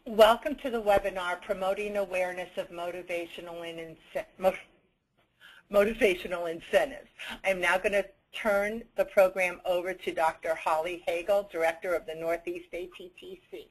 Welcome to the webinar, Promoting Awareness of Motivational Incentives. I'm now going to turn the program over to Dr. Holly Hagle, Director of the Northeast ATTC.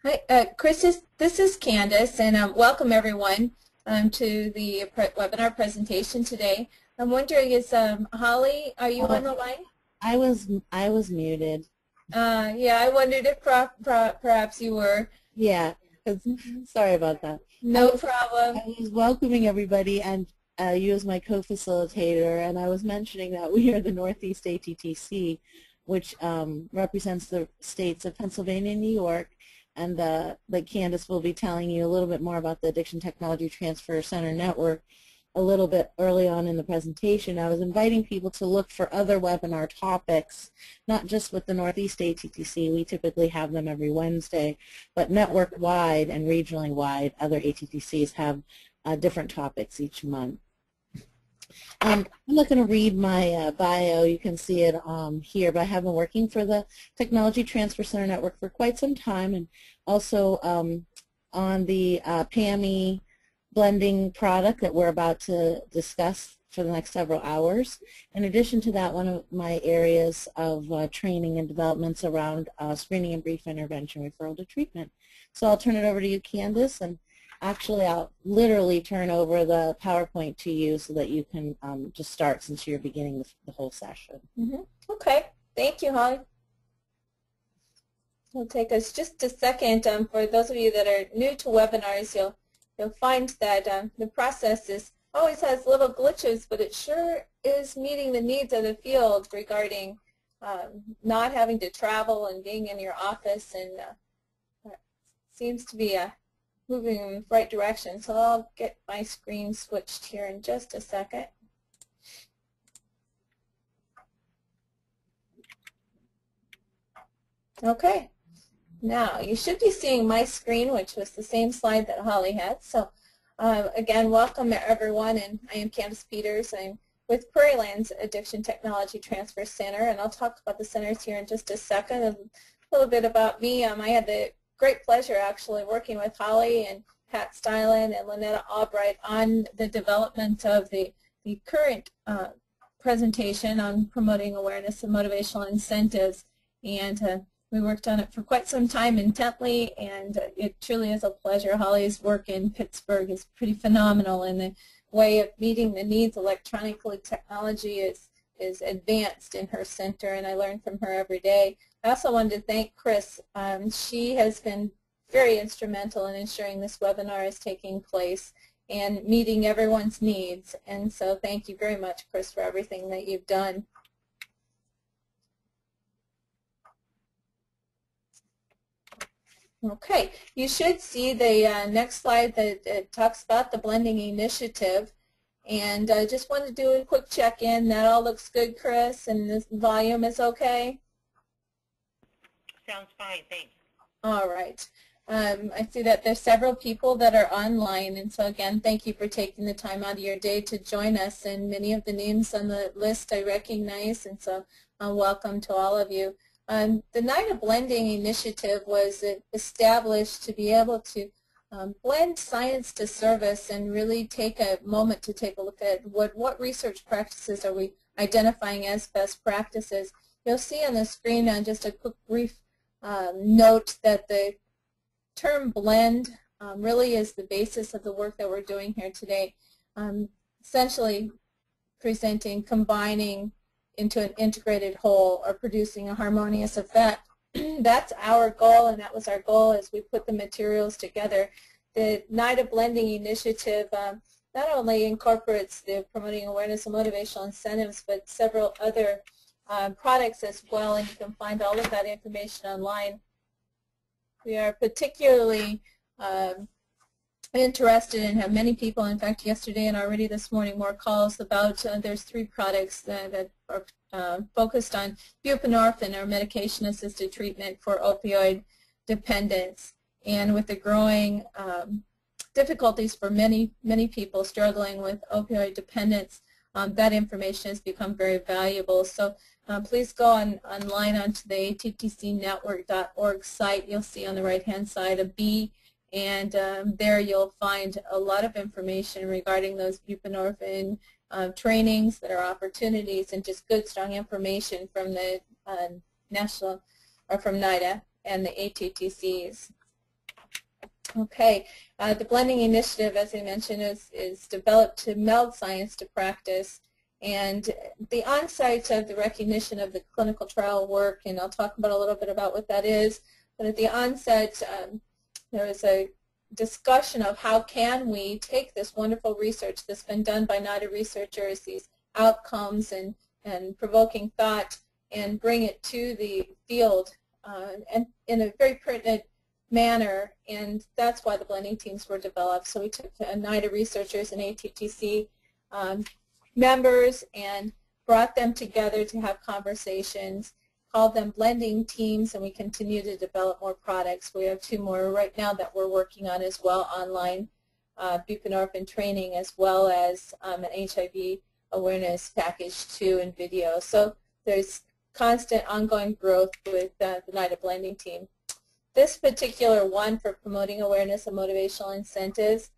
Hi, Chris, this is Candace, and welcome everyone to the webinar presentation today. I'm wondering, is Holly, are you on the line? I was muted. Yeah, I wondered if perhaps you were. Yeah, sorry about that. No problem. I was welcoming everybody and you as my co-facilitator, and I was mentioning that we are the Northeast ATTC, which represents the states of Pennsylvania and New York. And like Candace will be telling you a little bit more about the Addiction Technology Transfer Center Network a little bit early on in the presentation. I was inviting people to look for other webinar topics, not just with the Northeast ATTC. We typically have them every Wednesday, but network-wide and regionally wide, other ATTCs have different topics each month. I'm not going to read my bio. You can see it here, but I have been working for the Technology Transfer Center Network for quite some time, and also on the PAMI blending product that we're about to discuss for the next several hours. In addition to that, one of my areas of training and developments around screening and brief intervention referral to treatment. So I'll turn it over to you, Candace, and actually I'll literally turn over the PowerPoint to you so that you can just start since you're beginning the whole session. Okay, thank you, Holly. It'll take us just a second. For those of you that are new to webinars, you'll find that the process always has little glitches, but it sure is meeting the needs of the field regarding not having to travel and being in your office, and seems to be moving in the right direction. So I'll get my screen switched here in just a second. Okay. Now, you should be seeing my screen, which was the same slide that Holly had. So, again, welcome everyone, and I am Candace Peters. I'm with Prairie Lands Addiction Technology Transfer Center, and I'll talk about the centers here in just a second. A little bit about me. I had the great pleasure actually working with Holly and Pat Stylen and Lynetta Albright on the development of the current presentation on promoting awareness of motivational incentives, and we worked on it for quite some time intently, and it truly is a pleasure. Holly's work in Pittsburgh is pretty phenomenal in the way of meeting the needs electronically. Technology is advanced in her center, and I learn from her every day. I also wanted to thank Chris. She has been very instrumental in ensuring this webinar is taking place and meeting everyone's needs, and so thank you very much, Chris, for everything that you've done. Okay, you should see the next slide that talks about the blending initiative, and I just want to do a quick check-in. That all looks good, Chris, and the volume is okay? Sounds fine, thanks. All right. I see that there's several people that are online, and so again, thank you for taking the time out of your day to join us, and many of the names on the list I recognize, and so welcome to all of you. The Night of Blending initiative was established to be able to blend science to service and really take a moment to take a look at what research practices are we identifying as best practices. You'll see on the screen just a quick brief note that the term blend really is the basis of the work that we're doing here today, essentially presenting, combining into an integrated whole or producing a harmonious effect. That's our goal, and that was our goal as we put the materials together. The NIDA Blending Initiative not only incorporates the promoting awareness and motivational incentives, but several other products as well, and you can find all of that information online. We are particularly interested and have many people, in fact yesterday and already this morning, more calls about, there's 3 products that are focused on buprenorphine, or medication-assisted treatment for opioid dependence. And with the growing difficulties for many people struggling with opioid dependence, that information has become very valuable. So please go online onto the attcnetwork.org site. You'll see on the right-hand side a B, and there you'll find a lot of information regarding those buprenorphine trainings that are opportunities, and just good, strong information from the national, or from NIDA and the ATTCs. Okay, the blending initiative, as I mentioned, is developed to meld science to practice, and the onset of the recognition of the clinical trial work, and I'll talk about a little bit about what that is, but at the onset there was a discussion of how can we take this wonderful research that's been done by NIDA researchers, these outcomes and provoking thought, and bring it to the field and in a very pertinent manner, and that's why the blending teams were developed. So we took NIDA researchers and ATTC members and brought them together to have conversations, called them blending teams, and we continue to develop more products. We have 2 more right now that we're working on as well, online buprenorphine training, as well as an HIV awareness package 2 and video. So there's constant ongoing growth with the NIDA blending team. This particular one for promoting awareness and motivational incentives,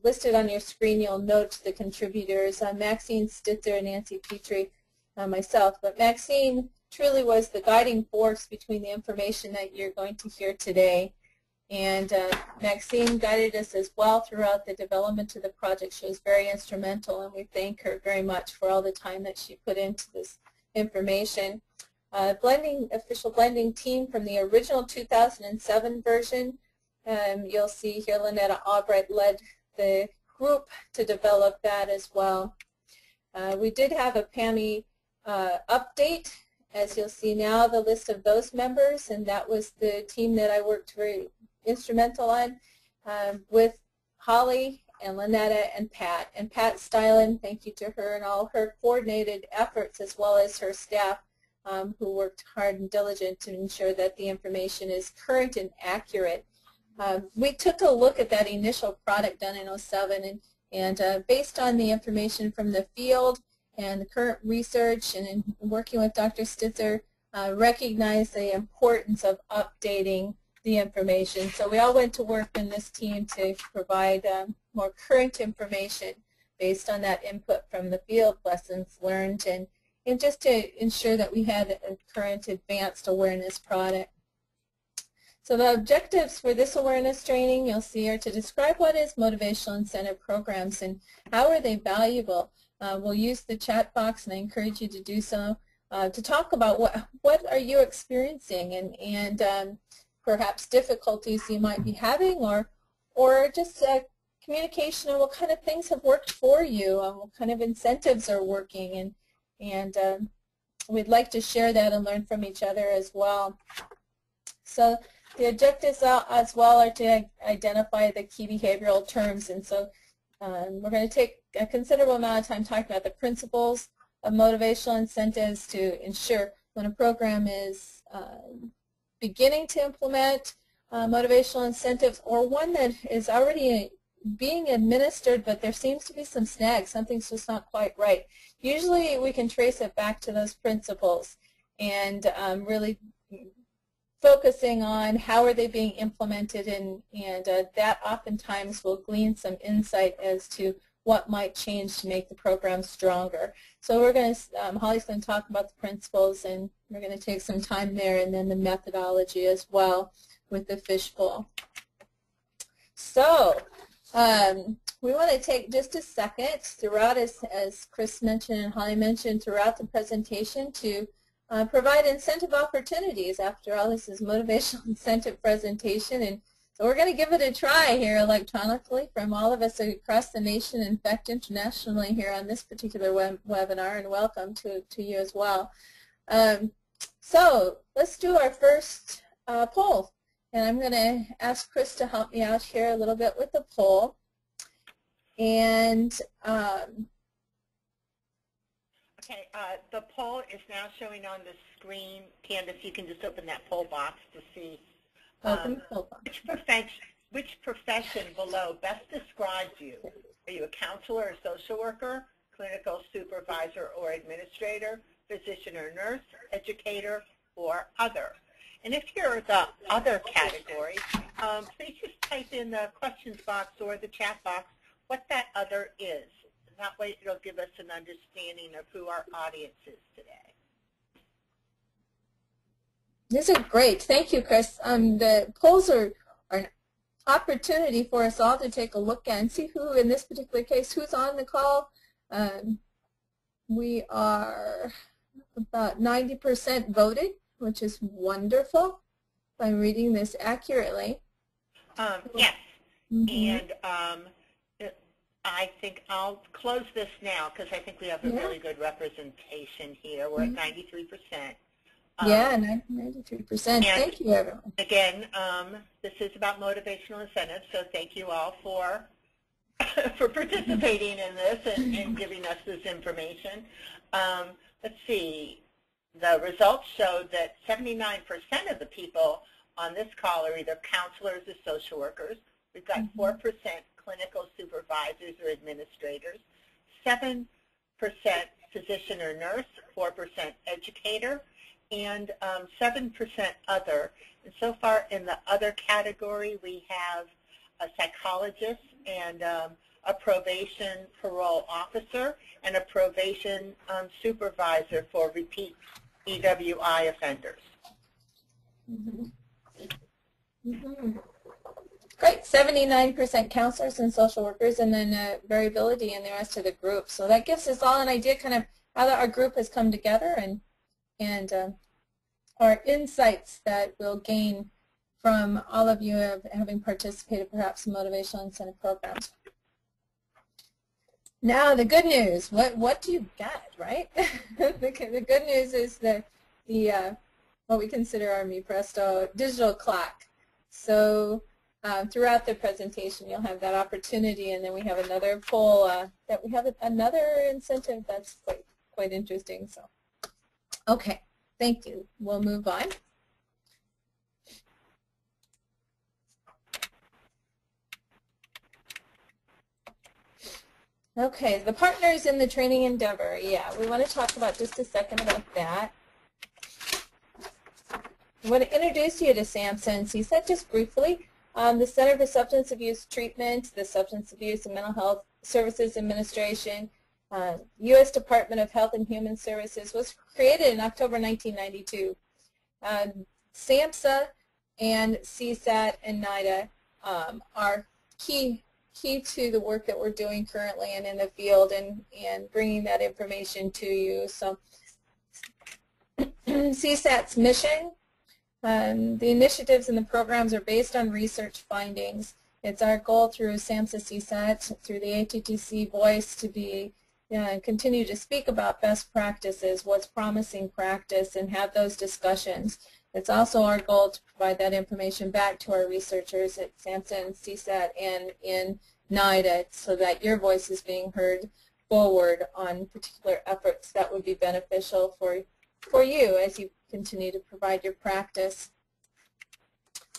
listed on your screen, you'll note the contributors, Maxine Stitzer, Nancy Petrie, myself. But Maxine truly was the guiding force between the information that you're going to hear today. And Maxine guided us as well throughout the development of the project. She was very instrumental, and we thank her very much for all the time that she put into this information. Official blending team from the original 2007 version. You'll see here Lynetta Albright led the group to develop that as well. We did have a PAMI update, as you'll see now, the list of those members, and that was the team that I worked very instrumental on with Holly and Lynetta and Pat. And Pat Stylen, thank you to her and all her coordinated efforts, as well as her staff who worked hard and diligent to ensure that the information is current and accurate. We took a look at that initial product done in 2007, and based on the information from the field and the current research, and in working with Dr. Stitzer, recognized the importance of updating the information. So we all went to work in this team to provide more current information based on that input from the field, lessons learned, and just to ensure that we had a current advanced awareness product. So the objectives for this awareness training, you'll see, are to describe what is motivational incentive programs and how are they valuable. We'll use the chat box, and I encourage you to do so, to talk about what are you experiencing, and perhaps difficulties you might be having, or just communication on what kind of things have worked for you, what kind of incentives are working, and we'd like to share that and learn from each other as well. So the objectives as well are to identify the key behavioral terms, and so we're going to take a considerable amount of time talking about the principles of motivational incentives to ensure when a program is beginning to implement motivational incentives, or one that is already being administered, but there seems to be some snags, something's just not quite right. Usually we can trace it back to those principles and really focusing on how are they being implemented, and that oftentimes will glean some insight as to what might change to make the program stronger. So we're going to, Holly's going to talk about the principles, and we're going to take some time there, and then the methodology as well with the fishbowl. So we want to take just a second throughout, as Chris mentioned and Holly mentioned, throughout the presentation to provide incentive opportunities. After all, this is motivational incentive presentation, and so we're going to give it a try here electronically from all of us across the nation, in fact internationally here on this particular webinar, and welcome to you as well. So let's do our first poll, and I'm going to ask Chris to help me out here a little bit with the poll. And okay, the poll is now showing on the screen. Candace, you can just open that poll box to see which profession below best describes you. Are you a counselor or social worker, clinical supervisor or administrator, physician or nurse, educator, or other? And if you're the other category, please just type in the questions box or the chat box what that other is. And that way it'll give us an understanding of who our audience is today. This is great. Thank you, Chris. The polls are an opportunity for us all to take a look at and see who, in this particular case, who's on the call. We are about 90% voted, which is wonderful, if I'm reading this accurately. Yes. And I think I'll close this now because I think we have a really good representation here. We're at 93%. Yeah, 93%. Thank you, everyone. Again, this is about motivational incentives, so thank you all for participating in this and giving us this information. Let's see. The results showed that 79% of the people on this call are either counselors or social workers. We've got 4% clinical supervisors or administrators, 7% physician or nurse, 4% educator, and 7% other. And so far in the other category, we have a psychologist and a probation parole officer and a probation supervisor for repeat EWI offenders. Great, 79% counselors and social workers, and then variability in the rest of the group. So that gives us all an idea kind of how our group has come together and our insights that we'll gain from all of you having participated perhaps in motivational incentive programs. Now the good news, what do you get, right? the good news is that what we consider our Mi Presto digital clock. So throughout the presentation you'll have that opportunity, and then we have another poll that we have another incentive that's quite interesting. So okay, thank you. We'll move on. Okay, the partners in the training endeavor. Yeah, we want to talk about just a second about that. I want to introduce you to SAMHSA and CSAT just briefly. The Center for Substance Abuse Treatment, the Substance Abuse and Mental Health Services Administration, U.S. Department of Health and Human Services was created in October 1992. SAMHSA and CSAT and NIDA are key to the work that we're doing currently and in the field and bringing that information to you. So CSAT's mission, the initiatives and the programs are based on research findings. It's our goal through SAMHSA CSAT, through the ATTC voice, to be continue to speak about best practices, what's promising practice, and have those discussions. It's also our goal to provide that information back to our researchers at SAMHSA and CSAT and in NIDA so that your voice is being heard forward on particular efforts that would be beneficial for you as you continue to provide your practice.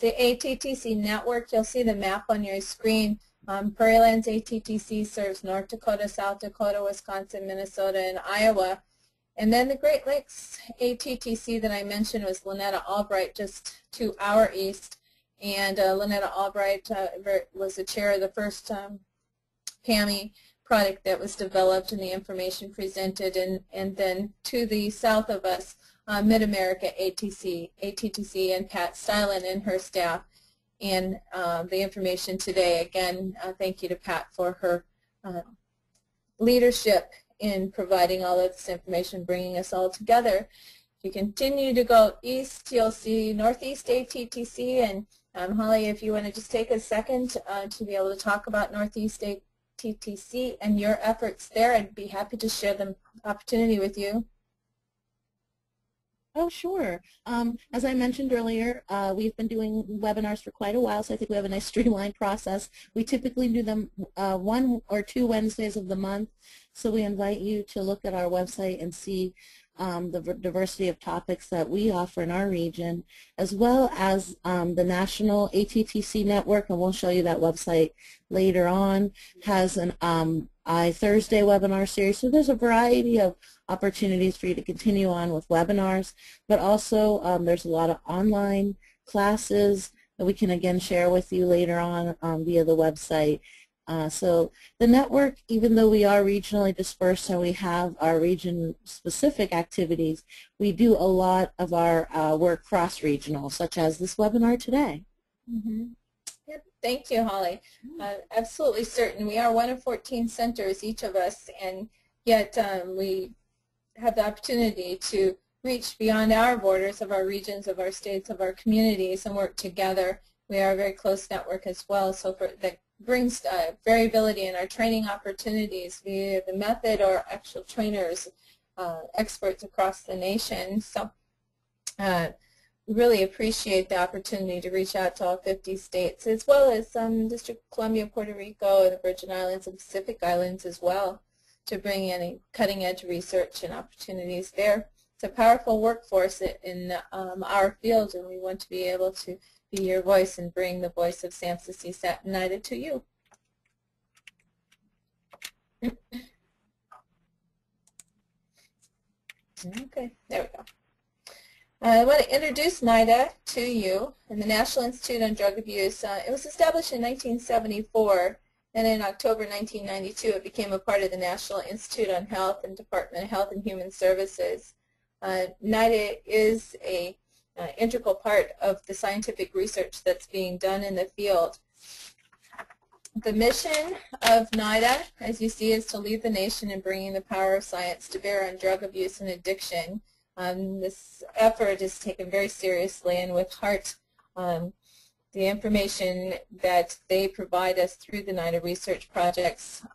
The ATTC network, you'll see the map on your screen. Prairie Lands ATTC serves North Dakota, South Dakota, Wisconsin, Minnesota, and Iowa. And then the Great Lakes ATTC that I mentioned was Lynetta Albright, just to our east. And Lynetta Albright was the chair of the first PAMI product that was developed and the information presented. And then to the south of us, Mid-America ATTC and Pat Stylen and her staff. in the information today. Again, thank you to Pat for her leadership in providing all of this information, bringing us all together. If you continue to go east, you'll see Northeast ATTC, and Holly, if you want to just take a second to be able to talk about Northeast ATTC and your efforts there, I'd be happy to share the opportunity with you. Oh, sure. As I mentioned earlier, we've been doing webinars for quite a while, so I think we have a nice streamlined process. We typically do them 1 or 2 Wednesdays of the month, so we invite you to look at our website and see the diversity of topics that we offer in our region, as well as the National ATTC Network, and we'll show you that website later on, has an Thursday webinar series. So there's a variety of opportunities for you to continue on with webinars, but also there's a lot of online classes that we can again share with you later on via the website. So the network, even though we are regionally dispersed and we have our region-specific activities, we do a lot of our work cross-regional, such as this webinar today. Mm-hmm. Yep. Thank you, Holly. Absolutely certain. We are one of 14 centers, each of us, and yet we have the opportunity to reach beyond our borders of our regions, of our states, of our communities, and work together. We are a very close network as well, so that brings variability in our training opportunities via the method or actual trainers, experts across the nation. So we really appreciate the opportunity to reach out to all 50 states, as well as District of Columbia, Puerto Rico, the Virgin Islands, and Pacific Islands as well, to bring in cutting-edge research and opportunities there. It's a powerful workforce in our field, and we want to be able to be your voice and bring the voice of SAMHSA, CSAT, and NIDA to you. Okay, there we go. I want to introduce NIDA to you and the National Institute on Drug Abuse. It was established in 1974, and in October 1992 it became a part of the National Institute on Health and Department of Health and Human Services. NIDA is a integral part of the scientific research that's being done in the field. The mission of NIDA, as you see, is to lead the nation in bringing the power of science to bear on drug abuse and addiction. This effort is taken very seriously and with heart. The information that they provide us through the NIDA research projects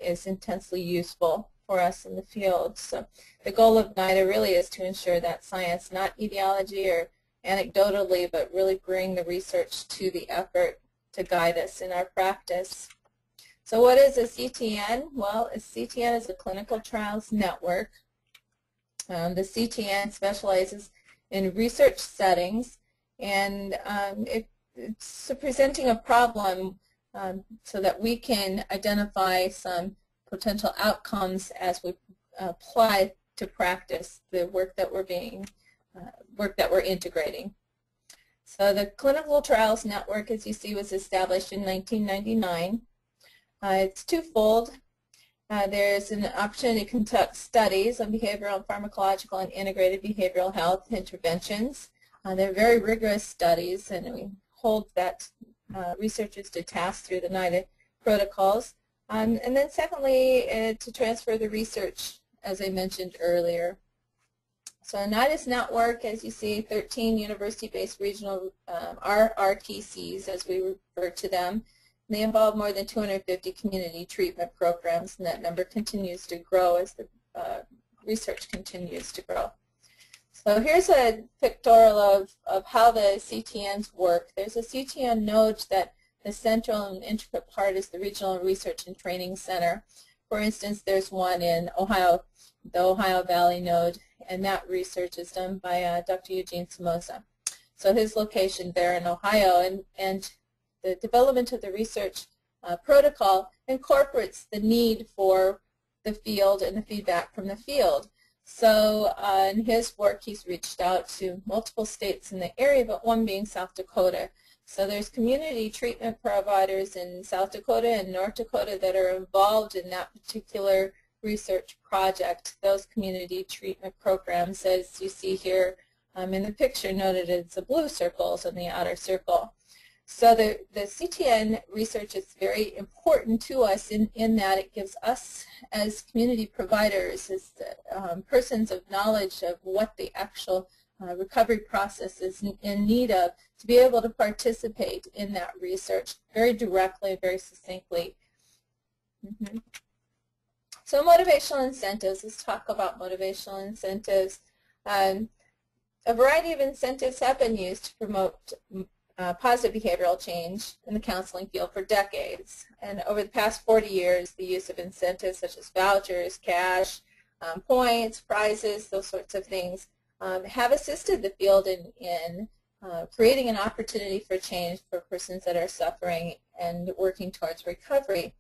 is intensely useful for us in the field. So the goal of NIDA really is to ensure that science, not ideology or anecdotally, but really bring the research to the effort to guide us in our practice. So what is a CTN? Well, a CTN is a clinical trials network. The CTN specializes in research settings, and it's presenting a problem so that we can identify some potential outcomes as we apply to practice the work that we're integrating. So the Clinical Trials Network, as you see, was established in 1999. It's twofold. There's an opportunity to conduct studies on behavioral and pharmacological and integrated behavioral health interventions. They're very rigorous studies, and we hold that researchers to task through the NIDA protocols. And then secondly, to transfer the research, as I mentioned earlier. So NIDA's network, as you see, 13 university-based regional RRTCs, as we refer to them. They involve more than 250 community treatment programs, and that number continues to grow as the research continues to grow. So here's a pictorial of how the CTNs work. There's a CTN node that the central and intricate part is the Regional Research and Training Center. For instance, there's one in Ohio, the Ohio Valley node, and that research is done by Dr. Eugene Somoza. So his location there in Ohio, and the development of the research protocol incorporates the need for the field and the feedback from the field. So in his work, he's reached out to multiple states in the area, but one being South Dakota. So there's community treatment providers in South Dakota and North Dakota that are involved in that particular research project. Those community treatment programs, as you see here in the picture, noted as the blue circles in the outer circle. So the CTN research is very important to us in that it gives us as community providers, as persons of knowledge of what the actual recovery process is in need of, to be able to participate in that research very directly, very succinctly. So motivational incentives, let's talk about motivational incentives. A variety of incentives have been used to promote positive behavioral change in the counseling field for decades. And over the past 40 years, the use of incentives such as vouchers, cash, points, prizes, those sorts of things have assisted the field in creating an opportunity for change for persons that are suffering and working towards recovery.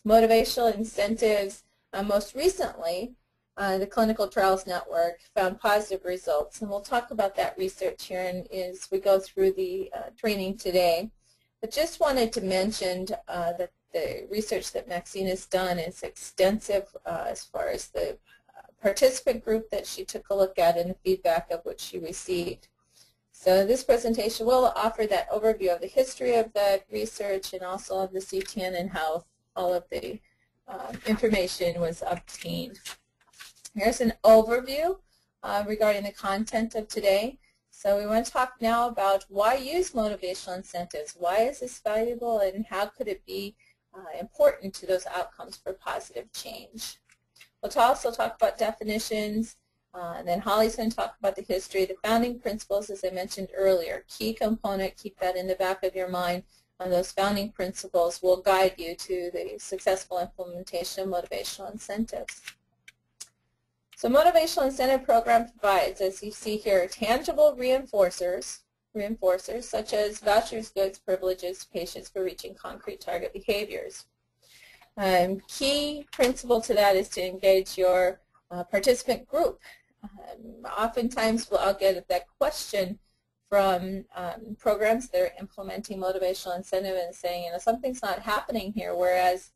Motivational incentives, most recently, the Clinical Trials Network found positive results, and we'll talk about that research here as we go through the training today. But just wanted to mention that the research that Maxine has done is extensive as far as the participant group that she took a look at and the feedback of which she received. So this presentation will offer that overview of the history of that research and also of the CTN and how all of the information was obtained. Here's an overview regarding the content of today. So we want to talk now about why use motivational incentives. Why is this valuable, and how could it be important to those outcomes for positive change? We'll also talk about definitions, and then Holly's going to talk about the history. The founding principles, as I mentioned earlier, key component, keep that in the back of your mind. Those founding principles will guide you to the successful implementation of motivational incentives. So motivational incentive program provides, as you see here, tangible reinforcers such as vouchers, goods, privileges to patients for reaching concrete target behaviors. Key principle to that is to engage your participant group. Oftentimes I'll get that question from programs that are implementing motivational incentive and saying, you know, something's not happening here, whereas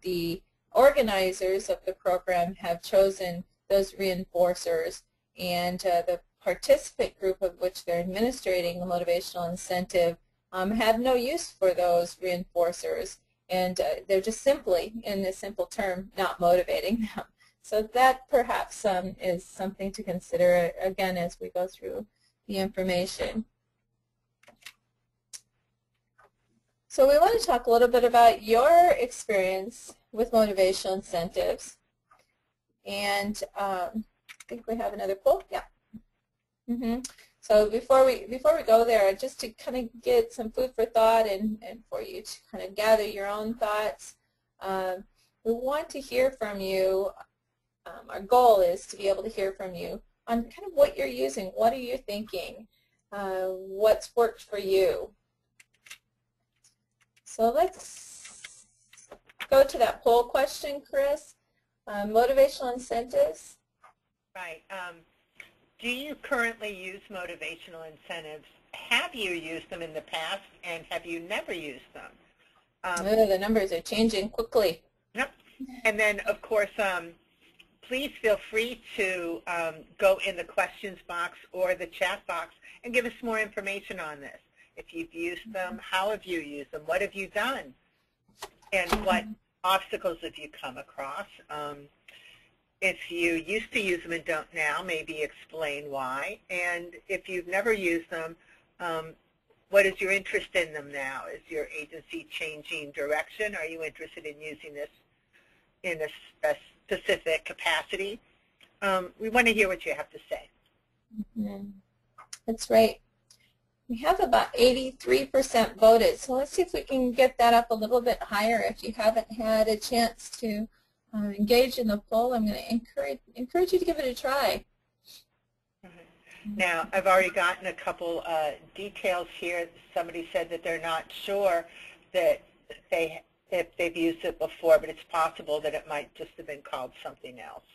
the organizers of the program have chosen those reinforcers, and the participant group of which they're administrating the motivational incentive have no use for those reinforcers, and they're just simply, in a simple term, not motivating them. So that perhaps is something to consider, again, as we go through the information. So we want to talk a little bit about your experience with motivational incentives. And I think we have another poll. Yeah. So before we go there, just to kind of get some food for thought and for you to kind of gather your own thoughts, we want to hear from you. Our goal is to be able to hear from you on kind of what you're using. What are you thinking? What's worked for you? So let's go to that poll question, Chris. Motivational incentives. Right. Do you currently use motivational incentives? Have you used them in the past, and have you never used them? The numbers are changing quickly. Yep. And then, of course, please feel free to go in the questions box or the chat box and give us more information on this. If you've used them, how have you used them? What have you done? And what obstacles have you come across? If you used to use them and don't now, maybe explain why. And if you've never used them, what is your interest in them now? Is your agency changing direction? Are you interested in using this in a specific capacity? We want to hear what you have to say. That's right. We have about 83% voted, so let's see if we can get that up a little bit higher. If you haven't had a chance to engage in the poll, I'm going to encourage you to give it a try. Now, I've already gotten a couple details here. Somebody said that they're not sure that if they've used it before, but it's possible that it might just have been called something else.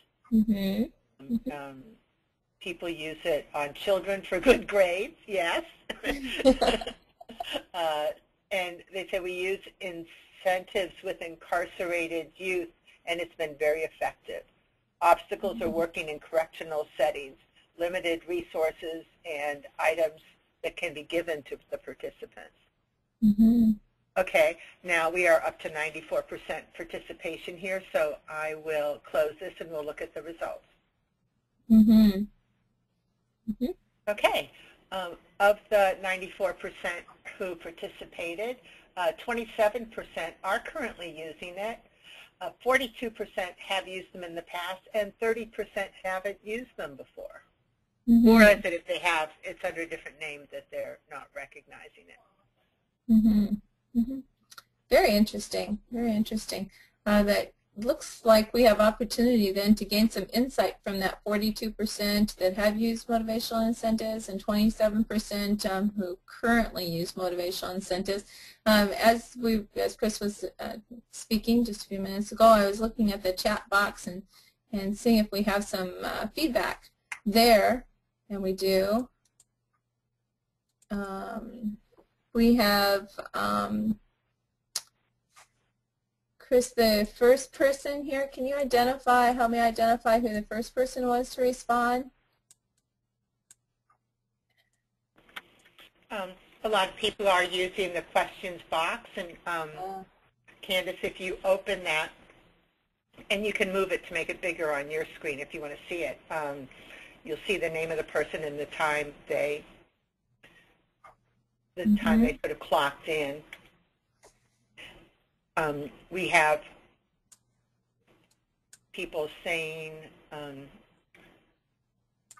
People use it on children for good grades, yes. And they say we use incentives with incarcerated youth, and it's been very effective. Obstacles are working in correctional settings, limited resources and items that can be given to the participants. Mm-hmm. Okay, now we are up to 94% participation here, so I will close this and we'll look at the results. Mm-hmm. Mm-hmm. Okay, of the 94% who participated, 27% are currently using it, 42% have used them in the past, and 30% haven't used them before. Mm-hmm. Or is it if they have, it's under a different name that they're not recognizing it. Mm-hmm. Mm-hmm. Very interesting. Very interesting. That looks like we have opportunity then to gain some insight from that 42% that have used motivational incentives and 27% who currently use motivational incentives. As Chris was speaking just a few minutes ago, I was looking at the chat box and seeing if we have some feedback there, and we do. We have Chris, the first person here. Can you help me identify who the first person was to respond? A lot of people are using the questions box, and Candace, if you open that, and you can move it to make it bigger on your screen if you want to see it, you'll see the name of the person and the time they sort of clocked in. We have people saying, I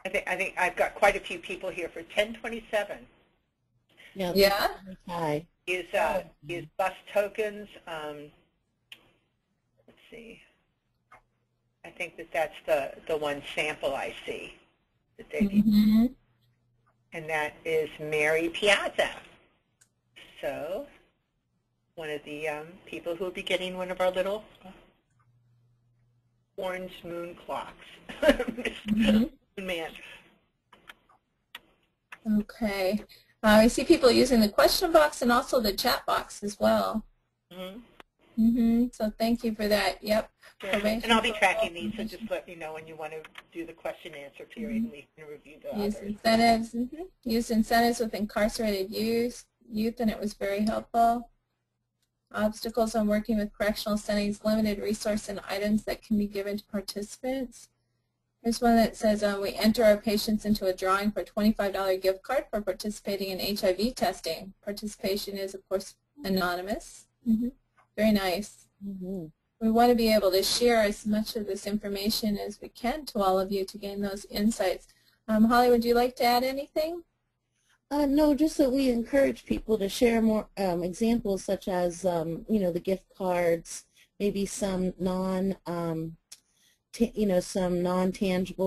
think I've got quite a few people here for 1027. Yeah. Hi. Use bus tokens. Let's see. I think that's the one sample I see that they've used. And that is Mary Piazza. So one of the people who will be getting one of our little orange moon clocks. Man. Okay. I see people using the question box and also the chat box as well. So thank you for that. Yep. Sure. And I'll be tracking these, so just let me know when you want to do the question and answer period, and we can review the Use others. incentives. Used incentives with incarcerated youth, and it was very helpful. Obstacles on working with correctional settings, limited resource and items that can be given to participants. Here's one that says, we enter our patients into a drawing for a $25 gift card for participating in HIV testing. Participation is, of course, anonymous. Very nice. We want to be able to share as much of this information as we can to all of you to gain those insights. Holly, would you like to add anything? No, just that we encourage people to share more examples such as, the gift cards, maybe some non-tangible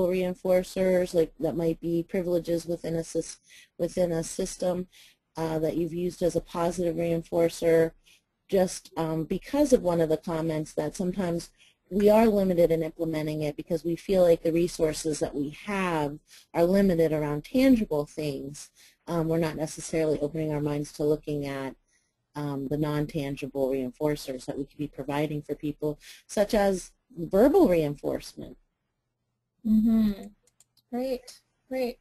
reinforcers, like that might be privileges within a system that you've used as a positive reinforcer, just because of one of the comments that sometimes we are limited in implementing it because we feel like the resources that we have are limited around tangible things. We're not necessarily opening our minds to looking at the non-tangible reinforcers that we could be providing for people, such as verbal reinforcement. Great, great.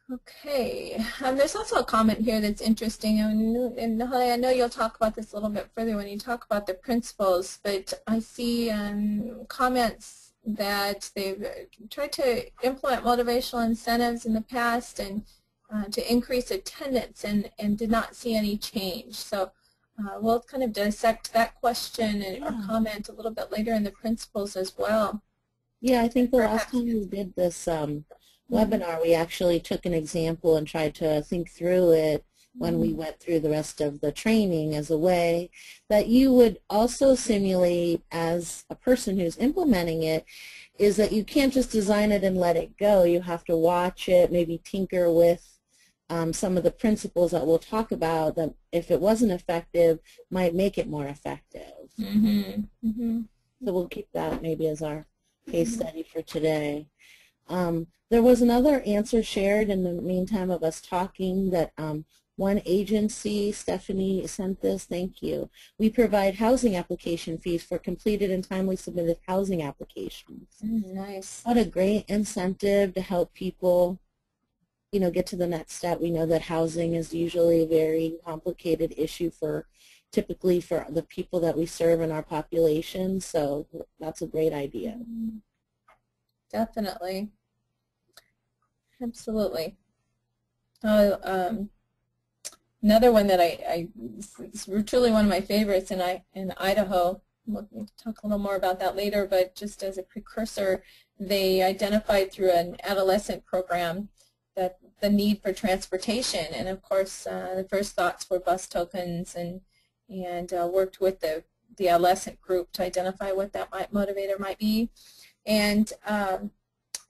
Okay, there's also a comment here that's interesting, and Holly, I know you'll talk about this a little bit further when you talk about the principles, but I see comments that they've tried to implement motivational incentives in the past and to increase attendance and did not see any change. So we'll kind of dissect that question or comment a little bit later in the principles as well. Yeah, I think the last time we did this webinar, we actually took an example and tried to think through it when we went through the rest of the training as a way that you would also simulate as a person who's implementing it, is that you can't just design it and let it go. You have to watch it, maybe tinker with some of the principles that we'll talk about that if it wasn't effective might make it more effective. So we'll keep that maybe as our case study for today. There was another answer shared in the meantime of us talking that one agency, Stephanie, sent this. Thank you. We provide housing application fees for completed and timely submitted housing applications. Nice. What a great incentive to help people get to the next step. We know that housing is usually a very complicated issue typically for the people that we serve in our population, so that's a great idea. Definitely. Absolutely. Another one that it's truly one of my favorites in Idaho. We'll talk a little more about that later, but just as a precursor, they identified through an adolescent program that the need for transportation, and of course the first thoughts were bus tokens, and worked with the adolescent group to identify what that motivator might be. And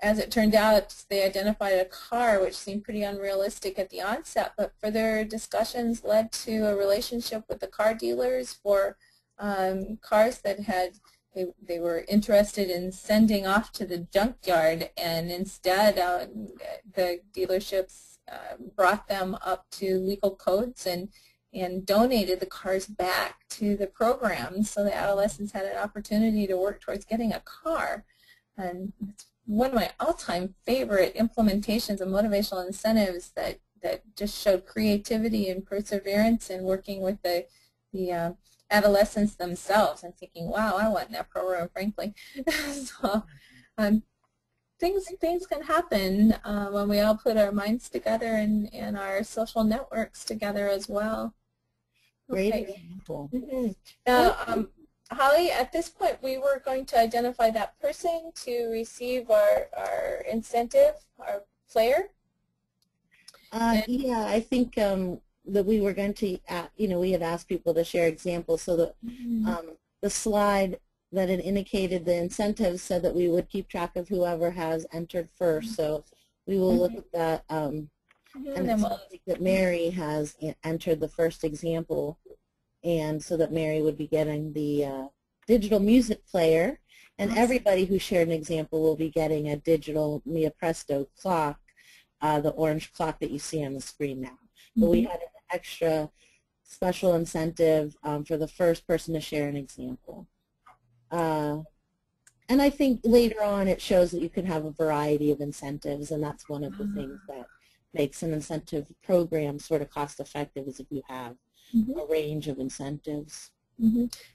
as it turned out, they identified a car, which seemed pretty unrealistic at the onset, but further discussions led to a relationship with the car dealers for cars that they were interested in sending off to the junkyard, and instead the dealerships brought them up to legal codes and donated the cars back to the program, so the adolescents had an opportunity to work towards getting a car. And it's one of my all-time favorite implementations of motivational incentives that just showed creativity and perseverance in working with the adolescents themselves. I'm thinking, wow, I want that program, frankly. So things can happen when we all put our minds together and our social networks together as well. Great Okay. example. Now, Holly, at this point, we were going to identify that person to receive our incentive, our player. Yeah, I think that we were going to, we had asked people to share examples, so that the slide that had indicated the incentives said that we would keep track of whoever has entered first. So we will look at that. And then that Mary has entered the first example, and so that Mary would be getting the digital music player, and everybody who shared an example will be getting a digital Mia Presto clock, the orange clock that you see on the screen now. But we had an extra special incentive for the first person to share an example. And I think later on it shows that you can have a variety of incentives, and that's one of the things that makes an incentive program sort of cost effective, is if you have a range of incentives.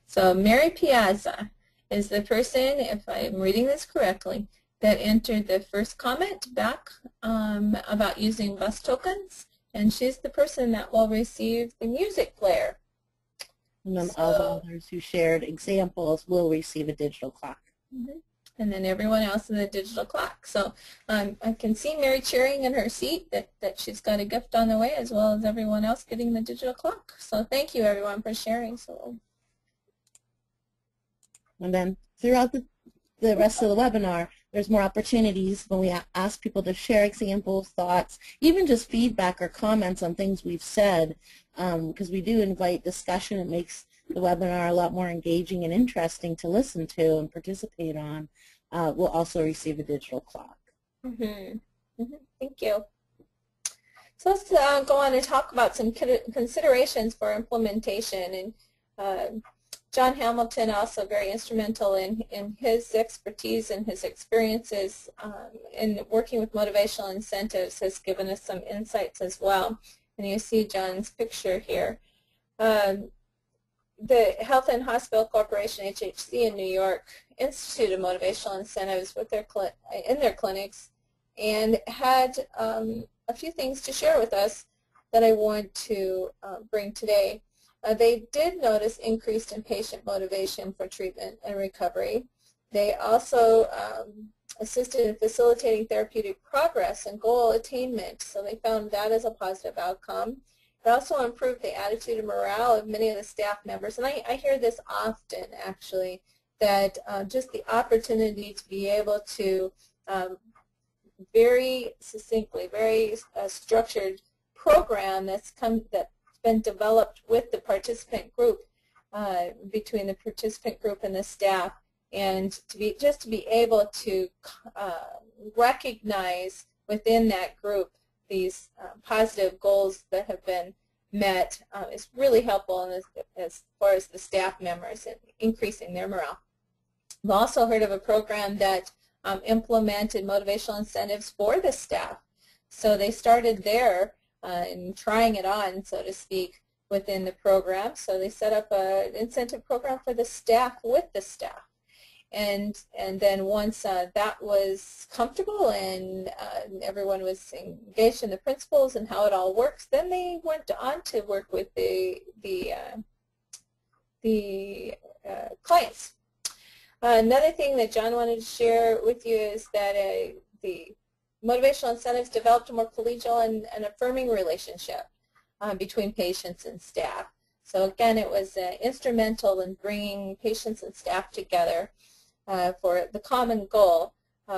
So Mary Piazza is the person, if I'm reading this correctly, that entered the first comment back about using bus tokens, and she's the person that will receive the music player. And then all the others who shared examples will receive a digital clock. And then everyone else in the digital clock. So I can see Mary cheering in her seat that she's got a gift on the way, as well as everyone else getting the digital clock. So thank you, everyone, for sharing. So. And then throughout the rest of the webinar, there's more opportunities when we ask people to share examples, thoughts, even just feedback or comments on things we've said, because we do invite discussion. It makes the webinar a lot more engaging and interesting to listen to and participate on. We'll also receive a digital clock. Thank you. So let's go on and talk about some considerations for implementation. And John Hamilton, also very instrumental in his expertise and his experiences in working with motivational incentives, has given us some insights as well. And you see John's picture here. The Health and Hospital Corporation, HHC in New York, instituted motivational incentives with in their clinics, and had a few things to share with us that I want to bring today. They did notice increased inpatient motivation for treatment and recovery. They also assisted in facilitating therapeutic progress and goal attainment, so they found that as a positive outcome. It also improved the attitude and morale of many of the staff members, and I hear this often, actually, that just the opportunity to be able to very succinctly, very structured program that's been developed with the participant group, between the participant group and the staff, and to be able to recognize within that group these positive goals that have been met is really helpful as far as the staff members and increasing their morale. We've also heard of a program that implemented motivational incentives for the staff. So they started there and trying it on, so to speak, within the program. So they set up an incentive program for the staff with the staff. And then once that was comfortable and everyone was engaged in the principles and how it all works, then they went on to work with the clients. Another thing that John wanted to share with you is that the motivational incentives developed a more collegial and affirming relationship between patients and staff. So again, it was instrumental in bringing patients and staff together for the common goal.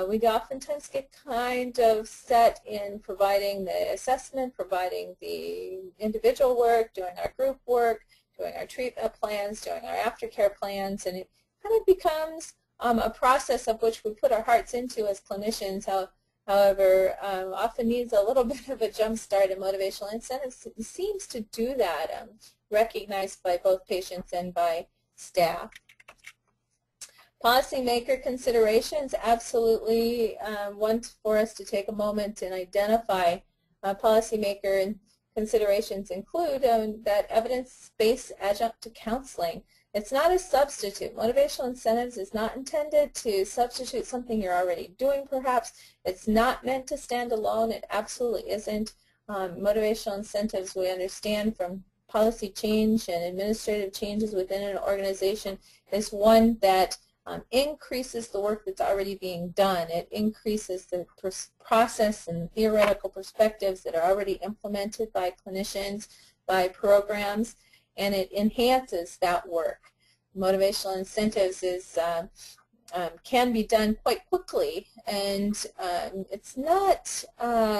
We oftentimes get kind of set in providing the assessment, providing the individual work, doing our group work, doing our treatment plans, doing our aftercare plans, and it kind of becomes a process of which we put our hearts into as clinicians. However, often needs a little bit of a jump start, and motivational incentives seems to do that, recognized by both patients and by staff. Policymaker considerations, absolutely want for us to take a moment and identify policymaker considerations include that evidence-based adjunct to counseling. It's not a substitute. Motivational incentives is not intended to substitute something you're already doing, perhaps. It's not meant to stand alone. It absolutely isn't. Motivational incentives, we understand from policy change and administrative changes within an organization, is one that increases the work that's already being done. It increases the process and theoretical perspectives that are already implemented by clinicians, by programs, and it enhances that work. Motivational incentives can be done quite quickly, and it's not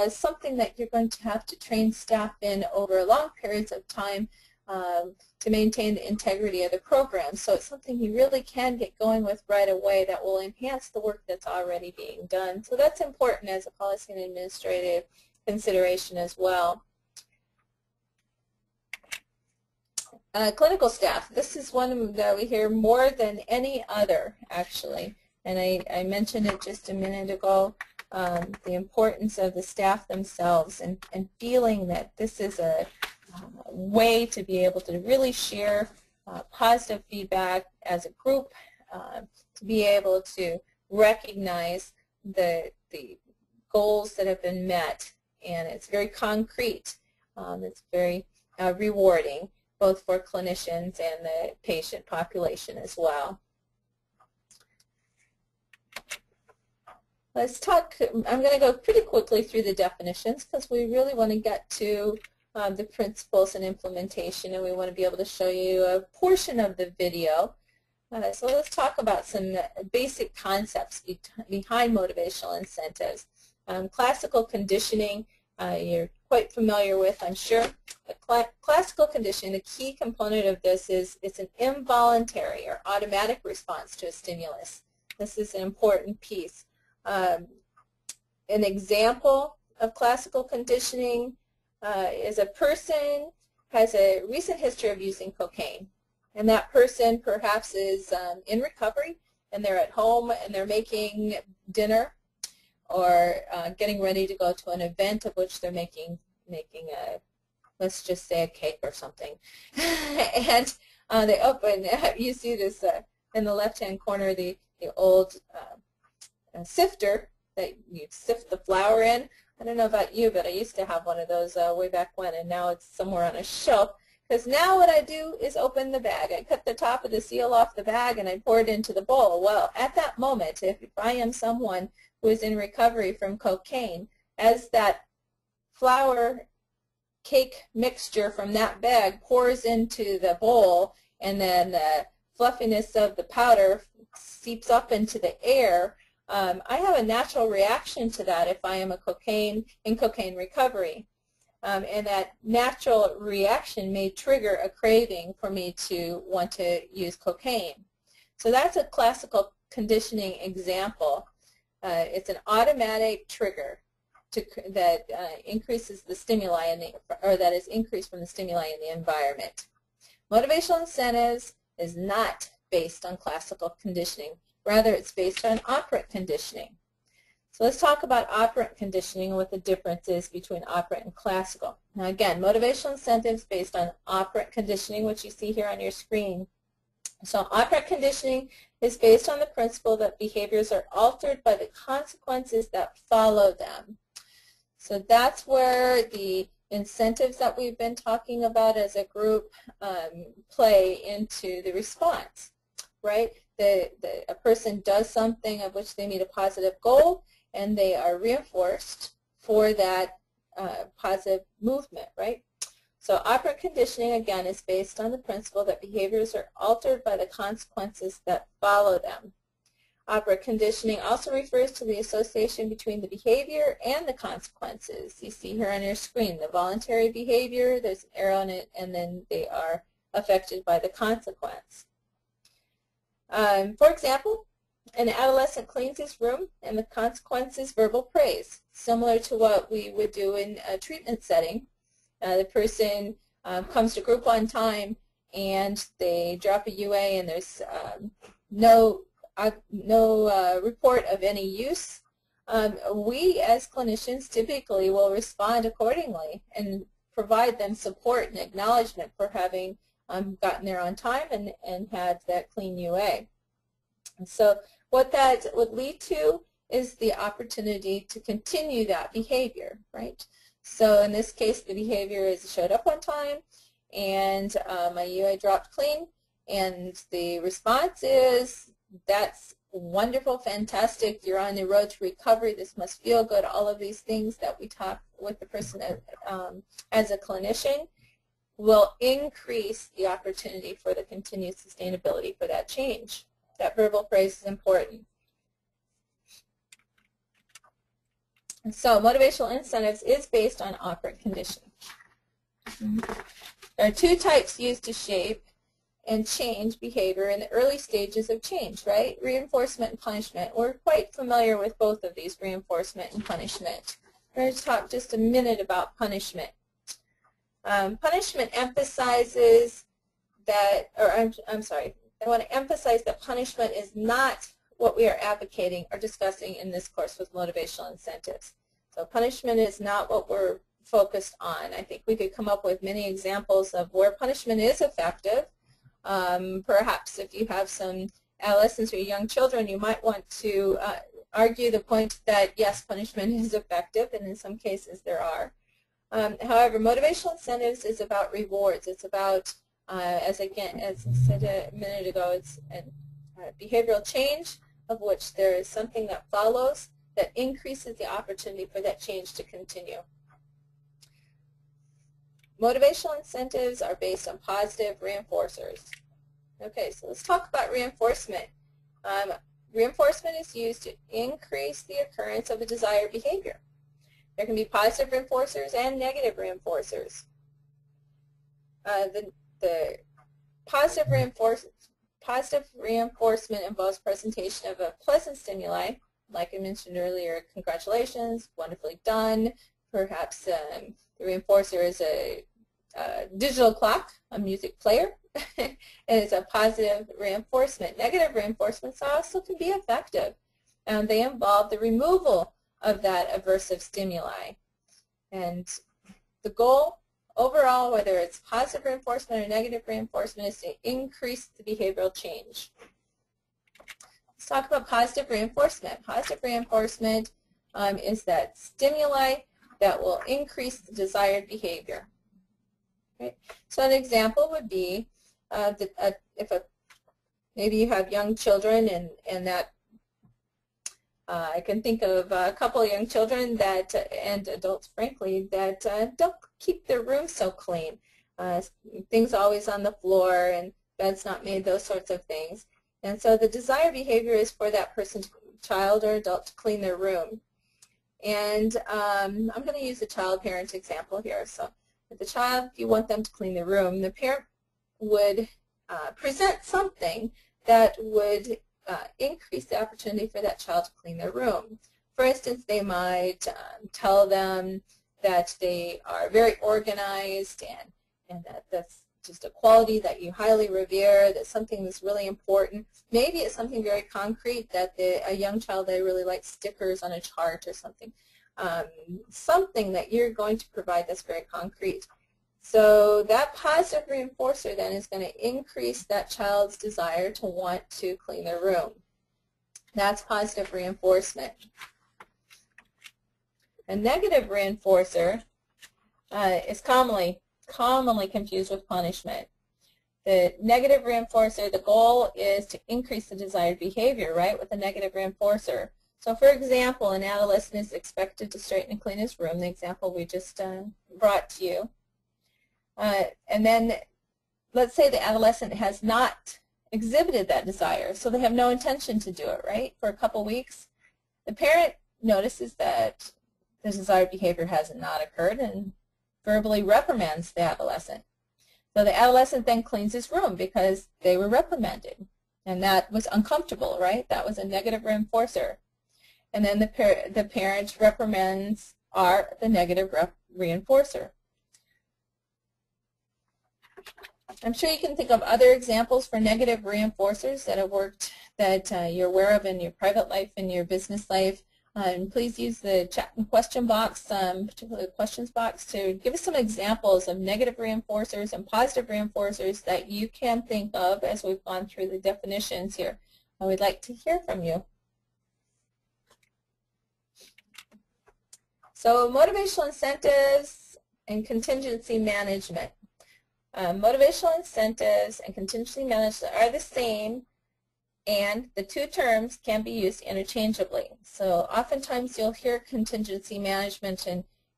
something that you're going to have to train staff in over long periods of time to maintain the integrity of the program. So it's something you really can get going with right away that will enhance the work that's already being done. So that's important as a policy and administrative consideration as well. Clinical staff. This is one that we hear more than any other, actually. And I mentioned it just a minute ago, the importance of the staff themselves and feeling that this is a way to be able to really share positive feedback as a group, to be able to recognize the goals that have been met, and it's very concrete. It's very rewarding, both for clinicians and the patient population as well. Let's talk, I'm going to go pretty quickly through the definitions because we really want to get to the principles and implementation, and we want to be able to show you a portion of the video. So let's talk about some basic concepts behind motivational incentives. Classical conditioning, you're quite familiar with, I'm sure. Classical conditioning, the key component of this is it's an involuntary or automatic response to a stimulus. This is an important piece. An example of classical conditioning is a person has a recent history of using cocaine, and that person perhaps is in recovery, and they're at home and they're making dinner or getting ready to go to an event of which they're making a, let's just say, a cake or something. And they open, you see this in the left-hand corner, the old sifter that you sift the flour in. I don't know about you, but I used to have one of those way back when, and now it's somewhere on a shelf. Because now what I do is open the bag. I cut the top of the seal off the bag and I pour it into the bowl. Well, at that moment, if I am someone who is in recovery from cocaine, as that flour cake mixture from that bag pours into the bowl, and then the fluffiness of the powder seeps up into the air, I have a natural reaction to that if I am in cocaine recovery. And that natural reaction may trigger a craving for me to want to use cocaine. So that's a classical conditioning example. It's an automatic trigger that increases the stimuli or that is increased from the stimuli in the environment. Motivational incentives is not based on classical conditioning. Rather, it's based on operant conditioning. So let's talk about operant conditioning and what the difference is between operant and classical. Now again, motivational incentives based on operant conditioning, which you see here on your screen. So operant conditioning is based on the principle that behaviors are altered by the consequences that follow them. So that's where the incentives that we've been talking about as a group play into the response, right? A person does something of which they meet a positive goal, and they are reinforced for that positive movement, right? So operant conditioning, again, is based on the principle that behaviors are altered by the consequences that follow them. Operant conditioning also refers to the association between the behavior and the consequences. You see here on your screen, the voluntary behavior, there's an arrow in it, and then they are affected by the consequence. For example, an adolescent cleans his room, and the consequence is verbal praise, similar to what we would do in a treatment setting. The person comes to group on time, and they drop a UA, and there's no report of any use. We as clinicians typically will respond accordingly and provide them support and acknowledgement for having gotten there on time and had that clean UA. And so what that would lead to is the opportunity to continue that behavior, right? So in this case, the behavior is showed up on time, and my UA dropped clean, and the response is, that's wonderful, fantastic, you're on the road to recovery, this must feel good, all of these things that we talk with the person as a clinician will increase the opportunity for the continued sustainability for that change. That verbal praise is important. And so motivational incentives is based on operant conditioning. There are two types used to shape and change behavior in the early stages of change, right? Reinforcement and punishment. We're quite familiar with both of these, reinforcement and punishment. We're going to talk just a minute about punishment. Punishment emphasizes that, or I'm sorry, I want to emphasize that punishment is not what we are advocating or discussing in this course with motivational incentives. So punishment is not what we're focused on. I think we could come up with many examples of where punishment is effective. Perhaps if you have some adolescents or young children, you might want to argue the point that yes, punishment is effective, and in some cases there are. However, motivational incentives is about rewards. It's about, as I said a minute ago, it's a behavioral change of which there is something that follows that increases the opportunity for that change to continue. Motivational incentives are based on positive reinforcers. Okay, so let's talk about reinforcement. Reinforcement is used to increase the occurrence of a desired behavior. There can be positive reinforcers and negative reinforcers. The positive reinforcement involves presentation of a pleasant stimuli, like I mentioned earlier, congratulations, wonderfully done. Perhaps the reinforcer is a digital clock, a music player. And it's a positive reinforcement. Negative reinforcements also can be effective. They involve the removal of that aversive stimuli. And the goal overall, whether it's positive reinforcement or negative reinforcement, is to increase the behavioral change. Let's talk about positive reinforcement. Positive reinforcement is that stimuli that will increase the desired behavior. Okay? So an example would be maybe you have young children and that I can think of a couple of young children that, and adults frankly, that don't keep their room so clean. Things always on the floor and beds not made, those sorts of things. And so the desired behavior is for that person, child or adult, to clean their room. And I'm going to use a child parent example here. So with the child, if you want them to clean their room, the parent would present something that would increase the opportunity for that child to clean their room. For instance, they might tell them that they are very organized and that the just a quality that you highly revere, that's something that's really important. Maybe it's something very concrete, that a young child, they really like stickers on a chart or something. Something that you're going to provide that's very concrete. So that positive reinforcer then is going to increase that child's desire to want to clean their room. That's positive reinforcement. A negative reinforcer is commonly confused with punishment. The negative reinforcer, the goal is to increase the desired behavior, right, with a negative reinforcer. So for example, an adolescent is expected to straighten and clean his room, the example we just brought to you. And then let's say the adolescent has not exhibited that desire, so they have no intention to do it, right, for a couple weeks. The parent notices that the desired behavior has not occurred and verbally reprimands the adolescent. So the adolescent then cleans his room because they were reprimanded, and that was uncomfortable, right? That was a negative reinforcer. And then the parent's reprimands are the negative reinforcer. I'm sure you can think of other examples for negative reinforcers that have worked, that you're aware of in your private life, in your business life. And please use the chat and question box, particularly the questions box, to give us some examples of negative reinforcers and positive reinforcers that you can think of as we've gone through the definitions here. I would like to hear from you. So motivational incentives and contingency management. Motivational incentives and contingency management are the same, and the two terms can be used interchangeably. So oftentimes you'll hear contingency management,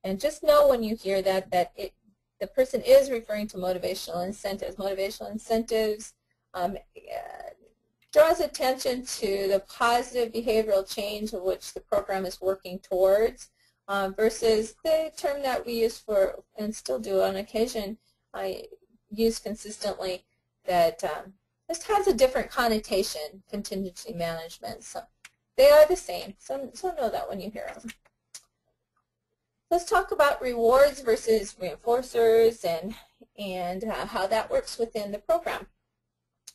and just know when you hear that the person is referring to motivational incentives. Motivational incentives draws attention to the positive behavioral change of which the program is working towards, versus the term that we use for, and still do on occasion, I use consistently, that this has a different connotation, contingency management. So they are the same, so know that when you hear them. Let's talk about rewards versus reinforcers and how that works within the program.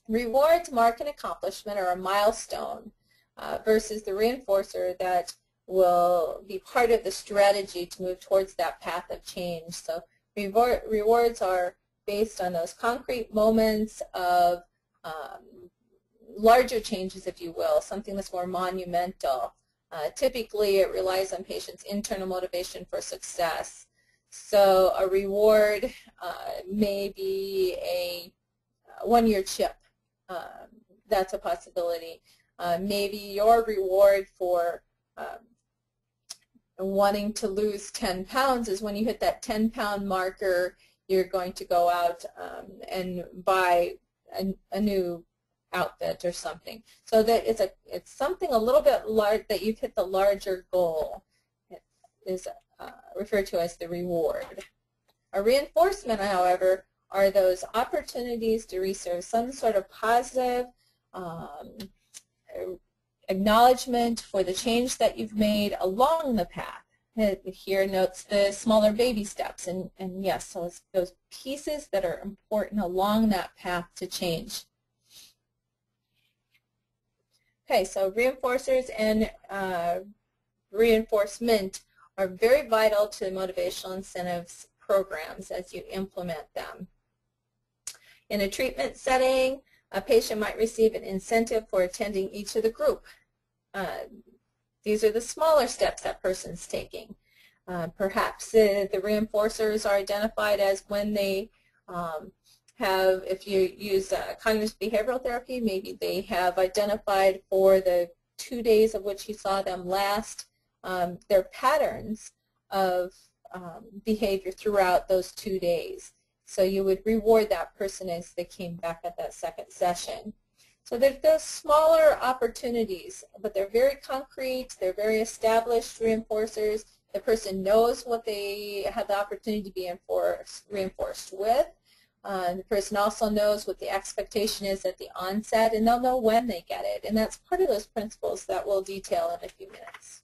Rewards mark an accomplishment or a milestone versus the reinforcer that will be part of the strategy to move towards that path of change. So rewards are based on those concrete moments of larger changes, if you will, something that's more monumental. Typically, it relies on patients' internal motivation for success. So a reward may be a one-year chip. That's a possibility. Maybe your reward for wanting to lose 10 pounds is when you hit that 10-pound marker, you're going to go out and buy a new outfit or something. So that it's something a little bit large, that you've hit the larger goal. It is referred to as the reward. A reinforcement, however, are those opportunities to receive some sort of positive acknowledgement for the change that you've made along the path. Here notes the smaller baby steps, and yes, so it's those pieces that are important along that path to change. Okay, so reinforcers and reinforcement are very vital to motivational incentives programs as you implement them. In a treatment setting, a patient might receive an incentive for attending each of the group. These are the smaller steps that person's taking. Perhaps the reinforcers are identified as when they have, if you use cognitive behavioral therapy, maybe they have identified for the 2 days of which you saw them last, their patterns of behavior throughout those 2 days. So you would reward that person as they came back at that second session. So there's those smaller opportunities, but they're very concrete, they're very established reinforcers. The person knows what they have the opportunity to be reinforced with. The person also knows what the expectation is at the onset, and they'll know when they get it. And that's part of those principles that we'll detail in a few minutes.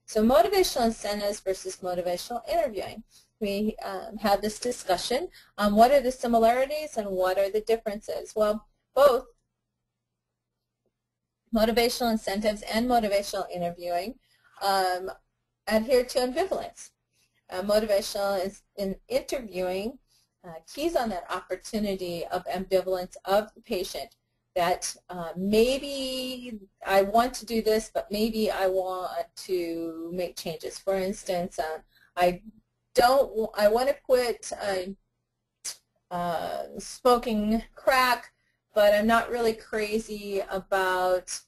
So motivational incentives versus motivational interviewing. we had this discussion on what are the similarities and what are the differences. Well, both motivational incentives and motivational interviewing adhere to ambivalence. Motivational is in interviewing keys on that opportunity of ambivalence of the patient, that maybe I want to do this, but maybe I want to make changes. For instance, I want to quit smoking crack, but I'm not really crazy about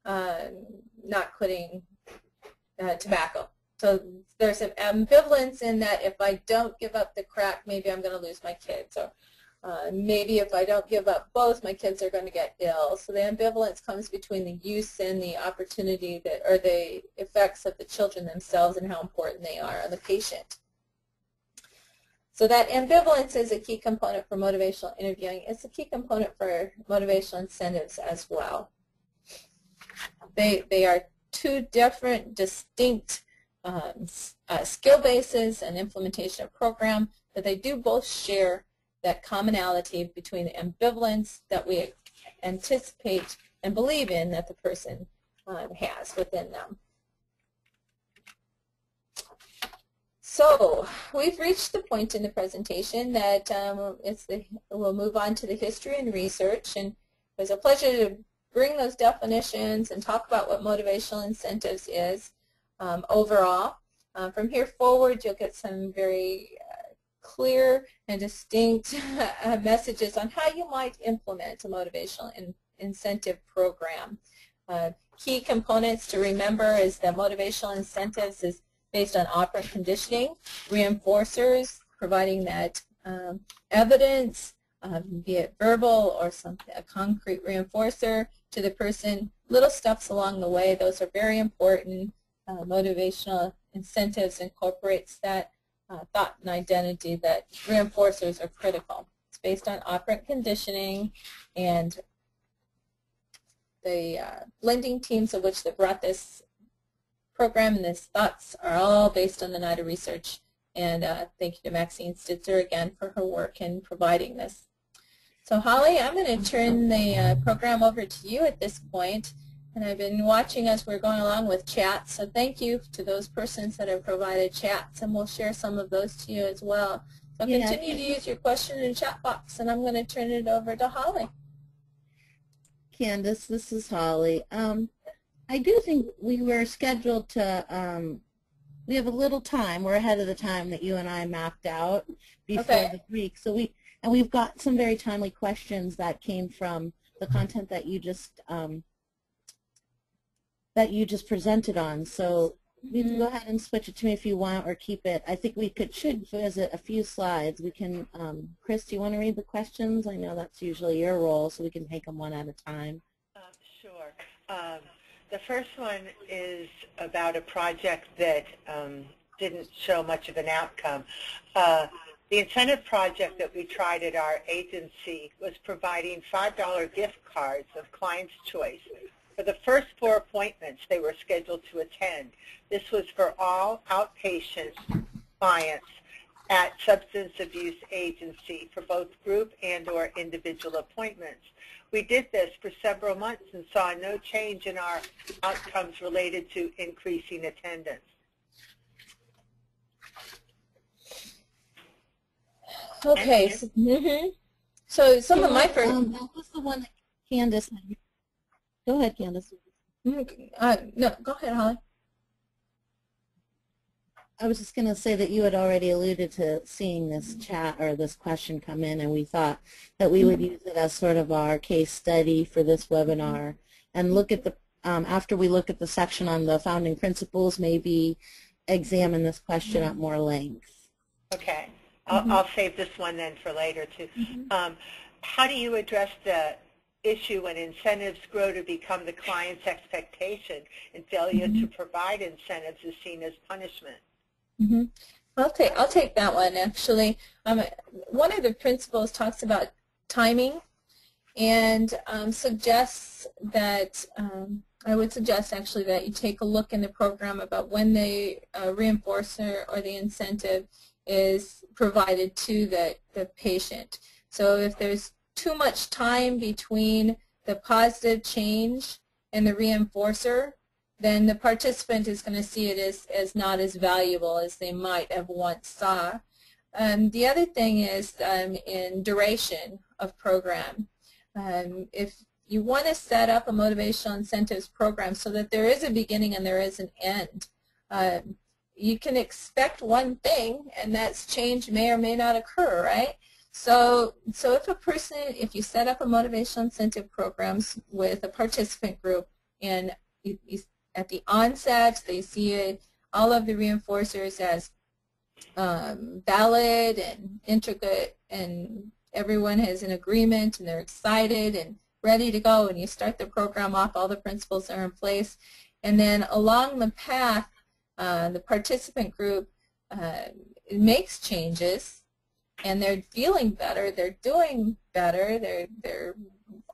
not quitting tobacco. So there's an ambivalence in that if I don't give up the crack, maybe I'm going to lose my kids. Or maybe if I don't give up both, my kids are going to get ill. So the ambivalence comes between the use and the opportunity that, or the effects of the children themselves and how important they are on the patient. So that ambivalence is a key component for motivational interviewing. It's a key component for motivational incentives as well. They are two different, distinct skill bases and implementation of program, but they do both share that commonality between the ambivalence that we anticipate and believe in that the person has within them. So we've reached the point in the presentation that we'll move on to the history and research, and it was a pleasure to bring those definitions and talk about what motivational incentives is overall. From here forward, you'll get some very clear and distinct messages on how you might implement a motivational incentive program. Key components to remember is that motivational incentives is based on operant conditioning, reinforcers, providing that evidence, be it verbal or a concrete reinforcer to the person, little steps along the way. Those are very important. Motivational incentives incorporates that thought and identity that reinforcers are critical. It's based on operant conditioning, and the blending teams of which they brought this program and these thoughts are all based on the NIDA research. And thank you to Maxine Stitzer again for her work in providing this. So Holly, I'm going to turn the program over to you at this point. And I've been watching as we're going along with chats, so thank you to those persons that have provided chats, and we'll share some of those to you as well. So continue to use your question in the chat box, and I'm going to turn it over to Holly. Candace, this is Holly. I do think we were scheduled to, we have a little time. We're ahead of the time that you and I mapped out before the break. So we've got some very timely questions that came from the content that you just presented on. So we can go ahead and switch it to me if you want, or keep it. I think we should visit a few slides. We can, Chris, do you want to read the questions? I know that's usually your role, so we can take them one at a time. Sure. The first one is about a project that didn't show much of an outcome. The incentive project that we tried at our agency was providing $5 gift cards of client's choice for the first 4 appointments they were scheduled to attend. This was for all outpatient clients at substance abuse agency for both group and or individual appointments. We did this for several months and saw no change in our outcomes related to increasing attendance. Okay. So some of my first... that was the one that Candace... Go ahead, Candace. No, go ahead, Holly. I was just going to say that you had already alluded to seeing this chat or this question come in, and we thought that we would use it as sort of our case study for this webinar, and look at the, after we look at the section on the founding principles, maybe examine this question at more length. Okay. I'll save this one then for later too. How do you address the issue when incentives grow to become the client's expectation and failure to provide incentives is seen as punishment? I'll take that one actually. One of the principles talks about timing and suggests that I would suggest actually that you take a look in the program about when the reinforcer or the incentive is provided to the patient. So if there's too much time between the positive change and the reinforcer, then the participant is going to see it as not as valuable as they might have once saw. The other thing is in duration of program. If you want to set up a motivational incentives program so that there is a beginning and there is an end, you can expect one thing, and that's change may or may not occur, right? So if you set up a motivational incentive programs with a participant group, and at the onset they see all of the reinforcers as valid and intricate, and everyone has an agreement and they're excited and ready to go, and you start the program off, all the principles are in place, and then along the path the participant group makes changes, and they're feeling better, they're doing better, they're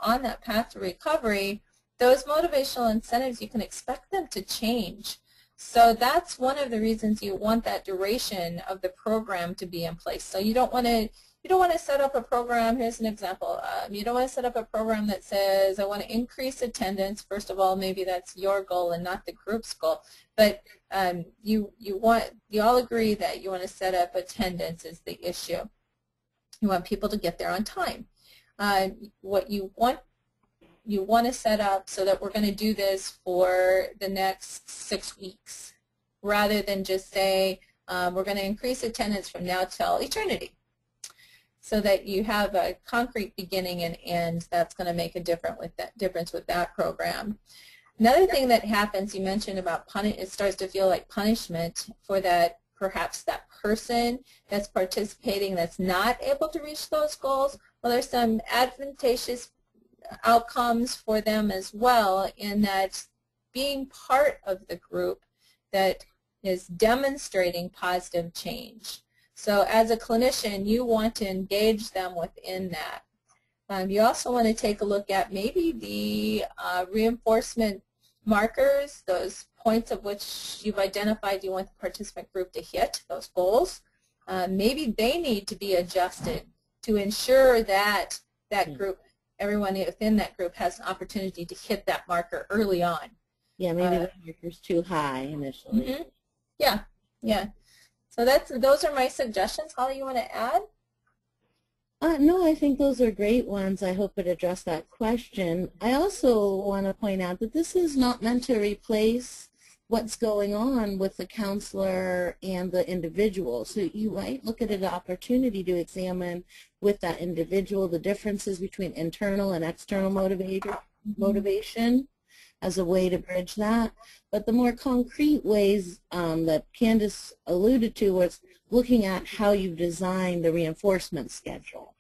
on that path to recovery. Those motivational incentives, you can expect them to change. So that's one of the reasons you want that duration of the program to be in place. So you don't want to set up a program. Here's an example. You don't want to set up a program that says, I want to increase attendance. First of all, maybe that's your goal and not the group's goal. But you all agree that you want to set up attendance as the issue. You want people to get there on time. What you want to set up so that we're going to do this for the next 6 weeks, rather than just say we're going to increase attendance from now till eternity, so that you have a concrete beginning and end that's going to make a difference with that program. Another thing that happens, you mentioned about it starts to feel like punishment for that, perhaps that person that's participating that's not able to reach those goals. Well, there's some advantageous outcomes for them as well, in that being part of the group that is demonstrating positive change. So as a clinician, you want to engage them within that. You also want to take a look at maybe the reinforcement markers, those points of which you've identified you want the participant group to hit, those goals. Maybe they need to be adjusted to ensure that that group, everyone within that group, has an opportunity to hit that marker early on. Yeah, maybe the marker's too high initially. Mm-hmm. Yeah, yeah. So those are my suggestions. Holly, you want to add? No, I think those are great ones. I hope it addressed that question. I also want to point out that this is not meant to replace what's going on with the counselor and the individual. So you might look at an opportunity to examine with that individual the differences between internal and external motivation as a way to bridge that. But the more concrete ways that Candace alluded to was looking at how you've designed the reinforcement schedule.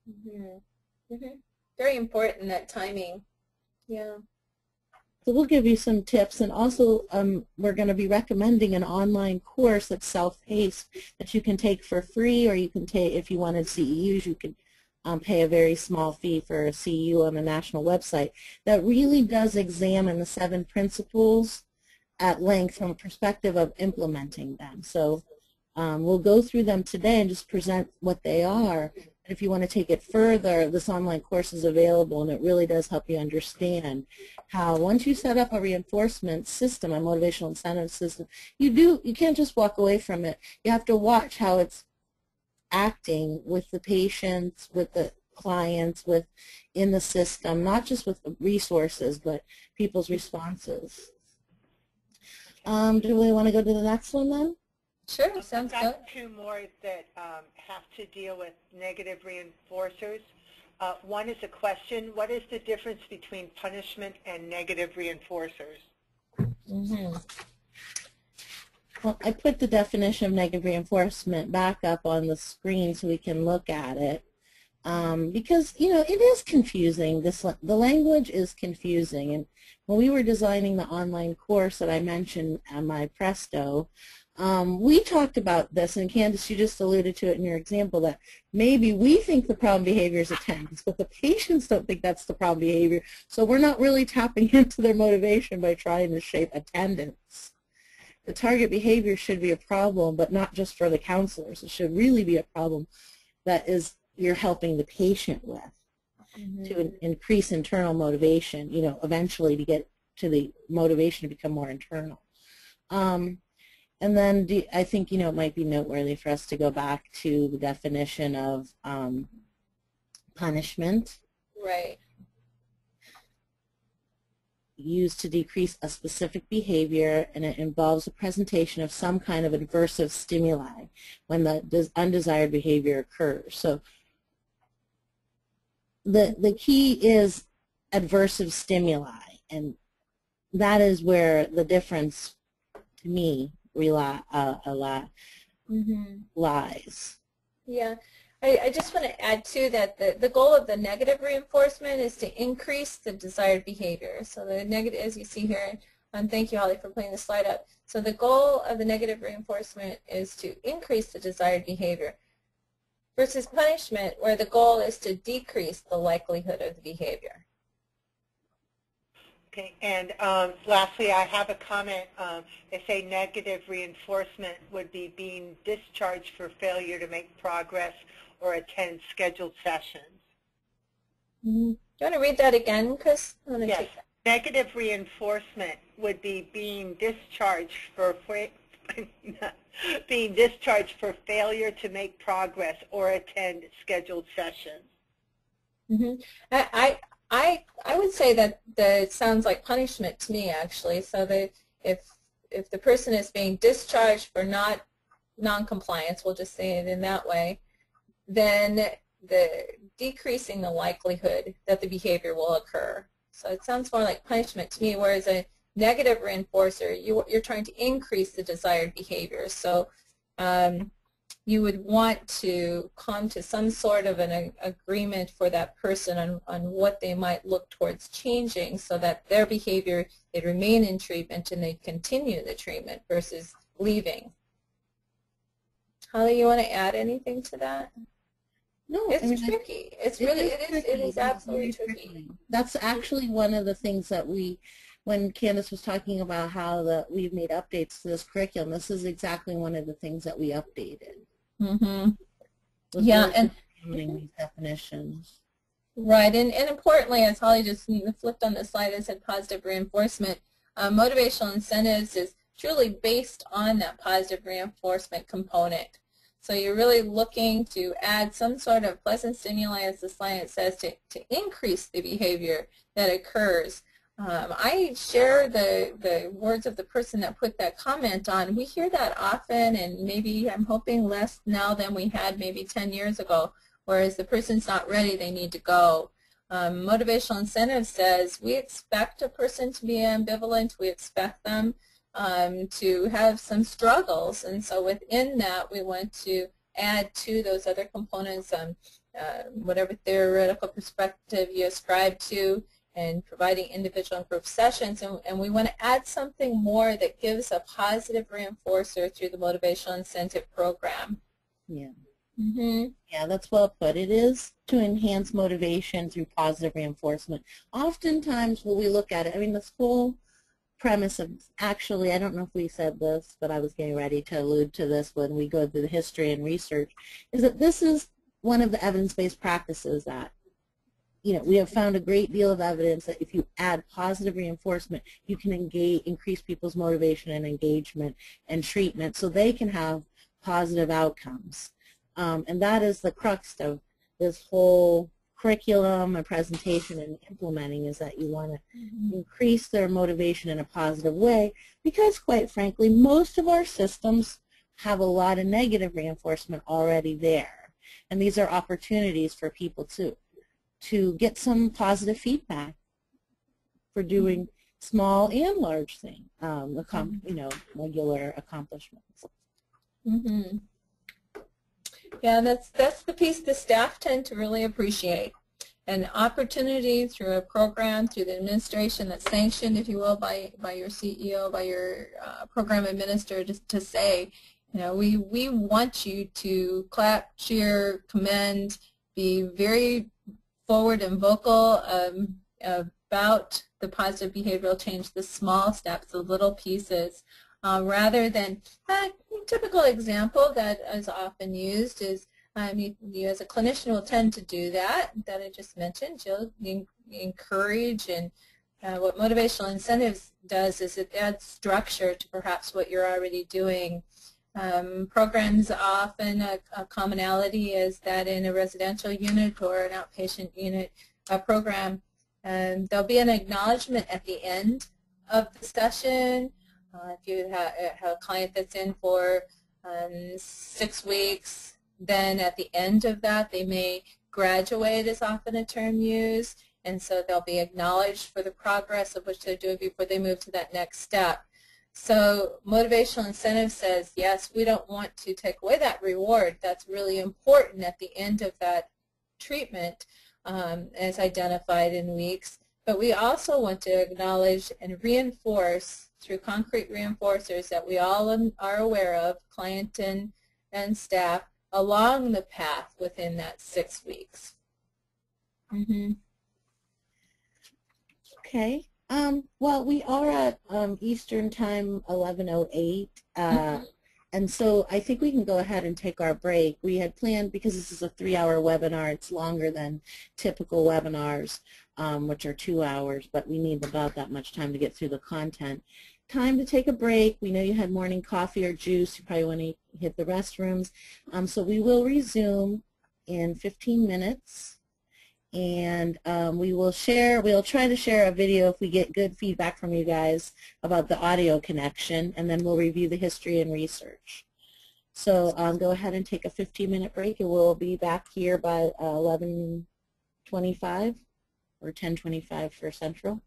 Mm-hmm. Mm-hmm. Very important, that timing. Yeah. So we'll give you some tips, and also we're going to be recommending an online course that's self-paced that you can take for free, or you can take, if you wanted CEUs, you can pay a very small fee for a CEU on the national website that really does examine the 7 principles at length from a perspective of implementing them. So we'll go through them today and just present what they are. And if you want to take it further, this online course is available, and it really does help you understand how once you set up a reinforcement system, a motivational incentive system, you can't just walk away from it. You have to watch how it's acting with the patients, with the clients, in the system, not just with the resources, but people's responses. Do we want to go to the next one then? Sure, sounds good. I've got 2 more that have to deal with negative reinforcers. One is a question: what is the difference between punishment and negative reinforcers? Mm-hmm. Well, I put the definition of negative reinforcement back up on the screen so we can look at it, because, you know, it is confusing. The language is confusing, and when we were designing the online course that I mentioned on my Presto, we talked about this, and Candace, you just alluded to it in your example, that maybe we think the problem behavior is attendance, but the patients don't think that's the problem behavior, so we're not really tapping into their motivation by trying to shape attendance. the target behavior should be a problem, but not just for the counselors. It should really be a problem that is you're helping the patient with to increase internal motivation, you know, eventually to get to the motivation to become more internal. And then I think, you know, it might be noteworthy for us to go back to the definition of punishment. Right. Used to decrease a specific behavior, and it involves a presentation of some kind of adversive stimuli when the undesired behavior occurs. So the key is adversive stimuli, and that is where the difference, to me, lies. Yeah. I just want to add, too, that the goal of the negative reinforcement is to increase the desired behavior. So the negative, as you see here, and thank you, Holly, for putting the slide up. So the goal of the negative reinforcement is to increase the desired behavior versus punishment, where the goal is to decrease the likelihood of the behavior. Okay, and lastly, I have a comment. They say negative reinforcement would be being discharged for failure to make progress or attend scheduled sessions. Do you want to read that again, Chris? Yes, negative reinforcement would be being discharged for failure to make progress or attend scheduled sessions. I would say that it sounds like punishment to me, actually. So that if the person is being discharged for non-compliance, we'll just say it in that way, then decreasing the likelihood that the behavior will occur. So it sounds more like punishment to me, whereas a negative reinforcer, you're trying to increase the desired behavior. So you would want to come to some sort of an agreement for that person on what they might look towards changing, so that their behavior, they remain in treatment and they continue the treatment versus leaving. Holly, you want to add anything to that? No, it's tricky. It is absolutely tricky. That's actually one of the things that when Candace was talking about how we've made updates to this curriculum, this is exactly one of the things that we updated. Yeah, and these definitions. Right, and importantly, as Holly just flipped on the slide and said positive reinforcement, motivational incentives is truly based on that positive reinforcement component. So you're really looking to add some sort of pleasant stimuli, as the slide says, to increase the behavior that occurs. I share the words of the person that put that comment on. We hear that often, and maybe I'm hoping less now than we had maybe 10 years ago, whereas the person's not ready, they need to go. Motivational incentive says we expect a person to be ambivalent, we expect them to have some struggles, and so within that we want to add to those other components, whatever theoretical perspective you ascribe to, and providing individual and group sessions, and we want to add something more that gives a positive reinforcer through the motivational incentive program. Yeah. Yeah, that's well put. It is to enhance motivation through positive reinforcement. Oftentimes when we look at it, I mean, this whole premise of, actually, I don't know if we said this, but I was getting ready to allude to this when we go through the history and research, is that this is one of the evidence-based practices that, you know, we have found a great deal of evidence that if you add positive reinforcement, you can increase people's motivation and engagement and treatment so they can have positive outcomes. And that is the crux of this whole curriculum and presentation and implementing, is that you want to increase their motivation in a positive way, because quite frankly, most of our systems have a lot of negative reinforcement already there. And these are opportunities for people to get some positive feedback for doing small and large things, you know, regular accomplishments. Yeah, that's the piece the staff tend to really appreciate. An opportunity through a program, through the administration that's sanctioned, if you will, by your CEO, by your program administrator, just to say, you know, we want you to clap, cheer, commend, be very forward and vocal about the positive behavioral change, the small steps, the little pieces. rather than a typical example that is often used is you as a clinician will tend to do that I just mentioned. You'll encourage, and what motivational incentives does is it adds structure to perhaps what you're already doing. Programs often, a commonality is that in a residential unit or an outpatient unit program, there'll be an acknowledgement at the end of the session. If you have a client that's in for 6 weeks, then at the end of that they may graduate, is often a term used, and so they'll be acknowledged for the progress of which they're doing before they move to that next step. So motivational incentive says, yes, we don't want to take away that reward. That's really important at the end of that treatment as identified in weeks. But we also want to acknowledge and reinforce through concrete reinforcers that we all are aware of, client and staff, along the path within that 6 weeks. Okay. Well, we are at Eastern Time, 11:08, and so I think we can go ahead and take our break. We had planned, because this is a 3-hour webinar, it's longer than typical webinars, which are 2 hours, but we need about that much time to get through the content. Time to take a break. We know you had morning coffee or juice. You probably want to hit the restrooms. So we will resume in 15 minutes. And we'll try to share a video if we get good feedback from you guys about the audio connection, and then we'll review the history and research. So go ahead and take a 15-minute break, and we'll be back here by 11:25 or 10:25 for Central.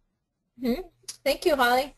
Thank you, Holly.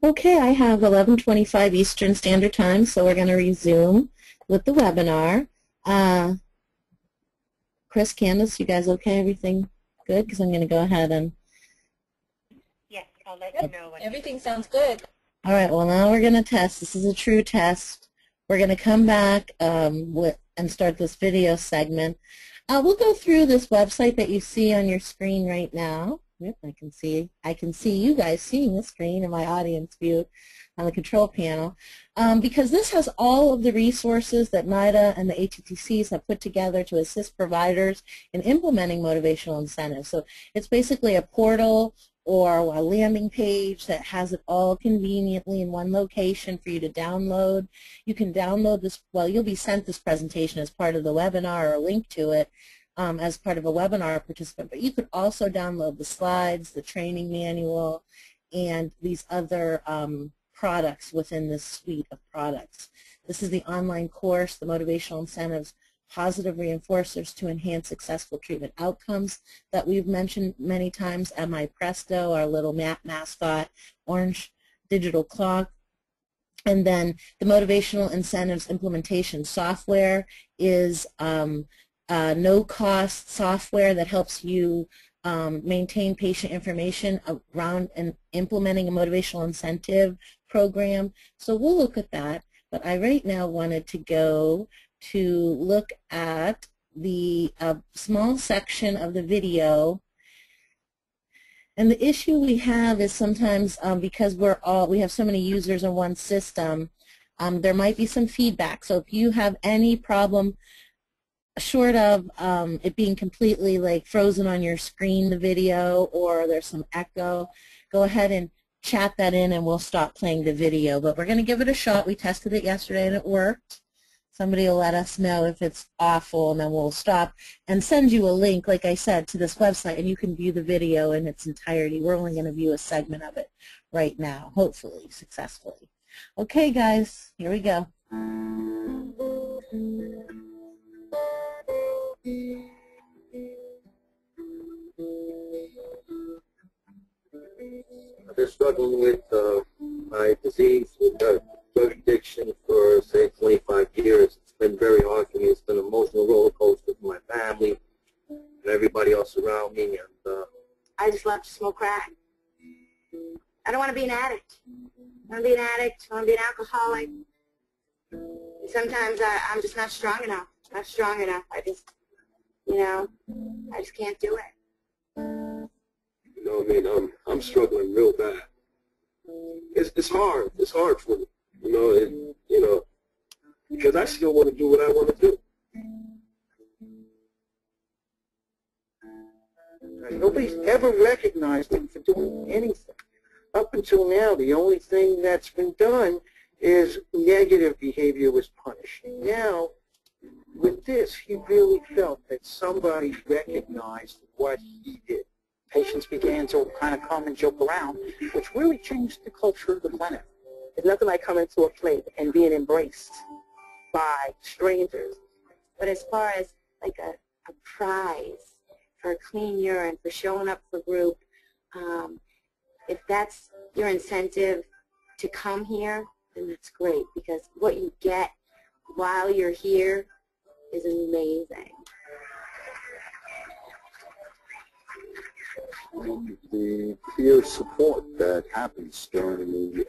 Okay, I have 11:25 Eastern Standard Time, so we're going to resume with the webinar. Chris, Candace, you guys okay? Everything good? Because I'm going to go ahead and... Yes, I'll let you know. Everything sounds good. All right, well, now we're going to test. This is a true test. We're going to come back and start this video segment. We'll go through this website that you see on your screen right now. Yep, I can see you guys seeing the screen in my audience view on the control panel, because this has all of the resources that NIDA and the ATTCs have put together to assist providers in implementing motivational incentives. So it's basically a portal or a landing page that has it all conveniently in one location for you to download. You can download this, well, you'll be sent this presentation as part of the webinar or a link to it as part of a webinar participant, but you could also download the slides, the training manual, and these other products within this suite of products. This is the online course, the Motivational Incentives, Positive Reinforcers to Enhance Successful Treatment Outcomes, that we've mentioned many times. MI Presto, our little map mascot, orange digital clock. And then the Motivational Incentives Implementation Software is no-cost software that helps you maintain patient information around and implementing a motivational incentive program. So we'll look at that. But I right now wanted to go to look at the small section of the video. And the issue we have is sometimes because we have so many users in one system, there might be some feedback. So if you have any problem short of it being completely like frozen on your screen, the video, or there's some echo, go ahead and chat that in and we'll stop playing the video. But we're going to give it a shot. We tested it yesterday and it worked. Somebody will let us know if it's awful, and then we'll stop and send you a link, like I said, to this website, and you can view the video in its entirety. We're only going to view a segment of it right now, hopefully successfully. Okay, guys, here we go. I've been struggling with my disease, with drug addiction for, say, 25 years. It's been very hard for me. It's been an emotional roller coaster for my family and everybody else around me. And I just love to smoke crack. I don't want to be an addict. I want to be an addict. I want to be an alcoholic. Sometimes I'm just not strong enough. Not strong enough. I just can't do it. You know what I mean? I'm struggling real bad. It's hard. It's hard for me. Because I still want to do what I want to do. Nobody's ever recognized me for doing anything. Up until now, the only thing that's been done is negative behavior was punished. Now, with this, he really felt that somebody recognized what he did. Patients began to kind of come and joke around, which really changed the culture of the clinic. There's nothing like coming to a clinic and being embraced by strangers. But as far as like a prize for a clean urine, for showing up for group, if that's your incentive to come here, then that's great, because what you get while you're here is amazing. The peer support that happens during the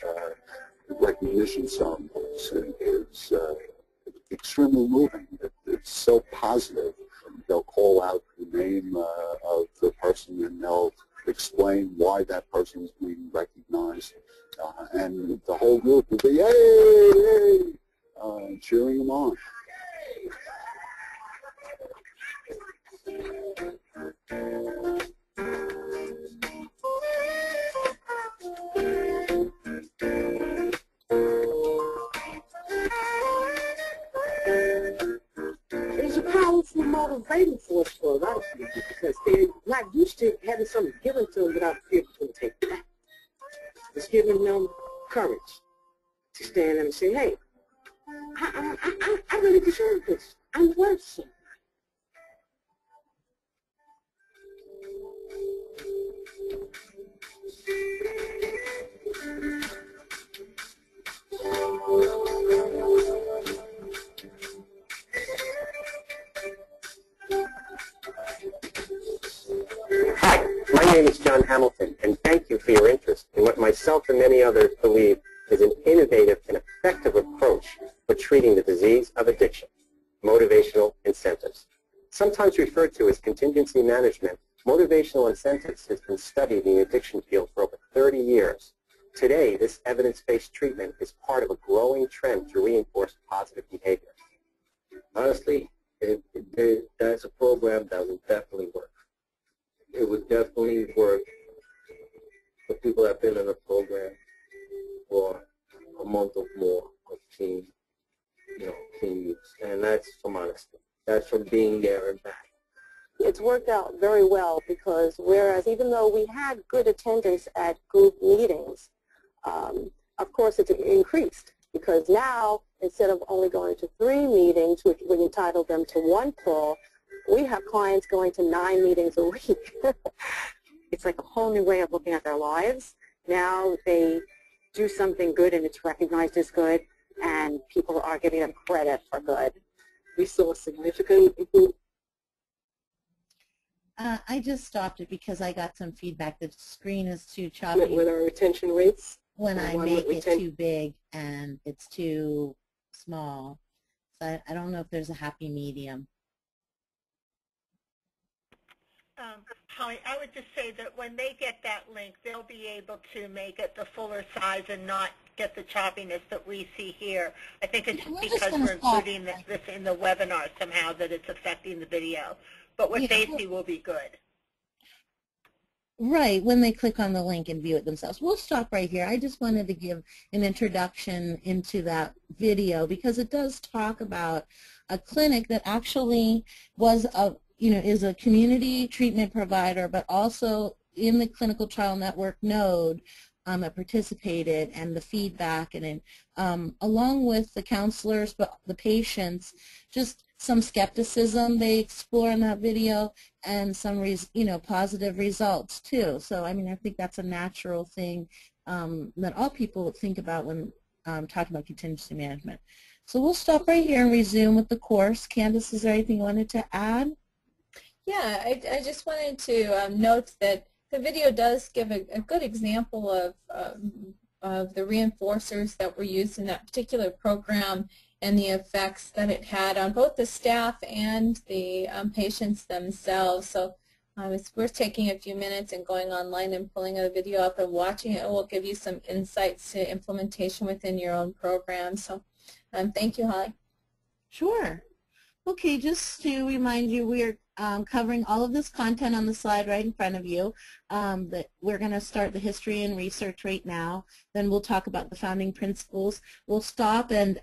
recognition ceremonies is extremely moving. It's so positive. They'll call out the name of the person and they'll explain why that person is being recognized, and the whole group will be, hey, hey, cheering them on. It's a powerful motivating force for a lot of people because they're not used to having something given to them without fear to take it back. It's giving them courage to stand up and say, hey, I really deserve this. I'm worth something. Hi, my name is John Hamilton, and thank you for your interest in what myself and many others believe is an innovative and effective approach for treating the disease of addiction, motivational incentives. Sometimes referred to as contingency management, motivational incentives has been studied in the addiction field for over 30 years. Today, this evidence-based treatment is part of a growing trend to reinforce positive behavior. Honestly, that's a program that would definitely work. It would definitely work for people that have been in a program for a month or more of clean use. And that's from honesty. That's from being there and back. It's worked out very well because whereas even though we had good attendance at group meetings, of course it's increased because now instead of only going to 3 meetings, which would entitle them to 1 call, we have clients going to 9 meetings a week. It's like a whole new way of looking at their lives. Now they do something good and it's recognized as good, and people are giving them credit for good. We saw a significant improvement. I just stopped it because I got some feedback that the screen is too choppy. With our retention rates? When I make it too big and it's too small. So I don't know if there's a happy medium. Holly, I would just say that when they get that link, they'll be able to make it the fuller size and not get the choppiness that we see here. I think it's because we're including this in the webinar somehow that it's affecting the video. But what they see will be good. Right, when they click on the link and view it themselves. We'll stop right here. I just wanted to give an introduction into that video because it does talk about a clinic that actually was a is a community treatment provider, but also in the clinical trial network node that participated, and the feedback, and along with the counselors, but the patients, just some skepticism they explore in that video, and some positive results too. So I mean, I think that's a natural thing that all people think about when talking about contingency management. So we'll stop right here and resume with the course. Candace, is there anything you wanted to add? Yeah, I just wanted to note that the video does give a good example of the reinforcers that were used in that particular program and the effects that it had on both the staff and the patients themselves. So it's worth taking a few minutes and going online and pulling the video up and watching it. It will give you some insights to implementation within your own program. So thank you, Holly. Sure. Okay, just to remind you, we're covering all of this content on the slide right in front of you. That we're going to start the history and research right now. Then we'll talk about the founding principles. We'll stop and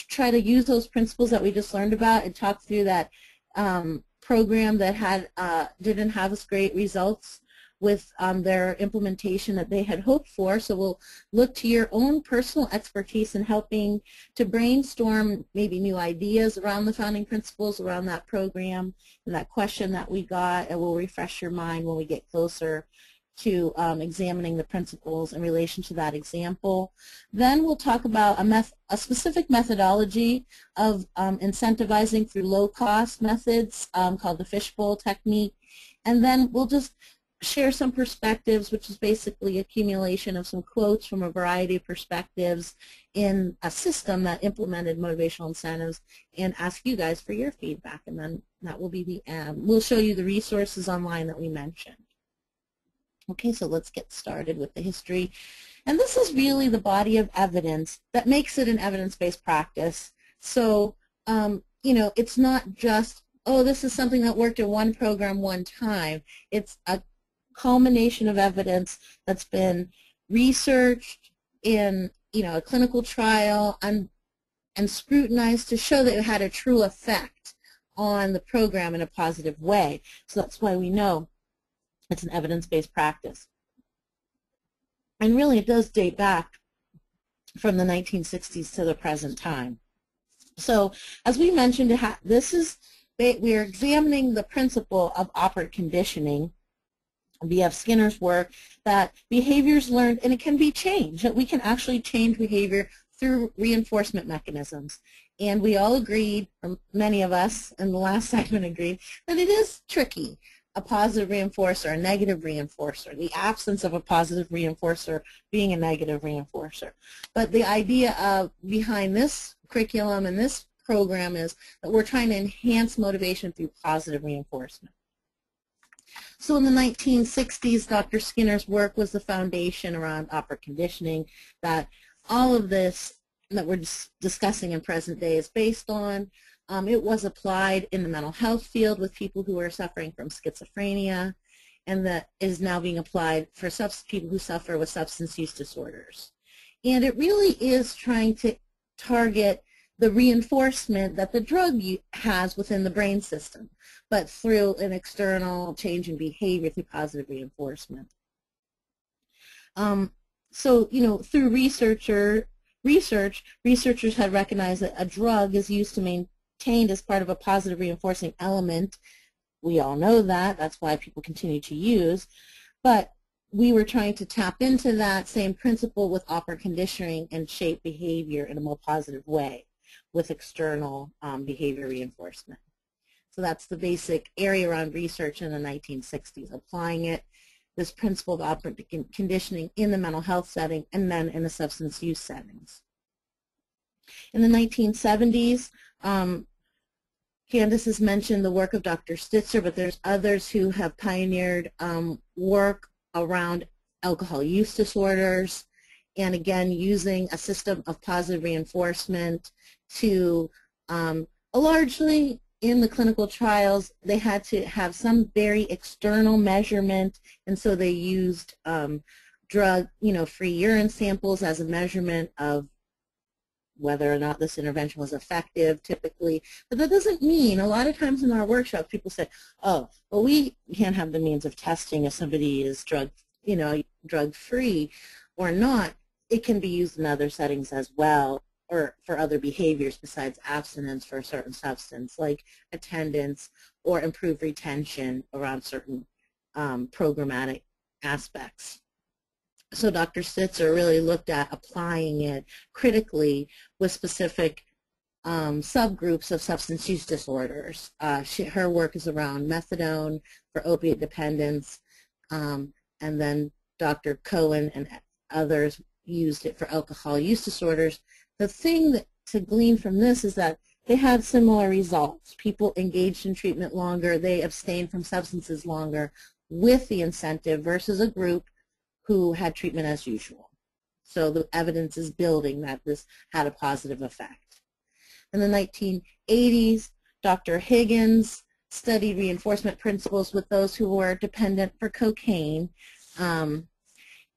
try to use those principles that we just learned about and talk through that program that didn't have as great results with their implementation that they had hoped for. So we'll look to your own personal expertise in helping to brainstorm maybe new ideas around the founding principles, around that program, and that question that we got, and we'll refresh your mind when we get closer to examining the principles in relation to that example. Then we'll talk about a specific methodology of incentivizing through low-cost methods called the fishbowl technique. And then we'll just share some perspectives, which is basically accumulation of some quotes from a variety of perspectives in a system that implemented motivational incentives, and ask you guys for your feedback. And then that will be the end. We'll show you the resources online that we mentioned. Okay, so let's get started with the history. And this is really the body of evidence that makes it an evidence-based practice. So, it's not just, oh, this is something that worked in one program one time. It's a culmination of evidence that's been researched in a clinical trial and scrutinized to show that it had a true effect on the program in a positive way. So that's why we know it's an evidence-based practice. And really it does date back from the 1960s to the present time. So as we mentioned, we're examining the principle of operant conditioning. B.F. Skinner's work, that behaviors learned, and it can be changed, that we can actually change behavior through reinforcement mechanisms. And we all agreed, or many of us in the last segment agreed, that it is tricky, a positive reinforcer, a negative reinforcer, the absence of a positive reinforcer being a negative reinforcer. But the idea of behind this curriculum and this program is that we're trying to enhance motivation through positive reinforcement. So in the 1960s, Dr. Skinner's work was the foundation around operant conditioning that all of this that we're discussing in present day is based on. It was applied in the mental health field with people who are suffering from schizophrenia, and that is now being applied for people who suffer with substance use disorders. And it really is trying to target the reinforcement that the drug has within the brain system, but through an external change in behavior through positive reinforcement. So, you know, through researchers had recognized that a drug is used to maintained as part of a positive reinforcing element. We all know that. That's why people continue to use. But we were trying to tap into that same principle with operant conditioning and shape behavior in a more positive way with external behavior reinforcement. So that's the basic area around research in the 1960s, applying it, this principle of operant conditioning in the mental health setting and then in the substance use settings. In the 1970s, Candace has mentioned the work of Dr. Stitzer, but there's others who have pioneered work around alcohol use disorders, and again using a system of positive reinforcement to largely in the clinical trials they had to have some very external measurement, and so they used free urine samples as a measurement of whether or not this intervention was effective typically. But that doesn't mean, a lot of times in our workshops people say, oh, well, we can't have the means of testing if somebody is drug-free or not. It can be used in other settings as well, or for other behaviors besides abstinence for a certain substance, like attendance or improved retention around certain programmatic aspects. So Dr. Stitzer really looked at applying it critically with specific subgroups of substance use disorders. Her work is around methadone for opiate dependence, and then Dr. Cohen and others used it for alcohol use disorders. The thing to glean from this is that they had similar results. People engaged in treatment longer, they abstained from substances longer with the incentive versus a group who had treatment as usual. So the evidence is building that this had a positive effect. In the 1980s, Dr. Higgins studied reinforcement principles with those who were dependent for cocaine,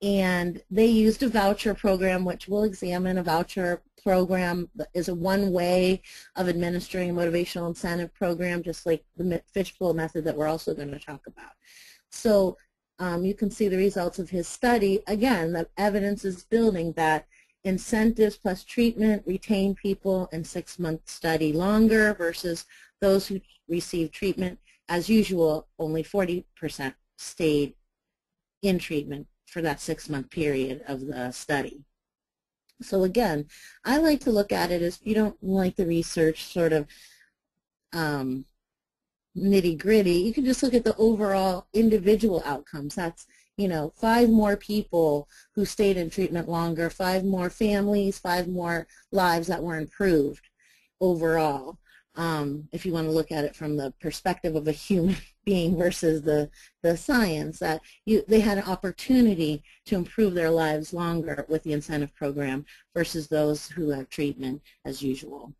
and they used a voucher program, which we'll examine. A voucher program is a one way of administering a motivational incentive program, just like the fishbowl method that we're also going to talk about. So you can see the results of his study. Again, the evidence is building that incentives plus treatment retain people in 6-month study longer versus those who received treatment as usual. Only 40% stayed in treatment for that 6-month period of the study. So again, I like to look at it as, if you don't like the research sort of nitty-gritty, you can just look at the overall individual outcomes. That's, 5 more people who stayed in treatment longer, 5 more families, 5 more lives that were improved overall. If you want to look at it from the perspective of a human being versus the science, that they had an opportunity to improve their lives longer with the incentive program versus those who have treatment as usual.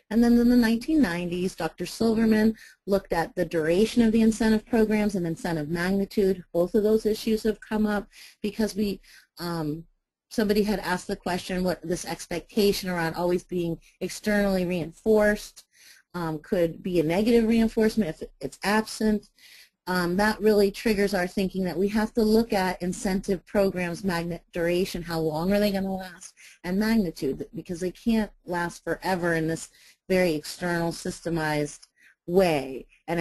And then in the 1990s, Dr. Silverman looked at the duration of the incentive programs and incentive magnitude. Both of those issues have come up because somebody had asked the question, what this expectation around always being externally reinforced could be a negative reinforcement if it's absent. That really triggers our thinking that we have to look at incentive programs, duration, how long are they going to last, and magnitude, because they can't last forever in this very external, systemized way. and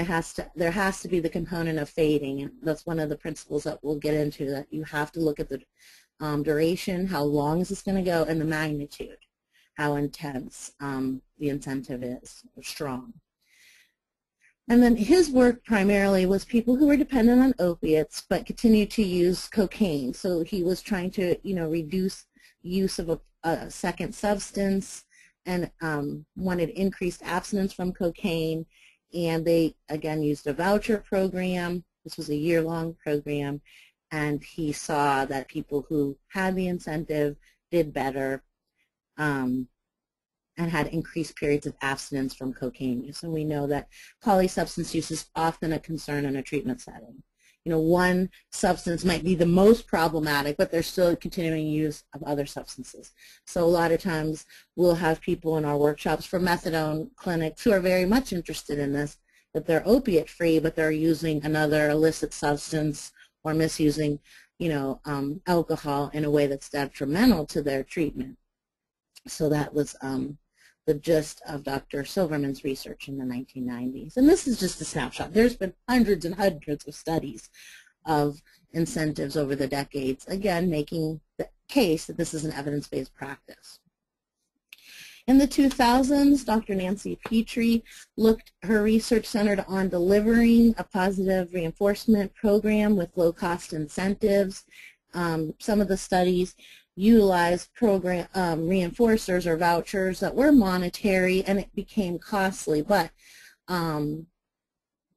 there has to be the component of fading, and that's one of the principles that we'll get into, that you have to look at the duration, how long is this going to go, and the magnitude, how intense the incentive is, or strong. And then his work primarily was people who were dependent on opiates but continued to use cocaine. So he was trying to, reduce use of a second substance, and wanted increased abstinence from cocaine. And they, again, used a voucher program. This was a year-long program. And he saw that people who had the incentive did better and had increased periods of abstinence from cocaine use. And we know that polysubstance use is often a concern in a treatment setting. One substance might be the most problematic, but there's still continuing use of other substances. So a lot of times we'll have people in our workshops for methadone clinics who are very much interested in this, that they're opiate-free, but they're using another illicit substance or misusing, alcohol in a way that's detrimental to their treatment. So that was the gist of Dr. Silverman's research in the 1990s. And this is just a snapshot. There's been hundreds and hundreds of studies of incentives over the decades, again, making the case that this is an evidence-based practice. In the 2000s, Dr. Nancy Petrie her research centered on delivering a positive reinforcement program with low-cost incentives. Some of the studies utilized program reinforcers or vouchers that were monetary, and it became costly. But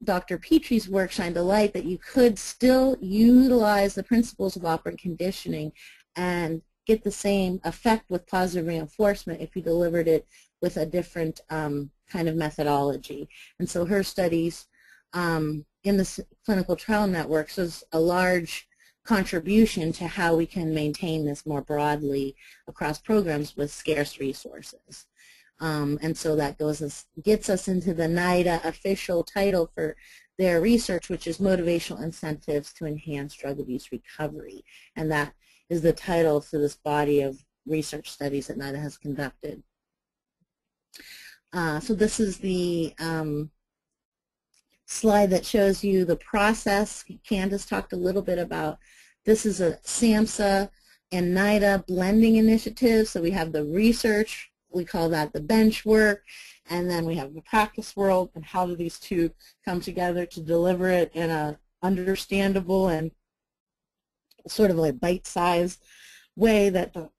Dr. Petrie's work shined a light that you could still utilize the principles of operant conditioning and get the same effect with positive reinforcement if you delivered it with a different kind of methodology. And so her studies in the clinical trial networks was a large contribution to how we can maintain this more broadly across programs with scarce resources. And so that gets us into the NIDA official title for their research, which is Motivational Incentives to Enhance Drug Abuse Recovery. And that is the title to this body of research studies that NIDA has conducted. So this is the slide that shows you the process. Candace talked a little bit about this is a SAMHSA and NIDA blending initiative. So we have the research, we call that the bench work, and then we have the practice world, and how do these two come together to deliver it in a understandable and sort of like bite-sized way that the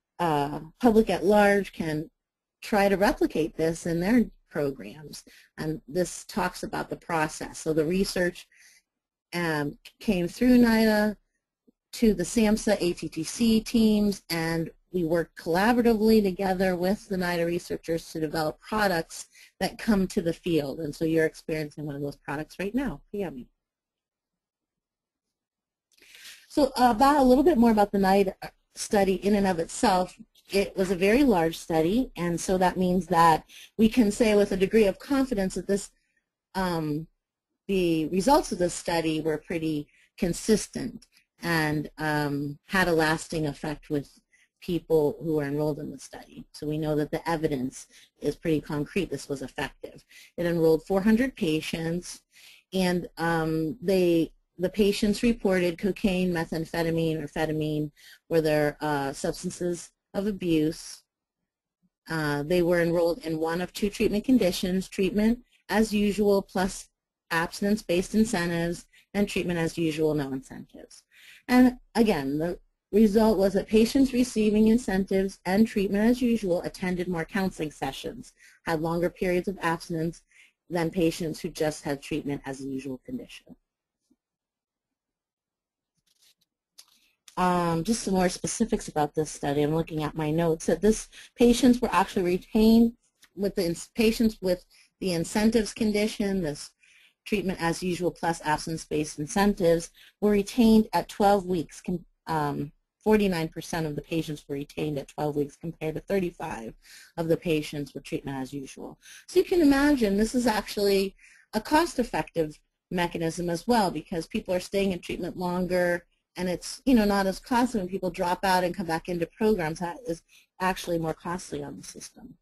public at large can try to replicate this in their programs. And this talks about the process. So the research came through NIDA to the SAMHSA ATTC teams, and we worked collaboratively together with the NIDA researchers to develop products that come to the field. And so you're experiencing one of those products right now, PAMI. So about a little bit more about the NIDA study in and of itself. It was a very large study, and so that means that we can say with a degree of confidence that this, the results of this study were pretty consistent and had a lasting effect with people who were enrolled in the study. So we know that the evidence is pretty concrete. This was effective. It enrolled 400 patients, and the patients reported cocaine, methamphetamine, or phetamine were their substances of abuse. They were enrolled in one of two treatment conditions: treatment as usual plus abstinence-based incentives, and treatment as usual, no incentives. And again, the result was that patients receiving incentives and treatment as usual attended more counseling sessions, had longer periods of abstinence than patients who just had treatment as a usual condition. Just some more specifics about this study. I'm looking at my notes that patients were actually retained with patients with the incentives condition, this treatment as usual plus abstinence-based incentives, were retained at 12 weeks. 49% of the patients were retained at 12 weeks compared to 35% of the patients with treatment as usual. So you can imagine this is actually a cost-effective mechanism as well, because people are staying in treatment longer, and it's not as costly when people drop out and come back into programs. That is actually more costly on the system.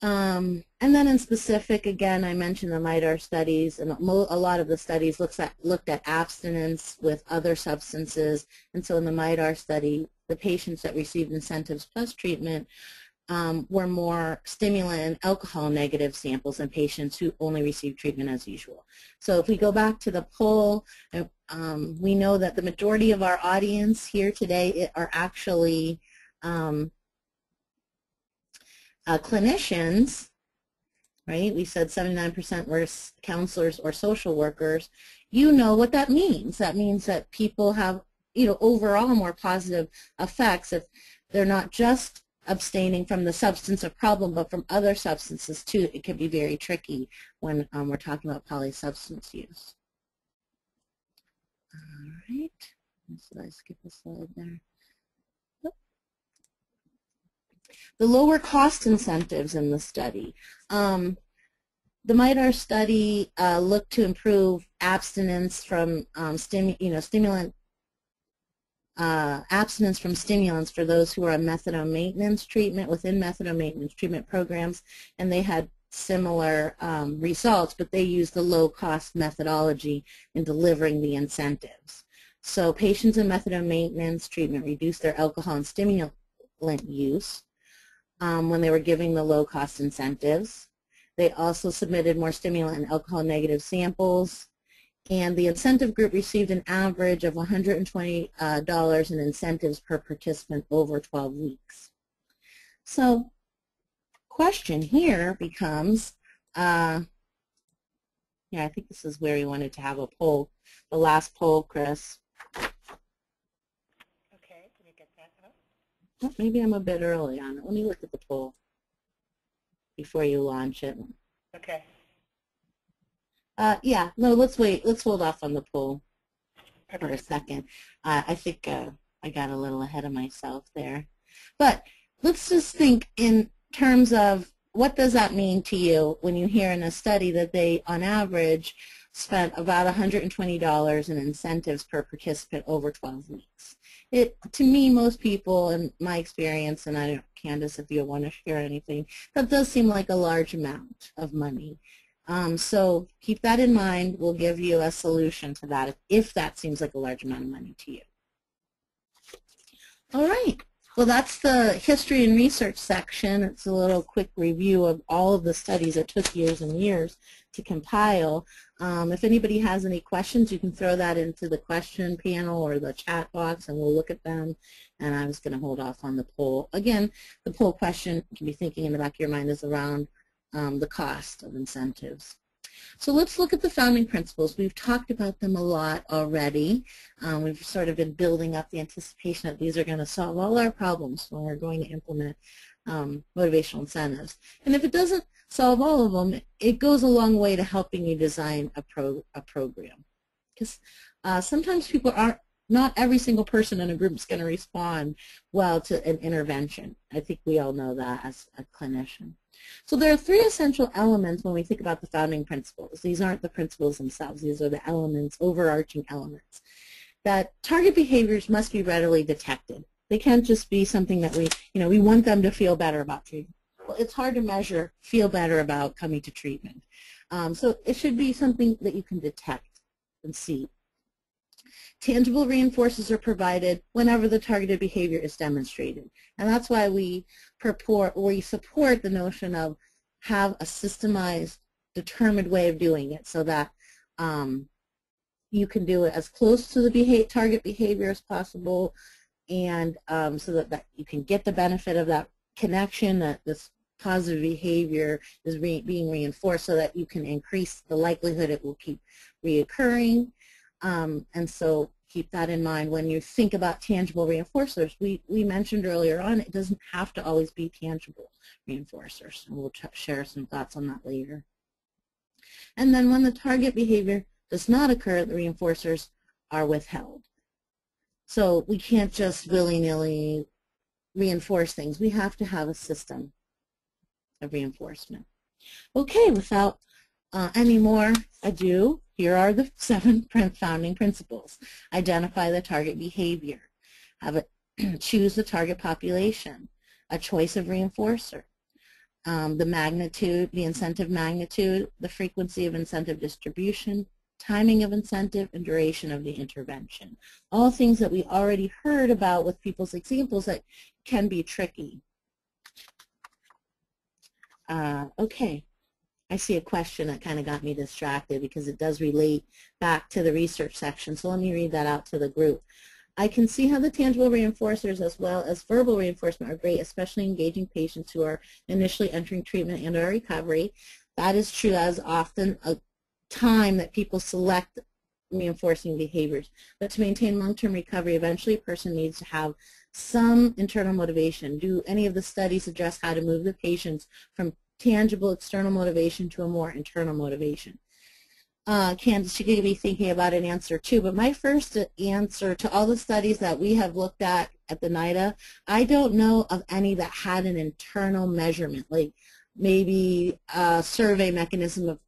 And then in specific, again, I mentioned the MIDAR studies, and a lot of the studies looked at abstinence with other substances. And so in the MIDAR study, the patients that received incentives plus treatment were more stimulant and alcohol negative samples than patients who only received treatment as usual. So if we go back to the poll, we know that the majority of our audience here today are actually clinicians, right? We said 79% were counselors or social workers. You know what that means. That means that people have, overall more positive effects if they're not just abstaining from the substance of problem, but from other substances too. It can be very tricky when we're talking about polysubstance use. All right. Did I skip a slide there? The lower cost incentives in the study. The MIDAR study looked to improve abstinence from abstinence from stimulants for those who are on methadone maintenance treatment within methadone maintenance treatment programs, and they had similar results, but they used the low-cost methodology in delivering the incentives. So patients in methadone maintenance treatment reduced their alcohol and stimulant use when they were giving the low-cost incentives. They also submitted more stimulant and alcohol negative samples, and the incentive group received an average of $120 in incentives per participant over 12 weeks. So question here becomes, yeah, I think this is where we wanted to have a poll, the last poll, Chris. Okay, can you get that up? Oh, maybe I'm a bit early on it. Let me look at the poll before you launch it. Okay. Yeah, no, let's wait. Let's hold off on the poll for Okay. a second. I think I got a little ahead of myself there. But let's just think in terms of what does that mean to you when you hear in a study that they, on average, spent about $120 in incentives per participant over 12 weeks. To me, most people, in my experience, and I don't know, Candace, if you want to share anything, that does seem like a large amount of money. So keep that in mind. We'll give you a solution to that if that seems like a large amount of money to you. All right. Well, that's the history and research section. It's a little quick review of all of the studies that took years and years to compile. If anybody has any questions, you can throw that into the question panel or the chat box, and we'll look at them. And I was going to hold off on the poll. Again, the poll question you can be thinking in the back of your mind is around the cost of incentives. So let's look at the founding principles. We've talked about them a lot already. We've sort of been building up the anticipation that these are going to solve all our problems when we're going to implement motivational incentives. And if it doesn't solve all of them, it goes a long way to helping you design a program. Because sometimes people aren't, not every single person in a group is going to respond well to an intervention. I think we all know that as a clinician. So there are three essential elements when we think about the founding principles. These aren't the principles themselves. These are the elements, overarching elements. That target behaviors must be readily detected. They can't just be something that we want them to feel better about treatment. Well, it's hard to measure feel better about coming to treatment. So it should be something that you can detect and see. Tangible reinforcers are provided whenever the targeted behavior is demonstrated. And that's why we support the notion of have a systemized, determined way of doing it so that you can do it as close to the target behavior as possible, and so that you can get the benefit of that connection, that this positive behavior is being reinforced so that you can increase the likelihood it will keep reoccurring. And so keep that in mind when you think about tangible reinforcers. We mentioned earlier on, it doesn't have to always be tangible reinforcers, and we'll share some thoughts on that later. And then when the target behavior does not occur, the reinforcers are withheld. So we can't just willy-nilly reinforce things. We have to have a system of reinforcement. Okay, without any more ado, here are the 7 founding principles. Identify the target behavior. Choose the target population. A choice of reinforcer. the magnitude, the incentive magnitude, the frequency of incentive distribution, timing of incentive, and duration of the intervention. All things that we already heard about with people's examples that can be tricky. Okay, I see a question that kind of got me distracted because it does relate back to the research section, so let me read that out to the group. I can see how the tangible reinforcers as well as verbal reinforcement are great, especially engaging patients who are initially entering treatment and or recovery. That is true as often a time that people select reinforcing behaviors. But to maintain long-term recovery, eventually a person needs to have some internal motivation. Do any of the studies address how to move the patients from tangible external motivation to a more internal motivation? Candace, you could be thinking about an answer too, but my first answer to all the studies that we have looked at the NIDA, I don't know of any that had an internal measurement, like maybe a survey mechanism of,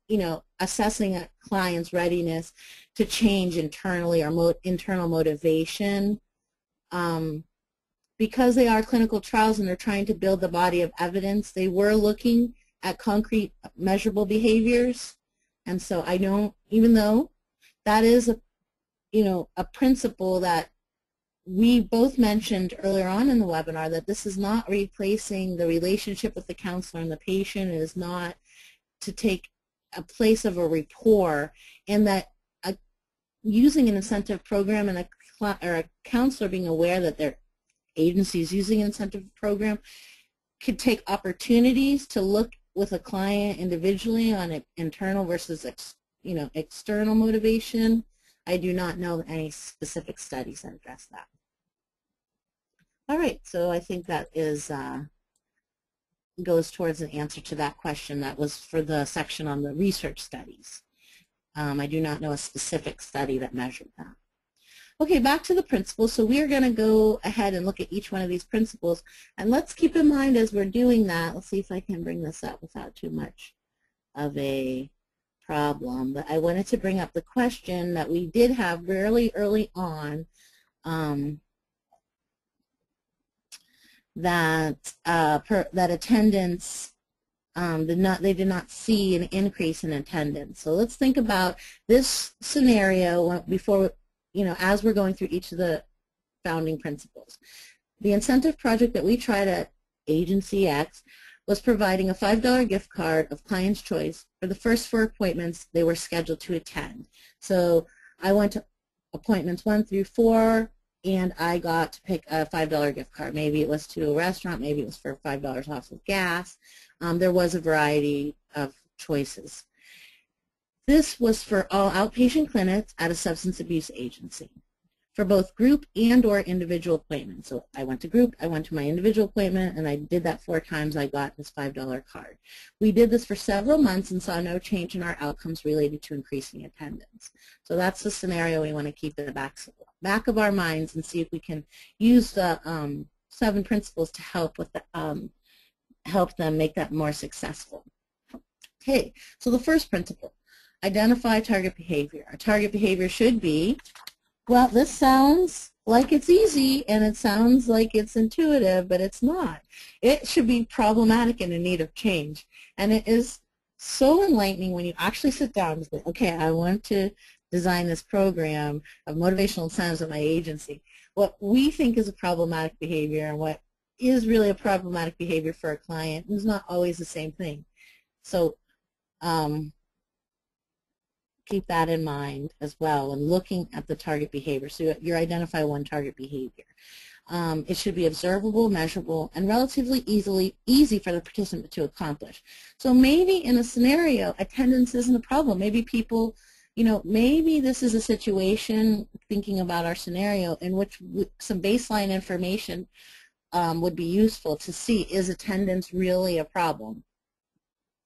assessing a client's readiness to change internally or internal motivation. Because they are clinical trials and they're trying to build the body of evidence, they were looking at concrete measurable behaviors. And so I don't, even though that is a principle that we both mentioned earlier on in the webinar, that this is not replacing the relationship with the counselor and the patient. It is not to take a place of a rapport, and that using an incentive program and a counselor being aware that their agency is using an incentive program could take opportunities to look with a client individually on an internal versus external motivation. I do not know any specific studies that address that. All right, so I think that is goes towards an answer to that question. That was for the section on the research studies. I do not know a specific study that measured that. Okay, back to the principles. So we are going to go ahead and look at each one of these principles. And let's keep in mind as we're doing that, let's see if I can bring this up without too much of a problem. But I wanted to bring up the question that we did have really early on, that attendance, they did not see an increase in attendance. So let's think about this scenario before, as we're going through each of the founding principles. The incentive project that we tried at Agency X was providing a $5 gift card of client's choice for the first 4 appointments they were scheduled to attend. So I went to appointments 1 through 4, and I got to pick a $5 gift card. Maybe it was to a restaurant, maybe it was for $5 off of gas. There was a variety of choices. This was for all outpatient clinics at a substance abuse agency for both group and or individual appointments. So I went to group, I went to my individual appointment, and I did that 4 times. I got this $5 card. We did this for several months and saw no change in our outcomes related to increasing attendance. So that's the scenario we want to keep in the back of our minds and see if we can use the 7 principles to help with the, help them make that more successful. Okay, so the first principle. Identify target behavior. Our target behavior should be, well, this sounds like it's easy and it sounds like it's intuitive, but it's not. It should be problematic and in need of change. And it is so enlightening when you actually sit down and say, okay, I want to design this program of motivational incentives at my agency. What we think is a problematic behavior and what is really a problematic behavior for a client is not always the same thing. So keep that in mind as well when looking at the target behavior. So you identify one target behavior. It should be observable, measurable, and relatively easy for the participant to accomplish. So maybe in a scenario, attendance isn't a problem. Maybe people, maybe this is a situation, thinking about our scenario, in which some baseline information would be useful to see, is attendance really a problem?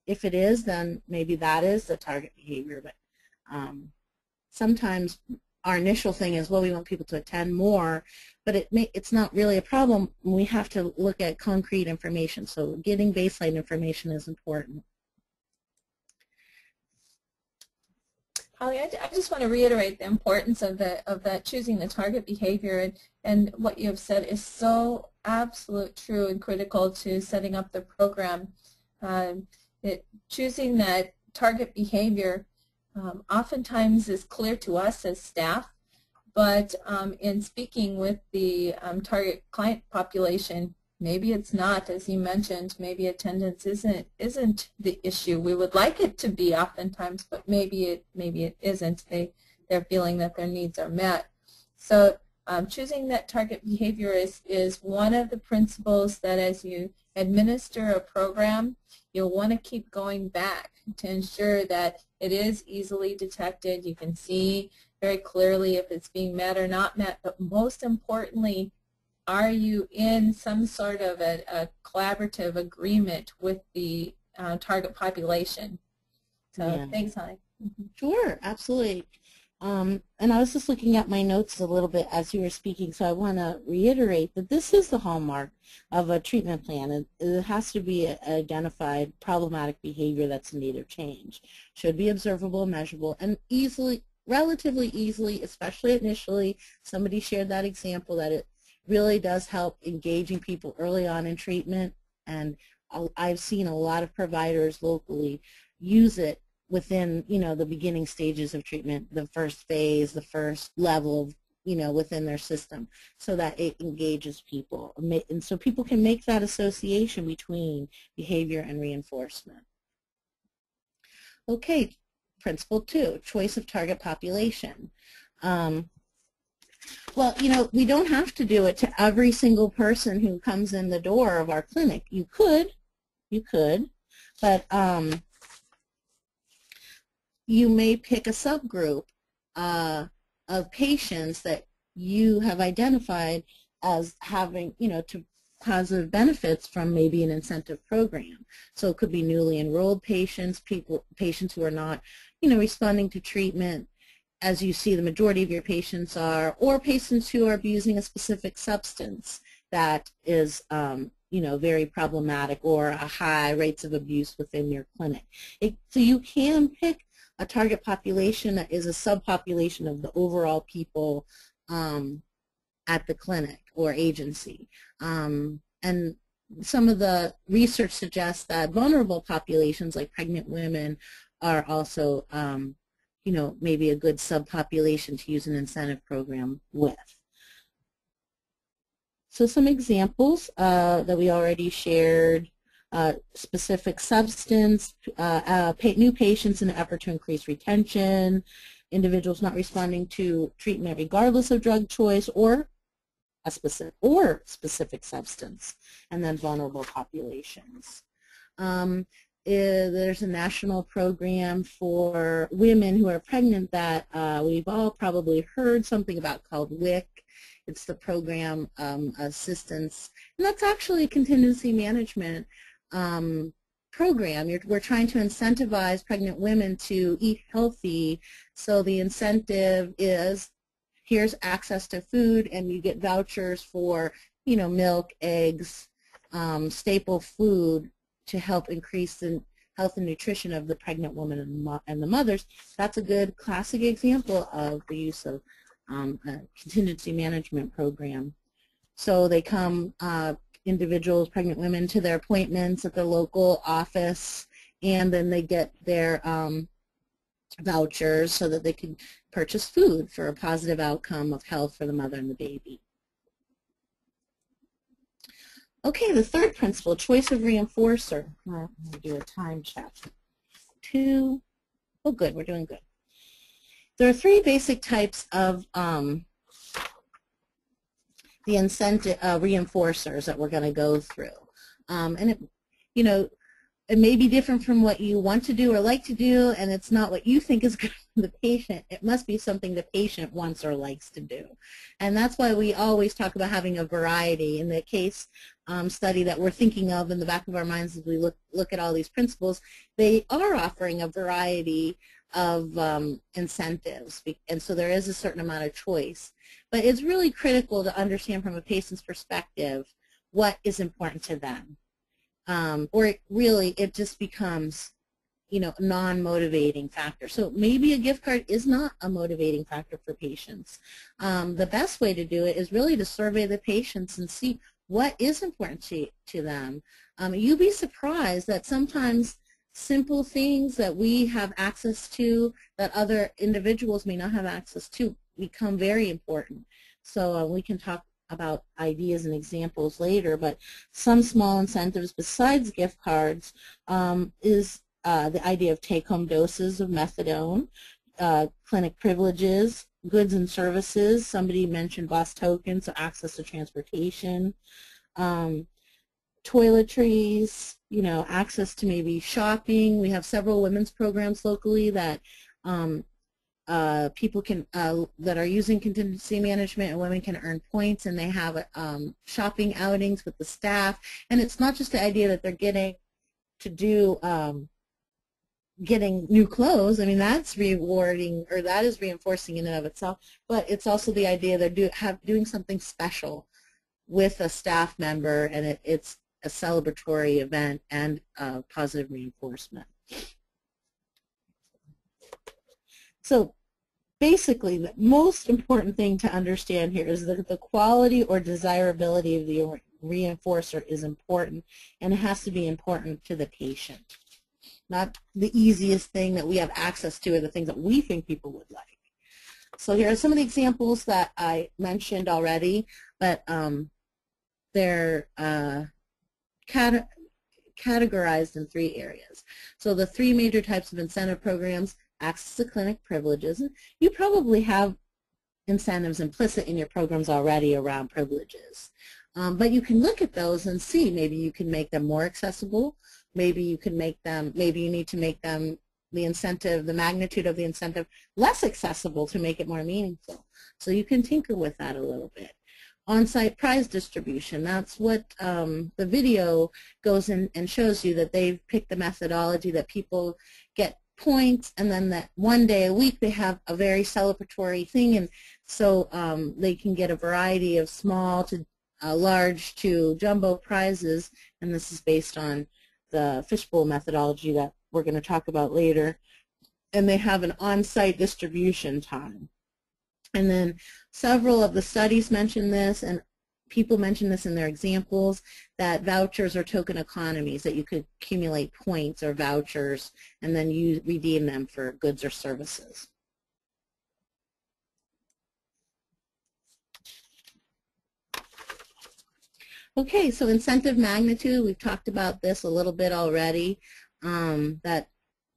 If it is, then maybe that is the target behavior. But sometimes our initial thing is, well, we want people to attend more, but it's not really a problem. We have to look at concrete information. So getting baseline information is important. Holly, I just want to reiterate the importance of that choosing the target behavior, and what you have said is so absolute true and critical to setting up the program. Choosing that target behavior oftentimes is clear to us as staff, but in speaking with the target client population, maybe it's not, as you mentioned, maybe attendance isn't the issue. We would like it to be oftentimes, but maybe it isn't. They're feeling that their needs are met. So choosing that target behavior is one of the principles that as you administer a program, you'll want to keep going back to ensure that it is easily detected. You can see very clearly if it's being met or not met, but most importantly, are you in some sort of a collaborative agreement with the target population? So Yeah. thanks, Holly. Sure, absolutely. And I was just looking at my notes a little bit as you were speaking, so I want to reiterate that this is the hallmark of a treatment plan. It has to be identified problematic behavior that's in need of change. Should be observable, measurable, and relatively easily, especially initially. Somebody shared that example that it really does help engaging people early on in treatment, and I've seen a lot of providers locally use it within, the beginning stages of treatment, the first phase, the first level of, within their system, so that it engages people. And so people can make that association between behavior and reinforcement. Okay, principle 2, choice of target population. Well, we don't have to do it to every single person who comes in the door of our clinic. You could, but you may pick a subgroup of patients that you have identified as having, to positive benefits from maybe an incentive program. So it could be newly enrolled patients, patients who are not, responding to treatment as you see the majority of your patients are, or patients who are abusing a specific substance that is, very problematic, or a high rates of abuse within your clinic. So you can pick a target population that is a subpopulation of the overall people at the clinic or agency. And some of the research suggests that vulnerable populations like pregnant women are also, maybe a good subpopulation to use an incentive program with. So some examples that we already shared. Specific substance, new patients in an effort to increase retention, individuals not responding to treatment regardless of drug choice or a specific substance, and then vulnerable populations. There's a national program for women who are pregnant that we've all probably heard something about called WIC. It's the program assistance, and that's actually a contingency management program. We're trying to incentivize pregnant women to eat healthy, so the incentive is here's access to food, and you get vouchers for milk, eggs, staple food to help increase the health and nutrition of the pregnant woman and the mothers. That's a good classic example of the use of a contingency management program. So they come individuals, pregnant women, to their appointments at the local office, and then they get their vouchers so that they can purchase food for a positive outcome of health for the mother and the baby. Okay, the third principle, choice of reinforcer. I'm going to do a time check. 2. Oh, good, we're doing good. There are 3 basic types of the incentive reinforcers that we're going to go through. And it may be different from what you want to do or like to do, and it's not what you think is good for the patient. It must be something the patient wants or likes to do. And that's why we always talk about having a variety. In the case study that we're thinking of in the back of our minds as we look at all these principles, they are offering a variety of incentives, and so there is a certain amount of choice. But it's really critical to understand from a patient's perspective what is important to them. Or it just becomes, a non-motivating factor. So maybe a gift card is not a motivating factor for patients. The best way to do it is really to survey the patients and see what is important to them. You'd be surprised that sometimes simple things that we have access to that other individuals may not have access to become very important. So we can talk about ideas and examples later, but some small incentives besides gift cards is the idea of take-home doses of methadone, clinic privileges, goods and services. Somebody mentioned bus tokens, so access to transportation, toiletries, you know, access to maybe shopping. We have several women's programs locally that people can that are using contingency management, and women can earn points, and they have shopping outings with the staff. And it's not just the idea that they're getting to do getting new clothes. I mean, that's rewarding, or that is reinforcing in and of itself, but it's also the idea they're doing something special with a staff member, and it's a celebratory event and positive reinforcement. So basically, the most important thing to understand here is that the quality or desirability of the reinforcer is important, and it has to be important to the patient. Not the easiest thing that we have access to, or the things that we think people would like. So here are some of the examples that I mentioned already, but they're categorized in 3 areas. So the 3 major types of incentive programs: access to clinic privileges. You probably have incentives implicit in your programs already around privileges. But you can look at those and see, maybe you can make them more accessible, maybe you can make them, maybe you need to make them, the incentive, the magnitude of the incentive, less accessible to make it more meaningful. So you can tinker with that a little bit. On-site prize distribution, that's what the video goes in and shows you, that they've picked the methodology that people get points, and then that one day a week they have a very celebratory thing, and so they can get a variety of small to large to jumbo prizes, and this is based on the fishbowl methodology that we're going to talk about later. And they have an on-site distribution time. And then several of the studies mention this, and people mention this in their examples, that vouchers are token economies, that you could accumulate points or vouchers and then you redeem them for goods or services. Okay, so incentive magnitude, we've talked about this a little bit already, that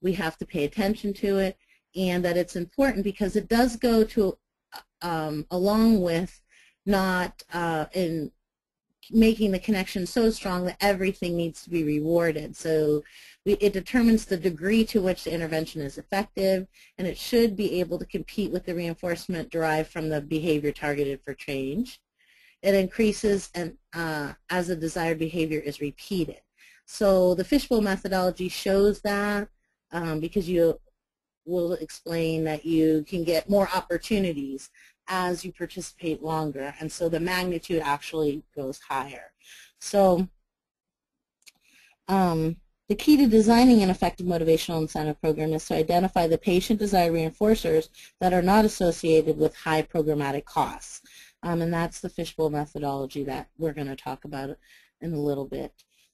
we have to pay attention to it, and that it's important because it does go to along with not in making the connection so strong that everything needs to be rewarded. So it determines the degree to which the intervention is effective, and it should be able to compete with the reinforcement derived from the behavior targeted for change. It increases and as the desired behavior is repeated. So the fishbowl methodology shows that because you will explain that you can get more opportunities as you participate longer, and so the magnitude actually goes higher. So the key to designing an effective motivational incentive program is to identify the patient-desired reinforcers that are not associated with high programmatic costs. And that's the fishbowl methodology that we're going to talk about in a little bit.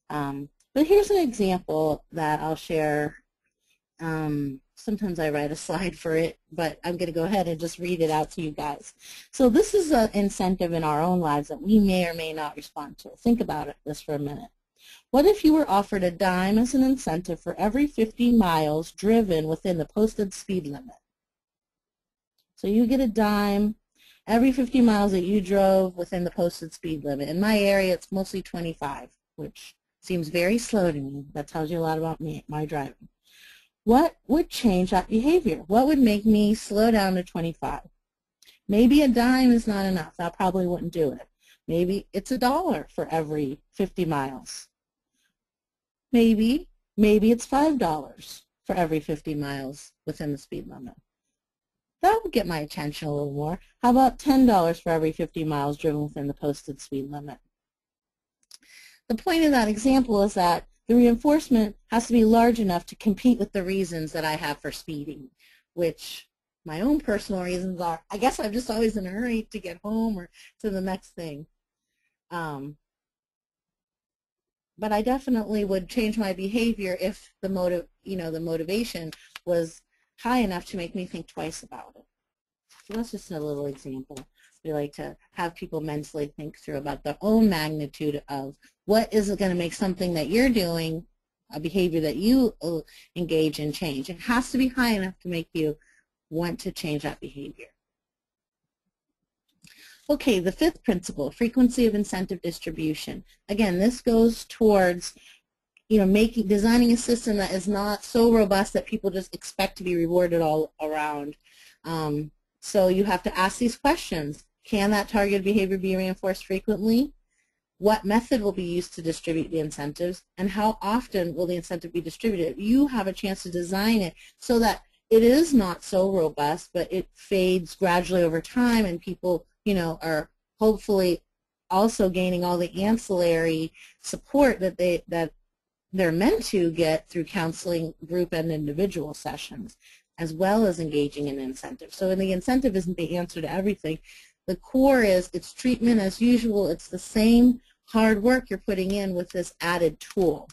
But here's an example that I'll share. Sometimes I write a slide for it, but I'm going to go ahead and just read it out to you guys. So this is an incentive in our own lives that we may or may not respond to. Think about this for a minute. What if you were offered a dime as an incentive for every 50 miles driven within the posted speed limit? So you get a dime every 50 miles that you drove within the posted speed limit. In my area, it's mostly 25, which seems very slow to me. That tells you a lot about me, my driving. What would change that behavior? What would make me slow down to 25? Maybe a dime is not enough. That probably wouldn't do it. Maybe it's $1 for every 50 miles. Maybe it's $5 for every 50 miles within the speed limit. That would get my attention a little more. How about $10 for every 50 miles driven within the posted speed limit? The point of that example is that the reinforcement has to be large enough to compete with the reasons that I have for speeding, which my own personal reasons are, I guess I'm just always in a hurry to get home or to the next thing. but I definitely would change my behavior if the motivation was high enough to make me think twice about it. So that's just a little example. We like to have people mentally think through about their own magnitude of what is going to make something that you're doing, a behavior that you engage in, change. It has to be high enough to make you want to change that behavior. Okay, the fifth principle, frequency of incentive distribution. Again, this goes towards designing a system that is not so robust that people just expect to be rewarded all around. So you have to ask these questions. Can that targeted behavior be reinforced frequently? What method will be used to distribute the incentives? And how often will the incentive be distributed? You have a chance to design it so that it is not so robust, but it fades gradually over time, and people, are hopefully also gaining all the ancillary support that they're meant to get through counseling, group, and individual sessions, as well as engaging in incentives. So the incentive isn't the answer to everything. The core is it's treatment as usual. It's the same hard work you're putting in with this added tool.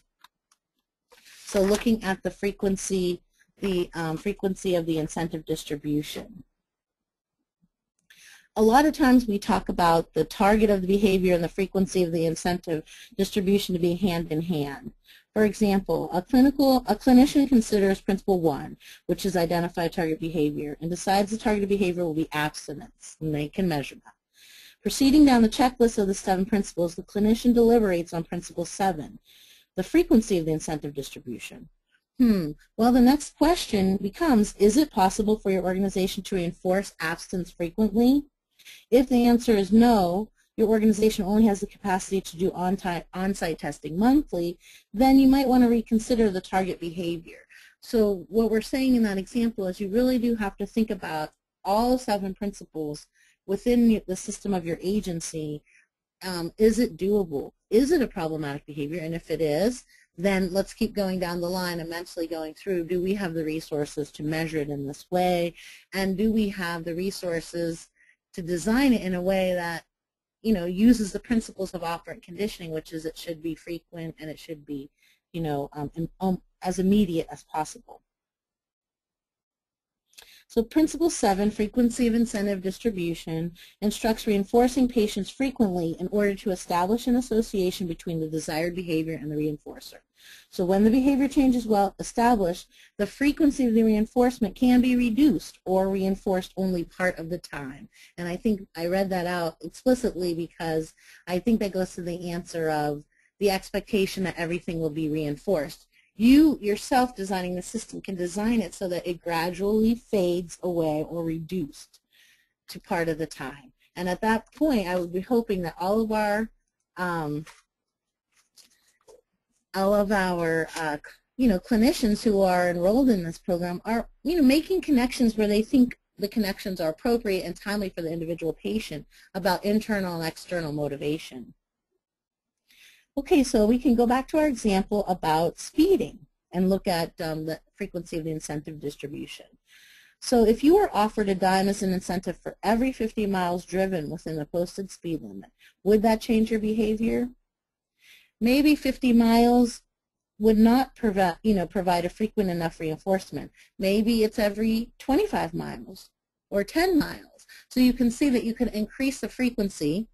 So looking at the frequency of the incentive distribution. A lot of times we talk about the target of the behavior and the frequency of the incentive distribution to be hand in hand. For example, a clinician considers principle 1, which is identify target behavior, and decides the targeted behavior will be abstinence, and they can measure that. Proceeding down the checklist of the 7 principles, the clinician deliberates on principle 7, the frequency of the incentive distribution. Well, the next question becomes, is it possible for your organization to reinforce abstinence frequently? If the answer is no, your organization only has the capacity to do on-site testing monthly, then you might want to reconsider the target behavior. So what we're saying in that example is you really do have to think about all 7 principles within the system of your agency. Is it doable? Is it a problematic behavior? And if it is, then let's keep going down the line and mentally going through, do we have the resources to measure it in this way? And do we have the resources to design it in a way that uses the principles of operant conditioning, which is it should be frequent and it should be, as immediate as possible. So principle 7, frequency of incentive distribution, instructs reinforcing patients frequently in order to establish an association between the desired behavior and the reinforcer. So when the behavior change is well established, the frequency of the reinforcement can be reduced or reinforced only part of the time. And I think I read that out explicitly because I think that goes to the answer of the expectation that everything will be reinforced. You yourself designing the system can design it so that it gradually fades away or reduced to part of the time. And at that point, I would be hoping that all of our clinicians who are enrolled in this program are, making connections where they think the connections are appropriate and timely for the individual patient about internal and external motivation. Okay, so we can go back to our example about speeding and look at the frequency of the incentive distribution. So if you were offered a dime as an incentive for every 50 miles driven within the posted speed limit, would that change your behavior? Maybe 50 miles would not provide a frequent enough reinforcement. Maybe it's every 25 miles or 10 miles. So you can see that you can increase the frequency,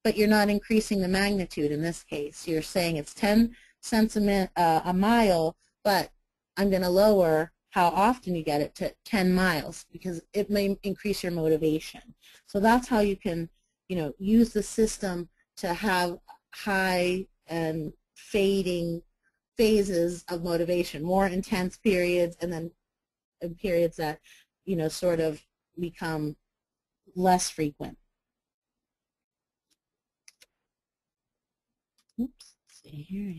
but you're not increasing the magnitude in this case. You're saying it's 10 cents a mile, but I'm going to lower how often you get it to 10 miles because it may increase your motivation. So that's how you can, use the system to have high and fading phases of motivation, more intense periods, and then periods that, sort of become less frequent. Oops, let's see here.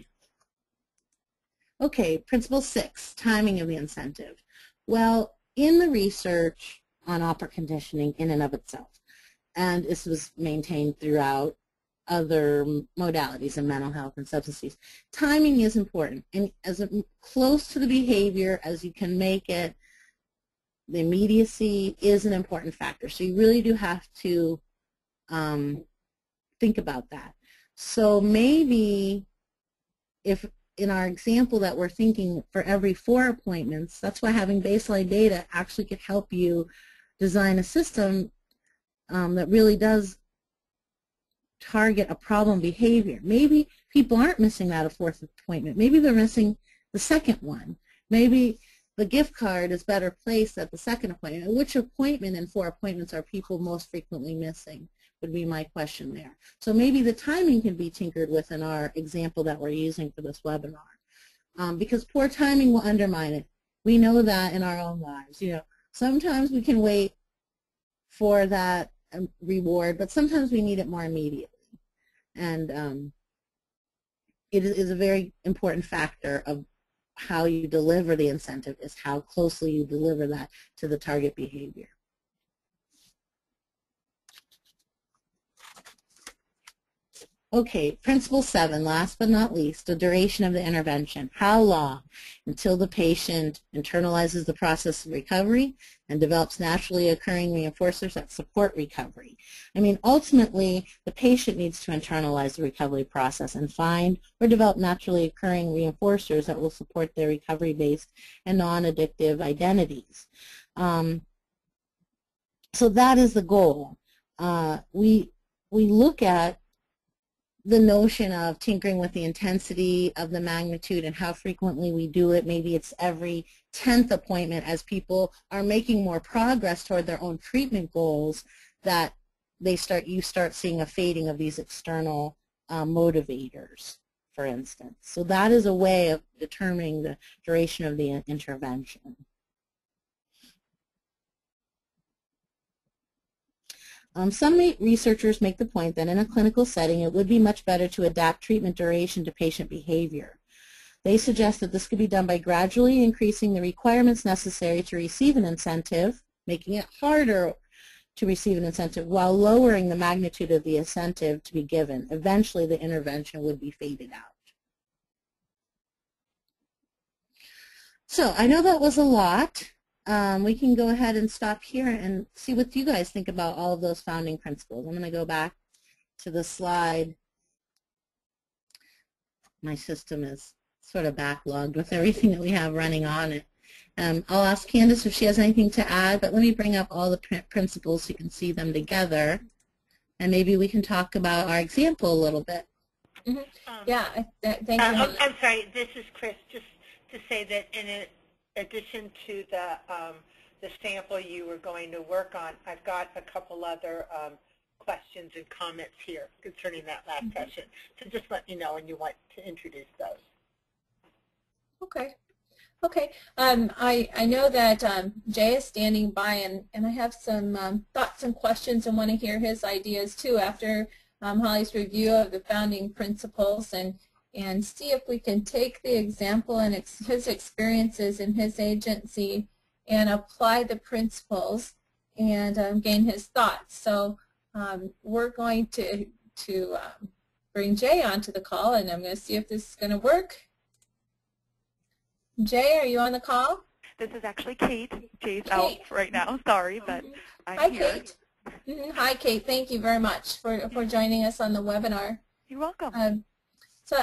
Okay, principle 6, timing of the incentive. Well, in the research on operant conditioning in and of itself, and this was maintained throughout other modalities in mental health and substance use, timing is important. And as close to the behavior as you can make it, the immediacy is an important factor. So you really do have to think about that. So maybe if in our example that we're thinking for every 4 appointments, that's why having baseline data actually could help you design a system that really does target a problem behavior. Maybe people aren't missing that 4th appointment. Maybe they're missing the 2nd one. Maybe the gift card is better placed at the 2nd appointment. Which appointment in 4 appointments are people most frequently missing would be my question there. So maybe the timing can be tinkered with in our example that we're using for this webinar. Because poor timing will undermine it. We know that in our own lives. You know, sometimes we can wait for that reward, but sometimes we need it more immediately. And it is a very important factor of how you deliver the incentive is how closely you deliver that to the target behavior. Okay, principle 7, last but not least, the duration of the intervention. How long until the patient internalizes the process of recovery and develops naturally occurring reinforcers that support recovery? I mean, ultimately, the patient needs to internalize the recovery process and find or develop naturally occurring reinforcers that will support their recovery-based and non-addictive identities. So that is the goal. We look at the notion of tinkering with the intensity of the magnitude and how frequently we do it. Maybe it's every 10th appointment as people are making more progress toward their own treatment goals that you start seeing a fading of these external motivators, for instance. So that is a way of determining the duration of the intervention. Some researchers make the point that in a clinical setting it would be much better to adapt treatment duration to patient behavior. They suggest that this could be done by gradually increasing the requirements necessary to receive an incentive, making it harder to receive an incentive, while lowering the magnitude of the incentive to be given. Eventually the intervention would be faded out. So I know that was a lot. We can go ahead and stop here and see what you guys think about all of those founding principles. I'm going to go back to the slide. My system is sort of backlogged with everything that we have running on it. I'll ask Candace if she has anything to add, but let me bring up all the principles so you can see them together. And maybe we can talk about our example a little bit. Mm-hmm. Yeah, thank you. I'm sorry, this is Chris. Just to say that in addition to the sample you were going to work on, I've got a couple other questions and comments here concerning that last session. So just let me know when you want to introduce those. Okay. Okay. I know that Jay is standing by, and I have some thoughts and questions and want to hear his ideas too after Holly's review of the founding principles and see if we can take the example and his experiences in his agency and apply the principles and gain his thoughts. So we're going to bring Jay onto the call, and I'm going to see if this is going to work. Jay, are you on the call? This is actually Kate. Jay's out right now. Sorry, but I'm here. Kate. Hi, Kate. Thank you very much for joining us on the webinar. You're welcome. So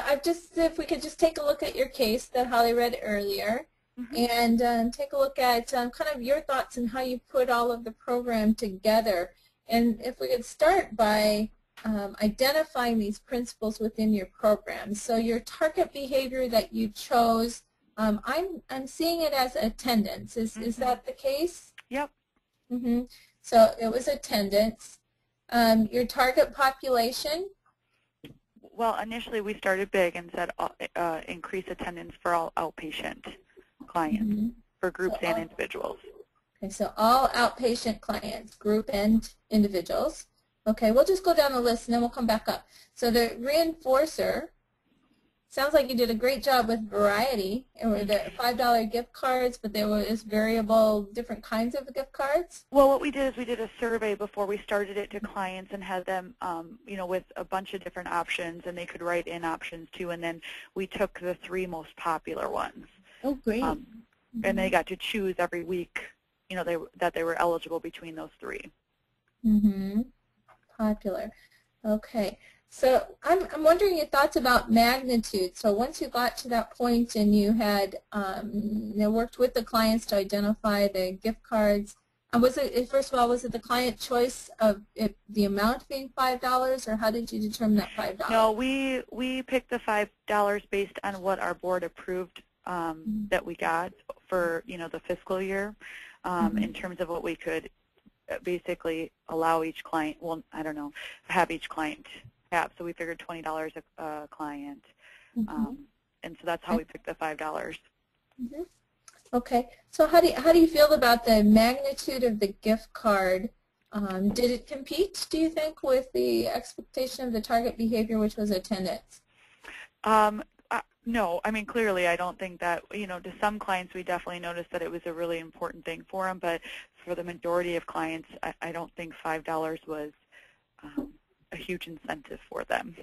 if we could just take a look at your case that Holly read earlier, and take a look at kind of your thoughts and how you put all of the program together. And if we could start by identifying these principles within your program. So your target behavior that you chose, I'm seeing it as attendance. Is that the case? Yep. So it was attendance. Your target population? Well, initially we started big and said increase attendance for all outpatient clients, for groups and individuals. Okay, so all outpatient clients, group and individuals. Okay, we'll just go down the list and then we'll come back up. So the reinforcer, sounds like you did a great job with variety. There were the $5 gift cards, but there was variable, different kinds of gift cards. Well, what we did is we did a survey before we started it to clients and had them, you know, with a bunch of different options, and they could write in options too. And then we took the 3 most popular ones. Oh, great. And they got to choose every week, you know, that they were eligible between those 3. Popular. Okay. So I'm wondering your thoughts about magnitude. So once you got to that point and you had worked with the clients to identify the gift cards, was it, first of all, was it the client choice of the amount being $5, or how did you determine that $5? No, we picked the $5 based on what our board approved that we got for the fiscal year, in terms of what we could basically allow each client. Well, I don't know, have each client have. So we figured $20 a client, and so that's how we picked the $5. Okay, so how do you feel about the magnitude of the gift card? Did it compete, do you think, with the expectation of the target behavior, which was attendance? No, I mean, clearly I don't think that, to some clients we definitely noticed that it was a really important thing for them, but for the majority of clients, I don't think $5 was a huge incentive for them,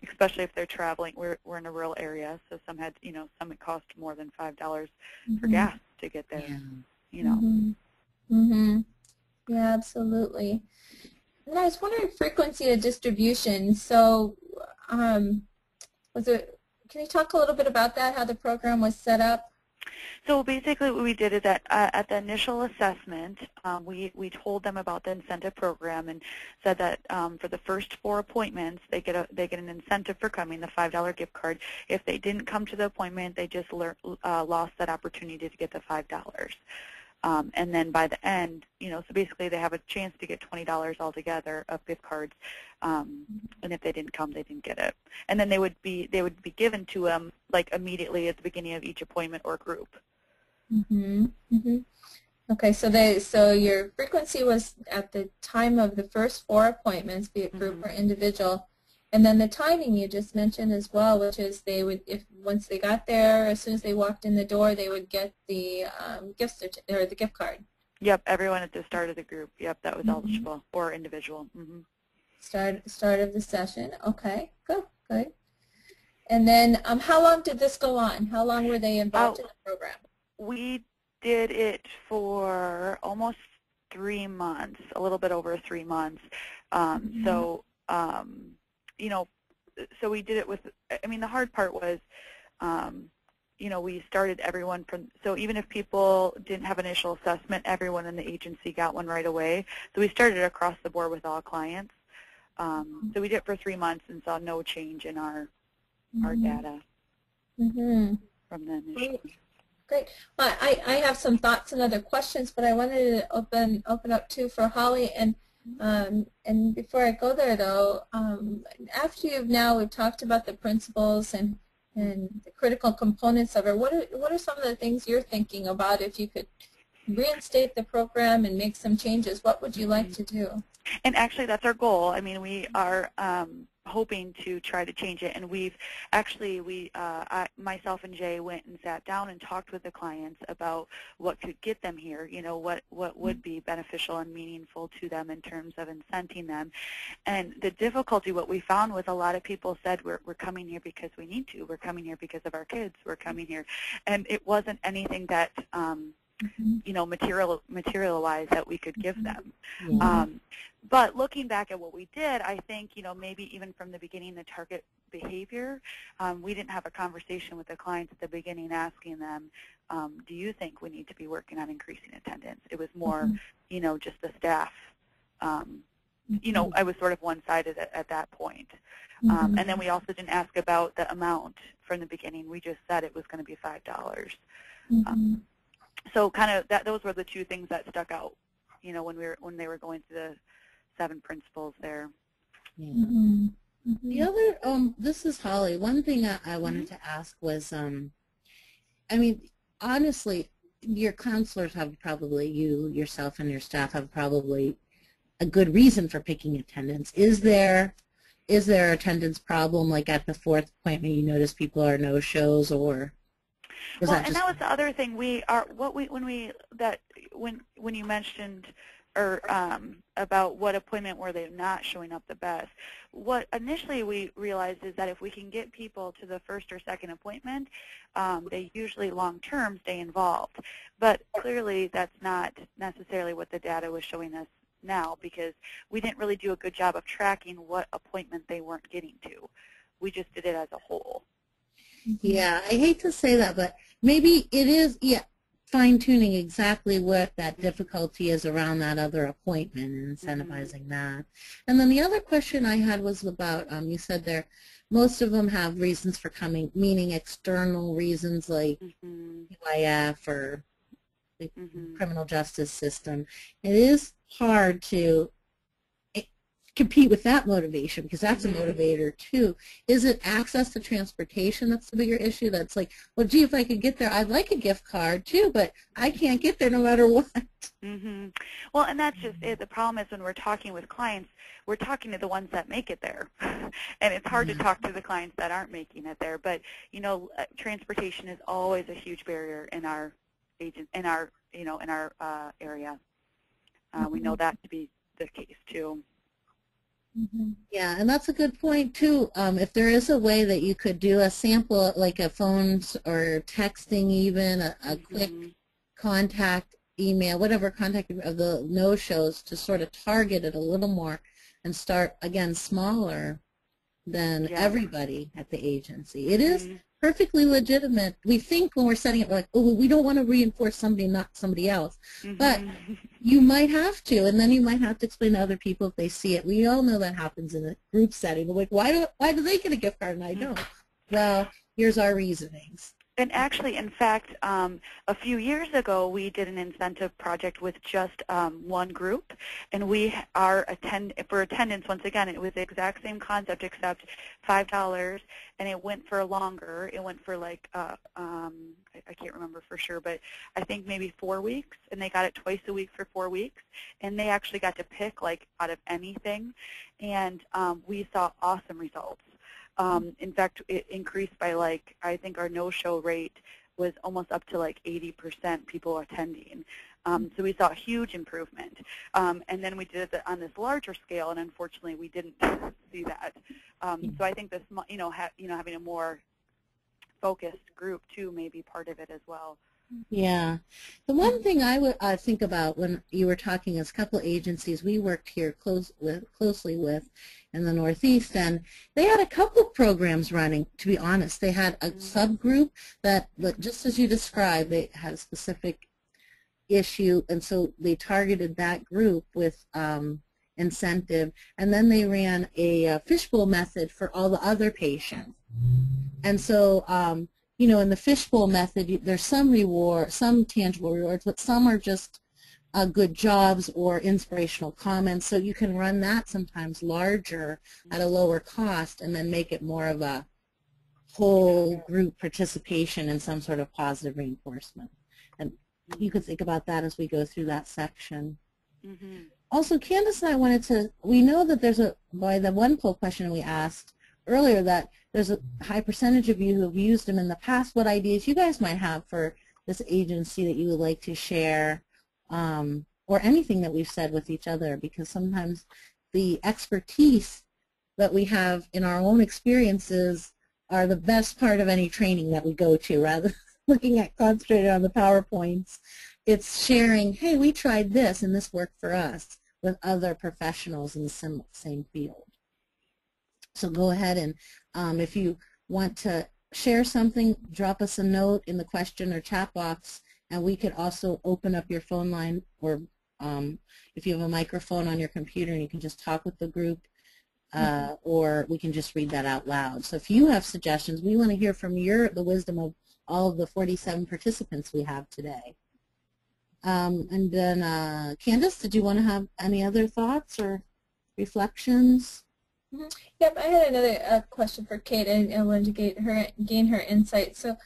especially if they're traveling. We're in a rural area, so some had, some it cost more than $5 for gas to get there, Yeah, absolutely. And I was wondering frequency of distribution. So can you talk a little bit about that, how the program was set up? So basically what we did is that at the initial assessment, we told them about the incentive program and said that for the first 4 appointments, they get an incentive for coming, the $5 gift card. If they didn't come to the appointment, they just lost that opportunity to get the $5. And then by the end, so basically they have a chance to get $20 altogether of gift cards, and if they didn't come, they didn't get it. And then they would be given to them like immediately at the beginning of each appointment or group. Okay, so your frequency was at the time of the first 4 appointments, be it group or individual. And then the timing you just mentioned as well, which is they would, once they got there, as soon as they walked in the door, they would get the the gift card. Yep, everyone at the start of the group. Yep, that was eligible or individual. Start of the session. Okay, good. And then how long did this go on? How long were they involved in the program? We did it for almost 3 months, a little bit over 3 months. So we did it with, I mean, the hard part was, we started everyone from, so even if people didn't have initial assessment, everyone in the agency got one right away. So we started across the board with all clients. So we did it for 3 months and saw no change in our data from the initial. Great. Well, I have some thoughts and other questions, but I wanted to open up too for Holly. And before I go there, though, after we've talked about the principles and the critical components of it, what are some of the things you're thinking about if you could reinstate the program and make some changes? What would you like to do? And actually, that's our goal. I mean, we are hoping to try to change it, and we've actually, myself and Jay went and sat down and talked with the clients about what could get them here, what would be beneficial and meaningful to them in terms of incenting them. And the difficulty, what we found was a lot of people said, we're coming here because we need to, we're coming here because of our kids, we're coming here, and it wasn't anything that materialized that we could give them. But looking back at what we did, I think, maybe even from the beginning, the target behavior, we didn't have a conversation with the clients at the beginning asking them, do you think we need to be working on increasing attendance? It was more, just the staff. I was sort of one-sided at that point. And then we also didn't ask about the amount from the beginning. We just said it was going to be $5. So kind of those were the 2 things that stuck out, when they were going through the 7 principles there. The other, this is Holly. One thing I wanted to ask was, I mean, honestly, your counselors have probably, yourself and your staff have probably a good reason for picking attendance. Is there attendance problem, like at the 4th appointment you notice people are no-shows, or? Well, and that was the other thing. When you mentioned about what appointment were they not showing up the best, what initially we realized is that if we can get people to the 1st or 2nd appointment, they usually long-term stay involved. But clearly that's not necessarily what the data was showing us now because we didn't really do a good job of tracking what appointment they weren't getting to. We just did it as a whole. Yeah, I hate to say that, but maybe it is, yeah, fine-tuning exactly what that difficulty is around that other appointment and incentivizing that. And then the other question I had was about, you said there, most of them have reasons for coming, meaning external reasons like UIF or the criminal justice system. It is hard to compete with that motivation because that's a motivator too. Is it access to transportation that's the bigger issue? That's like, well, gee, if I could get there, I'd like a gift card too, but I can't get there no matter what. Well, and that's just it. The problem is when we're talking with clients, we're talking to the ones that make it there, and it's hard to talk to the clients that aren't making it there. But you know, transportation is always a huge barrier in our area. We know that to be the case too. Yeah, and that's a good point too. If there is a way that you could do a sample, like a phone or texting even, a quick contact email, whatever contact of the no-shows to sort of target it a little more and start, again, smaller than everybody at the agency. It is perfectly legitimate. We think when we're setting it, we're like, oh, we don't want to reinforce somebody, not somebody else. But you might have to, and then you might have to explain to other people if they see it. We all know that happens in a group setting. We're like, why do they get a gift card and I don't? Well, here's our reasonings. And actually, in fact, a few years ago, we did an incentive project with just one group, and we are for attendance. Once again, it was the exact same concept except $5, and it went for longer. It went for like I can't remember for sure, but I think maybe 4 weeks, and they got it twice a week for 4 weeks, and they actually got to pick like out of anything, and we saw awesome results. In fact, it increased by like, I think our no-show rate was almost up to like 80% people attending. So we saw a huge improvement. And then we did it on this larger scale, and unfortunately we didn't see that. So I think this, having a more focused group too may be part of it as well. Yeah. The one thing I would think about when you were talking is a couple of agencies we worked here closely with in the Northeast, and they had a couple of programs running, to be honest. They had a subgroup that, just as you described, they had a specific issue, and so they targeted that group with incentive, and then they ran a fishbowl method for all the other patients. And so you know, in the fishbowl method, there's some reward, some tangible rewards, but some are just good jobs or inspirational comments. So you can run that sometimes larger at a lower cost and then make it more of a whole group participation in some sort of positive reinforcement. And you could think about that as we go through that section. Also, Candace and I wanted to, we know that there's by the one poll question we asked earlier, that there's a high percentage of you who have used them in the past. What ideas you guys might have for this agency that you would like to share, or anything that we've said with each other, because sometimes the expertise that we have in our own experiences are the best part of any training that we go to, rather than looking at concentrated on the PowerPoints. It's sharing, hey, we tried this and this worked for us, with other professionals in the same field. So go ahead and if you want to share something, drop us a note in the question or chat box, and we could also open up your phone line, or if you have a microphone on your computer and you can just talk with the group, or we can just read that out loud. So if you have suggestions, we want to hear from the wisdom of all of the 47 participants we have today. And then Candace, did you want to have any other thoughts or reflections? Yep, I had another question for Kate, and I wanted to gain her insight. So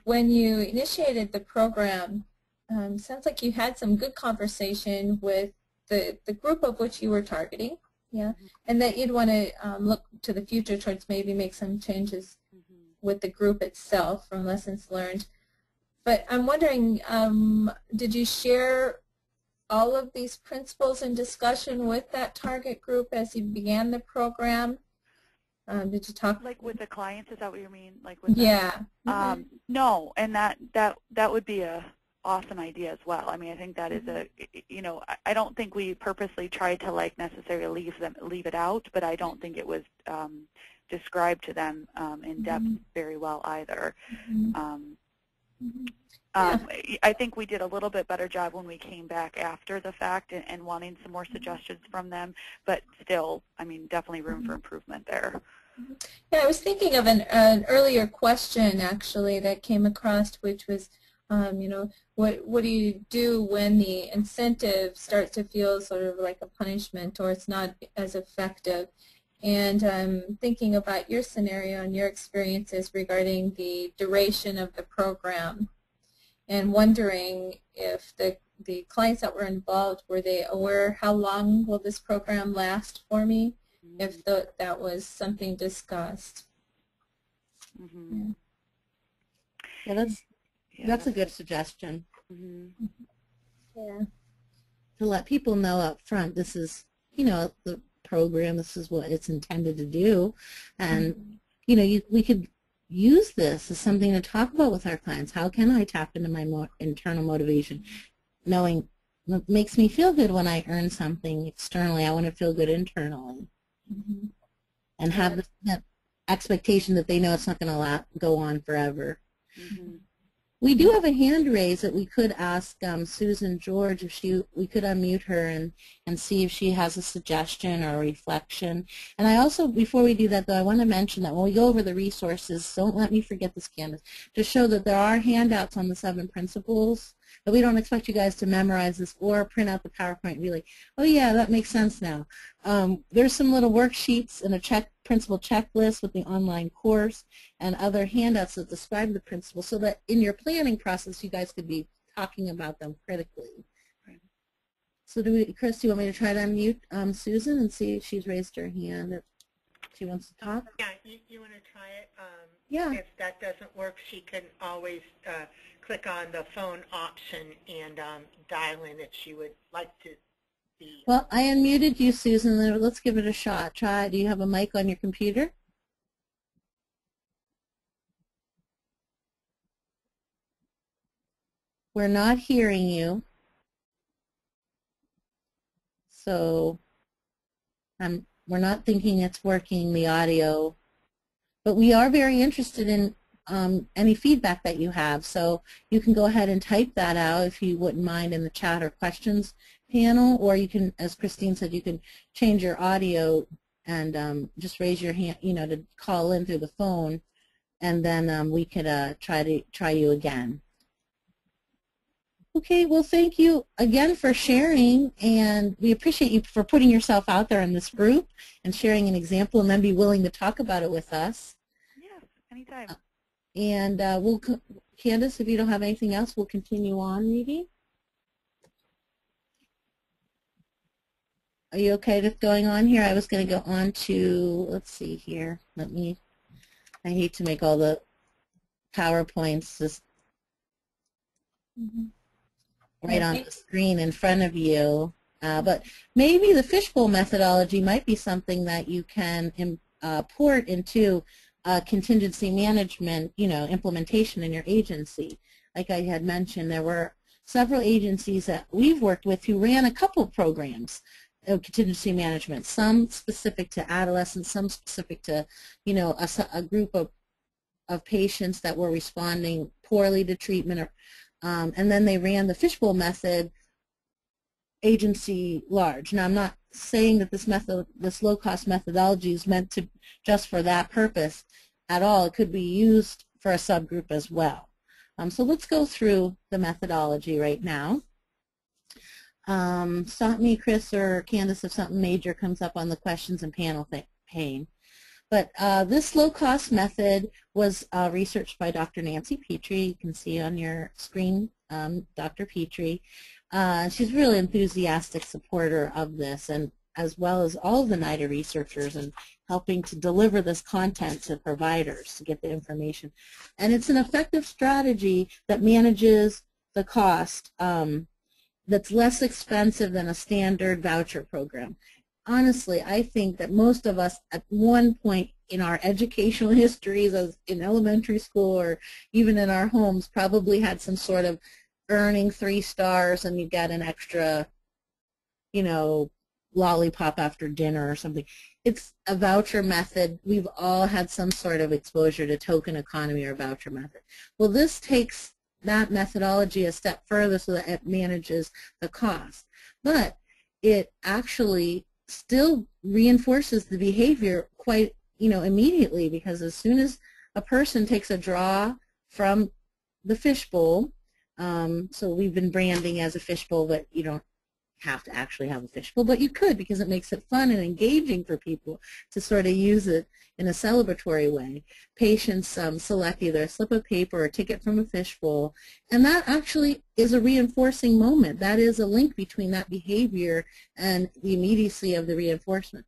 when you initiated the program, sounds like you had some good conversation with the group of which you were targeting, and that you'd want to look to the future towards maybe make some changes with the group itself from lessons learned. But I'm wondering, did you share all of these principles in discussion with that target group as you began the program? Did you talk like with the clients? Is that what you mean? Like with yeah. No, and that would be awesome idea as well. I mean, I think that is a, you know, I don't think we purposely tried to like necessarily leave it out, but I don't think it was described to them in depth very well either. I think we did a little bit better job when we came back after the fact and wanting some more suggestions from them, but still, I mean, definitely room for improvement there. Yeah, I was thinking of an earlier question actually that came across, which was, you know, what do you do when the incentive starts to feel sort of like a punishment or it's not as effective? And thinking about your scenario and your experiences regarding the duration of the program, and wondering if the clients that were involved, were they aware how long will this program last for me, if that was something discussed. Yeah, that's a good suggestion. Yeah. To let people know up front, this is, you know, the program, this is what it's intended to do, and you know, we could use this as something to talk about with our clients. How can I tap into my internal motivation? Knowing what makes me feel good when I earn something externally, I want to feel good internally. And have that expectation that they know it's not going to go on forever. We do have a hand raised that we could ask Susan George if we could unmute her and see if she has a suggestion or a reflection. And I also, before we do that though, I want to mention that when we go over the resources, don't let me forget this, Candace, to show that there are handouts on the 7 principles, but we don't expect you guys to memorize this or print out the PowerPoint and be like, oh yeah, that makes sense now. There's some little worksheets and a principle checklist with the online course and other handouts that describe the principles so that in your planning process you guys could be talking about them critically. So Chris, do you want me to try to unmute Susan and see if she's raised her hand if she wants to talk? Yeah, you want to try it? Yeah. If that doesn't work, she can always click on the phone option and dial in if she would like to be. Well, I unmuted you, Susan. Let's give it a shot. Try. Do you have a mic on your computer? We're not hearing you. So we're not thinking it's working, the audio. But we are very interested in any feedback that you have. So you can go ahead and type that out if you wouldn't mind in the chat or questions panel, or you can, as Christine said, you can change your audio and just raise your hand, you know, to call in through the phone, and then we could try you again. Okay, well, thank you again for sharing, and we appreciate you for putting yourself out there in this group and sharing an example, and then be willing to talk about it with us. Yeah, anytime. And Candace, if you don't have anything else, we'll continue on reading. Are you okay with going on here? I was going to go on to, let's see here. I hate to make all the PowerPoints just right on the screen in front of you. But maybe the fishbowl methodology might be something that you can port into contingency management, you know, implementation in your agency. Like I had mentioned, there were several agencies that we've worked with who ran a couple programs of contingency management, some specific to adolescents, some specific to, you know, a group of patients that were responding poorly to treatment, or, and then they ran the fishbowl method agency large. Now, I'm not saying that this low-cost methodology is meant to just for that purpose at all. It could be used for a subgroup as well. So let's go through the methodology right now. Stop me, Chris or Candace, if something major comes up on the questions and panel pane. But this low-cost method was researched by Dr. Nancy Petrie. You can see on your screen Dr. Petrie. She's a really enthusiastic supporter of this, and as well as all of the NIDA researchers, and helping to deliver this content to providers to get the information. And it's an effective strategy that manages the cost that's less expensive than a standard voucher program. Honestly, I think that most of us at one point in our educational histories, as in elementary school or even in our homes, probably had some sort of earning 3 stars and you get an extra, you know, lollipop after dinner or something. It's a voucher method. We've all had some sort of exposure to token economy or voucher method. Well, this takes that methodology a step further so that it manages the cost. But it actually still reinforces the behavior quite, you know, immediately, because as soon as a person takes a draw from the fishbowl, so we've been branding as a fishbowl, but you don't have to actually have a fishbowl, but you could, because it makes it fun and engaging for people to sort of use it in a celebratory way. Patients select either a slip of paper or a ticket from a fishbowl, and that actually is a reinforcing moment. That is a link between that behavior and the immediacy of the reinforcement.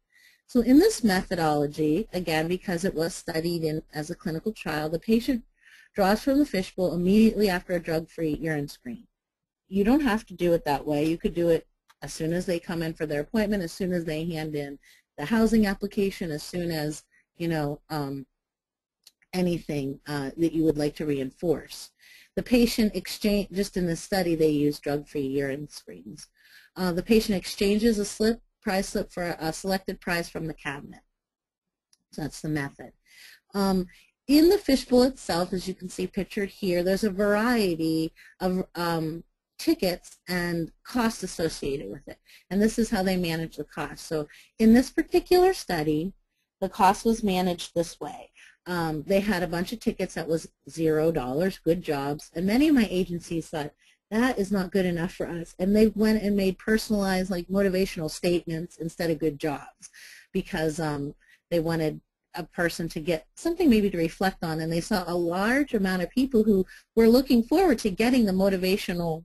So in this methodology, again, because it was studied as a clinical trial, the patient draws from the fishbowl immediately after a drug-free urine screen. You don't have to do it that way. You could do it as soon as they come in for their appointment, as soon as they hand in the housing application, as soon as, you know, anything that you would like to reinforce. The patient exchange, just in this study, they use drug-free urine screens. The patient exchanges a prize slip for a selected prize from the cabinet. So that's the method. In the fishbowl itself, as you can see pictured here, there's a variety of tickets and costs associated with it. And this is how they manage the cost. So in this particular study, the cost was managed this way. They had a bunch of tickets that was $0, good jobs, and many of my agencies thought, that is not good enough for us. And they went and made personalized, like, motivational statements instead of good jobs, because they wanted a person to get something maybe to reflect on, and they saw a large amount of people who were looking forward to getting the motivational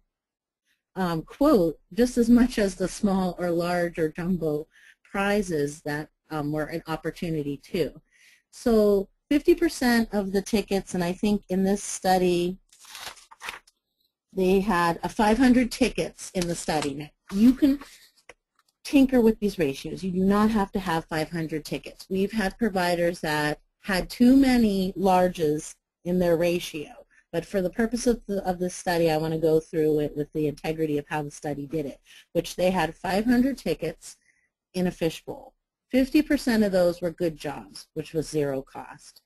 quote just as much as the small or large or jumbo prizes that were an opportunity too. So 50% of the tickets, and I think in this study they had 500 tickets in the study. Now, you can tinker with these ratios. You do not have to have 500 tickets. We've had providers that had too many larges in their ratio. But for the purpose of this study, I want to go through it with the integrity of how the study did it, which they had 500 tickets in a fishbowl. 50% of those were good jobs, which was zero cost.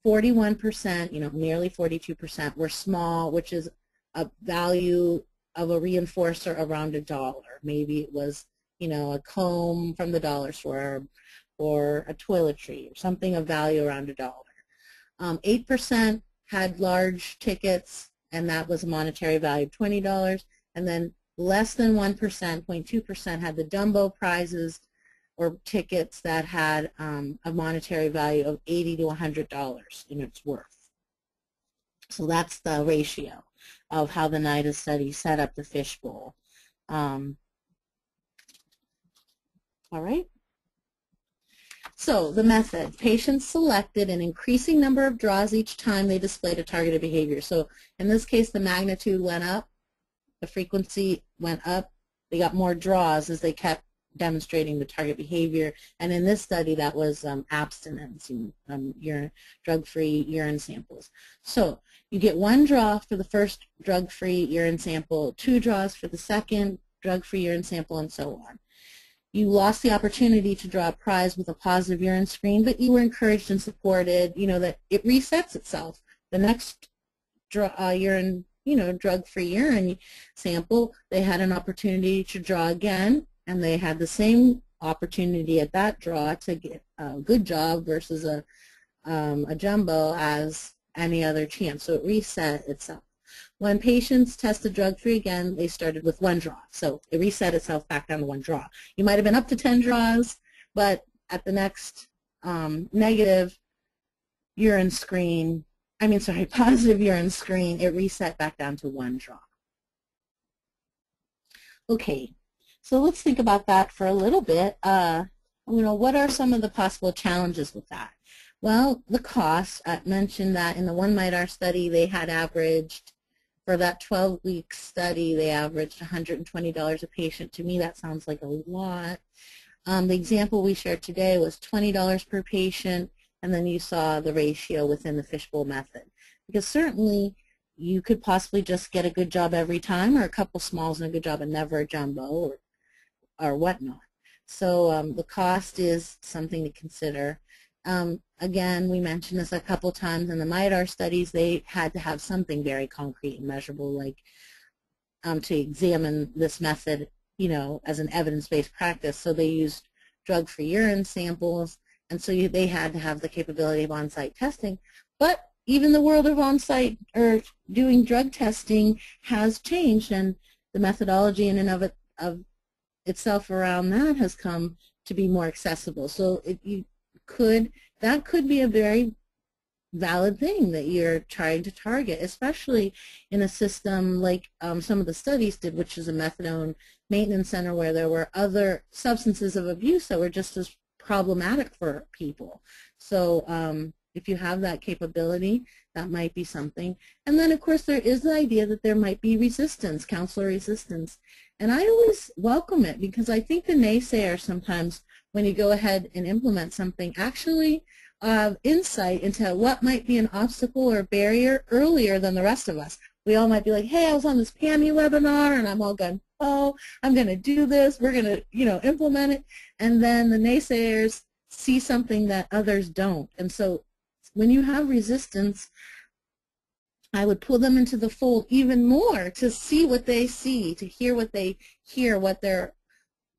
41%, you know, nearly 42% were small, which is a value of a reinforcer around $1. Maybe it was, you know, a comb from the dollar store or a toiletry or something of value around $1. 8% had large tickets, and that was a monetary value of $20, and then less than 1%, 0.2%, had the jumbo prizes or tickets that had a monetary value of $80 to $100 in its worth. So that's the ratio of how the NIDA study set up the fishbowl. All right. So the method, patients selected an increasing number of draws each time they displayed a targeted behavior. So in this case, the magnitude went up, the frequency went up, they got more draws as they kept demonstrating the target behavior. And in this study, that was abstinence, drug-free urine samples. So you get 1 draw for the first drug-free urine sample, 2 draws for the second drug-free urine sample, and so on. You lost the opportunity to draw a prize with a positive urine screen, but you were encouraged and supported, you know, that it resets itself. The next urine, you know, drug-free urine sample, they had an opportunity to draw again, and they had the same opportunity at that draw to get a good job versus a jumbo as any other chance. So it reset itself. When patients tested drug-free again, they started with 1 draw. So it reset itself back down to 1 draw. You might have been up to 10 draws, but at the next negative urine screen, positive urine screen, it reset back down to 1 draw. Okay, so let's think about that for a little bit. You know, what are some of the possible challenges with that? Well, the cost. I mentioned that in the One MITAR study, they had averaged, for that 12-week study, they averaged $120 a patient. To me, that sounds like a lot. The example we shared today was $20 per patient, and then you saw the ratio within the fishbowl method. Because certainly you could possibly just get a good job every time, or a couple smalls and a good job and never a jumbo, or whatnot. So the cost is something to consider. Again, we mentioned this a couple times in the MIDAR studies. They had to have something very concrete and measurable, like to examine this method, you know, as an evidence-based practice. So they used drug-free urine samples, and so they had to have the capability of on-site testing. But even the world of on-site or doing drug testing has changed, and the methodology in and of itself around that has come to be more accessible. So that could be a very valid thing that you're trying to target, especially in a system like some of the studies did, which is a methadone maintenance center where there were other substances of abuse that were just as problematic for people. So if you have that capability, that might be something. And then, of course, there is the idea that there might be resistance, counselor resistance. And I always welcome it, because I think the naysayers sometimes, when you go ahead and implement something, actually insight into what might be an obstacle or barrier earlier than the rest of us. We all might be like, hey, I was on this PAMI webinar, and I'm all going, oh, I'm going to do this. We're going to, you know, implement it. And then the naysayers see something that others don't. And so when you have resistance, I would pull them into the fold even more to see what they see, to hear what they hear, what their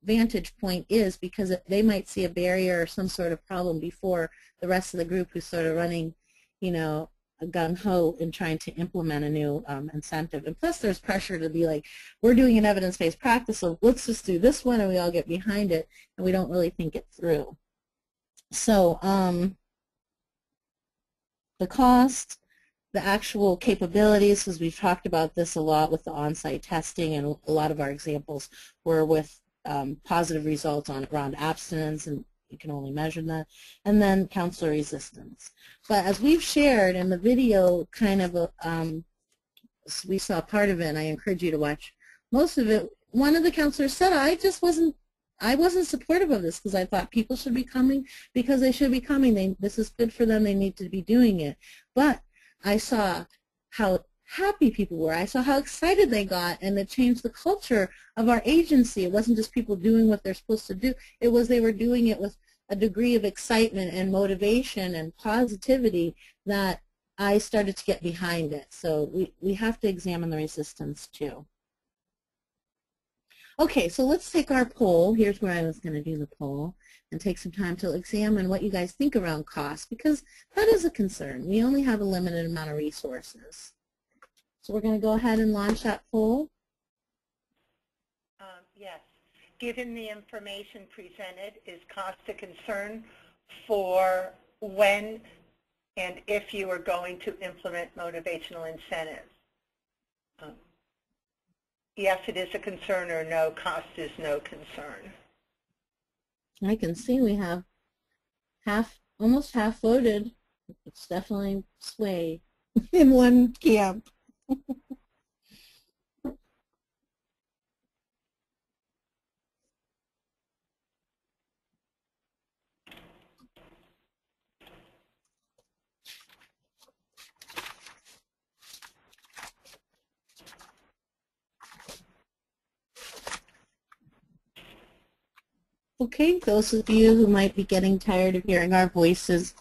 vantage point is, because they might see a barrier or some sort of problem before the rest of the group who's sort of running, you know, a gung-ho in trying to implement a new incentive. And plus there's pressure to be like, we're doing an evidence-based practice, so let's just do this one, and we all get behind it, and we don't really think it through. So the cost, the actual capabilities, because we've talked about this a lot with the on-site testing, and a lot of our examples were with positive results around abstinence, and you can only measure that, and then counselor resistance. But as we've shared in the video, kind of we saw part of it, and I encourage you to watch most of it. One of the counselors said, I wasn't supportive of this, because I thought people should be coming because they should be coming. This is good for them. They need to be doing it. But I saw how happy people were. I saw how excited they got, and it changed the culture of our agency. It wasn't just people doing what they're supposed to do. It was they were doing it with a degree of excitement and motivation and positivity that I started to get behind it. So we have to examine the resistance too. Okay, so let's take our poll. Here's where I was going to do the poll, and take some time to examine what you guys think around cost, because that is a concern. We only have a limited amount of resources. So we're going to go ahead and launch that poll. Yes. Given the information presented, is cost a concern for when and if you are going to implement motivational incentives? Yes, it is a concern, or no, cost is no concern. I can see we have almost half voted. It's definitely swayed in one camp. Okay, those of you who might be getting tired of hearing our voices,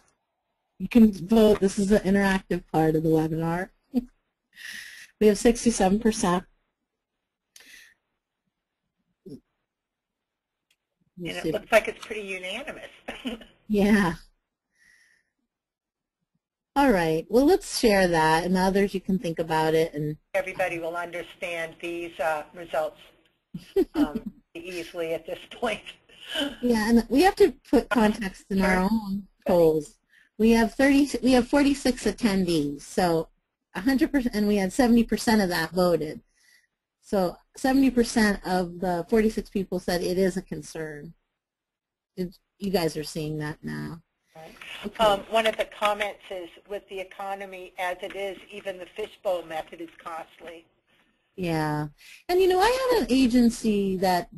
you can vote. This is the interactive part of the webinar. We have 67%. And it looks like it's pretty unanimous. Yeah. All right. Well, let's share that, and others, you can think about it. And everybody will understand these results easily at this point. Yeah, and we have to put context in our own polls. We have 46 attendees, so 100%, and we had 70% of that voted. So 70% of the 46 people said it is a concern. You guys are seeing that now. Right. Okay. One of the comments is, with the economy as it is, even the fishbowl method is costly. Yeah, and you know, I had an agency that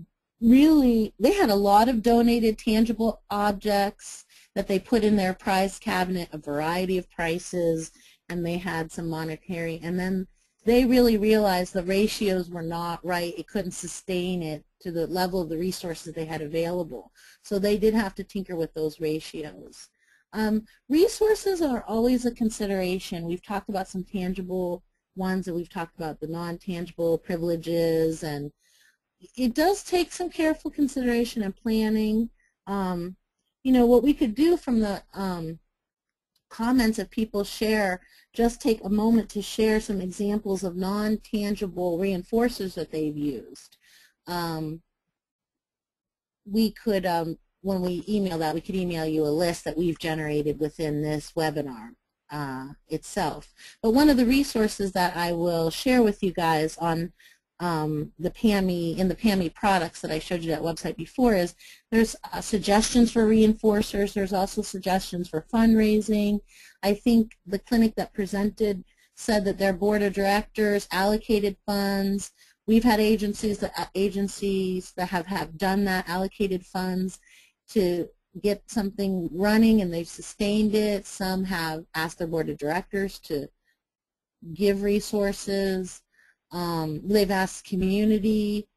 really, they had a lot of donated tangible objects that they put in their prize cabinet, a variety of prices, and they had some monetary, and then they really realized the ratios were not right. It couldn't sustain it to the level of the resources they had available. So they did have to tinker with those ratios. Resources are always a consideration. We've talked about some tangible ones, and we've talked about the non-tangible privileges, and it does take some careful consideration and planning. You know, what we could do from the comments that people share, just take a moment to share some examples of non-tangible reinforcers that they've used. We could, when we email that, we could email you a list that we've generated within this webinar itself. But one of the resources that I will share with you guys on the PAMI, in the PAMI products that I showed you that website before, is there's suggestions for reinforcers. There's also suggestions for fundraising. I think the clinic that presented said that their board of directors allocated funds. We've had agencies that have done that, allocated funds to get something running, and they've sustained it. Some have asked their board of directors to give resources. They've asked community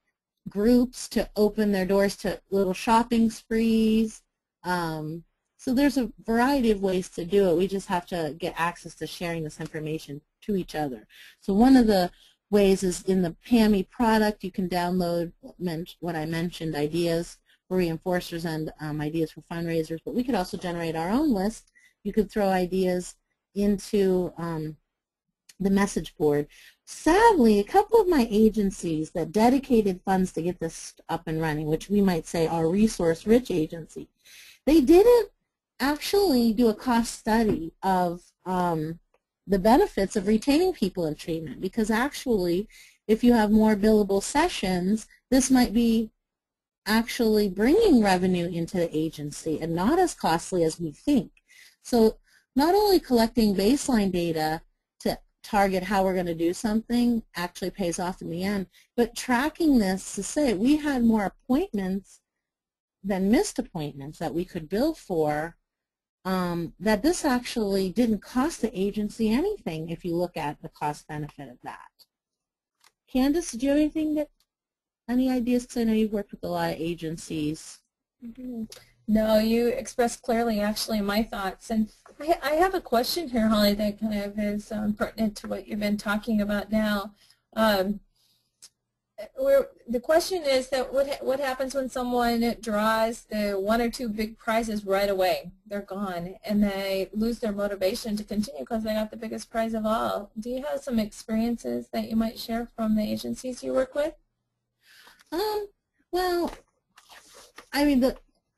groups to open their doors to little shopping sprees. So there's a variety of ways to do it. We just have to get access to sharing this information to each other. So one of the ways is in the PAMI product, you can download what I mentioned, ideas for reinforcers and ideas for fundraisers, but we could also generate our own list. You could throw ideas into the message board. Sadly, a couple of my agencies that dedicated funds to get this up and running, which we might say are resource-rich agency, they didn't actually do a cost study of the benefits of retaining people in treatment, because actually, if you have more billable sessions, this might be actually bringing revenue into the agency and not as costly as we think. So not only collecting baseline data to target how we're going to do something actually pays off in the end, but tracking this to say we had more appointments than missed appointments that we could bill for, that this actually didn't cost the agency anything if you look at the cost benefit of that. Candace, do you have anything any ideas? Because I know you've worked with a lot of agencies. Mm-hmm. No, you expressed clearly actually my thoughts. And I have a question here, Holly, that kind of is pertinent to what you've been talking about now. The question is that what happens when someone draws the 1 or 2 big prizes right away? They're gone, and they lose their motivation to continue because they got the biggest prize of all. Do you have some experiences that you might share from the agencies you work with? Well, I mean,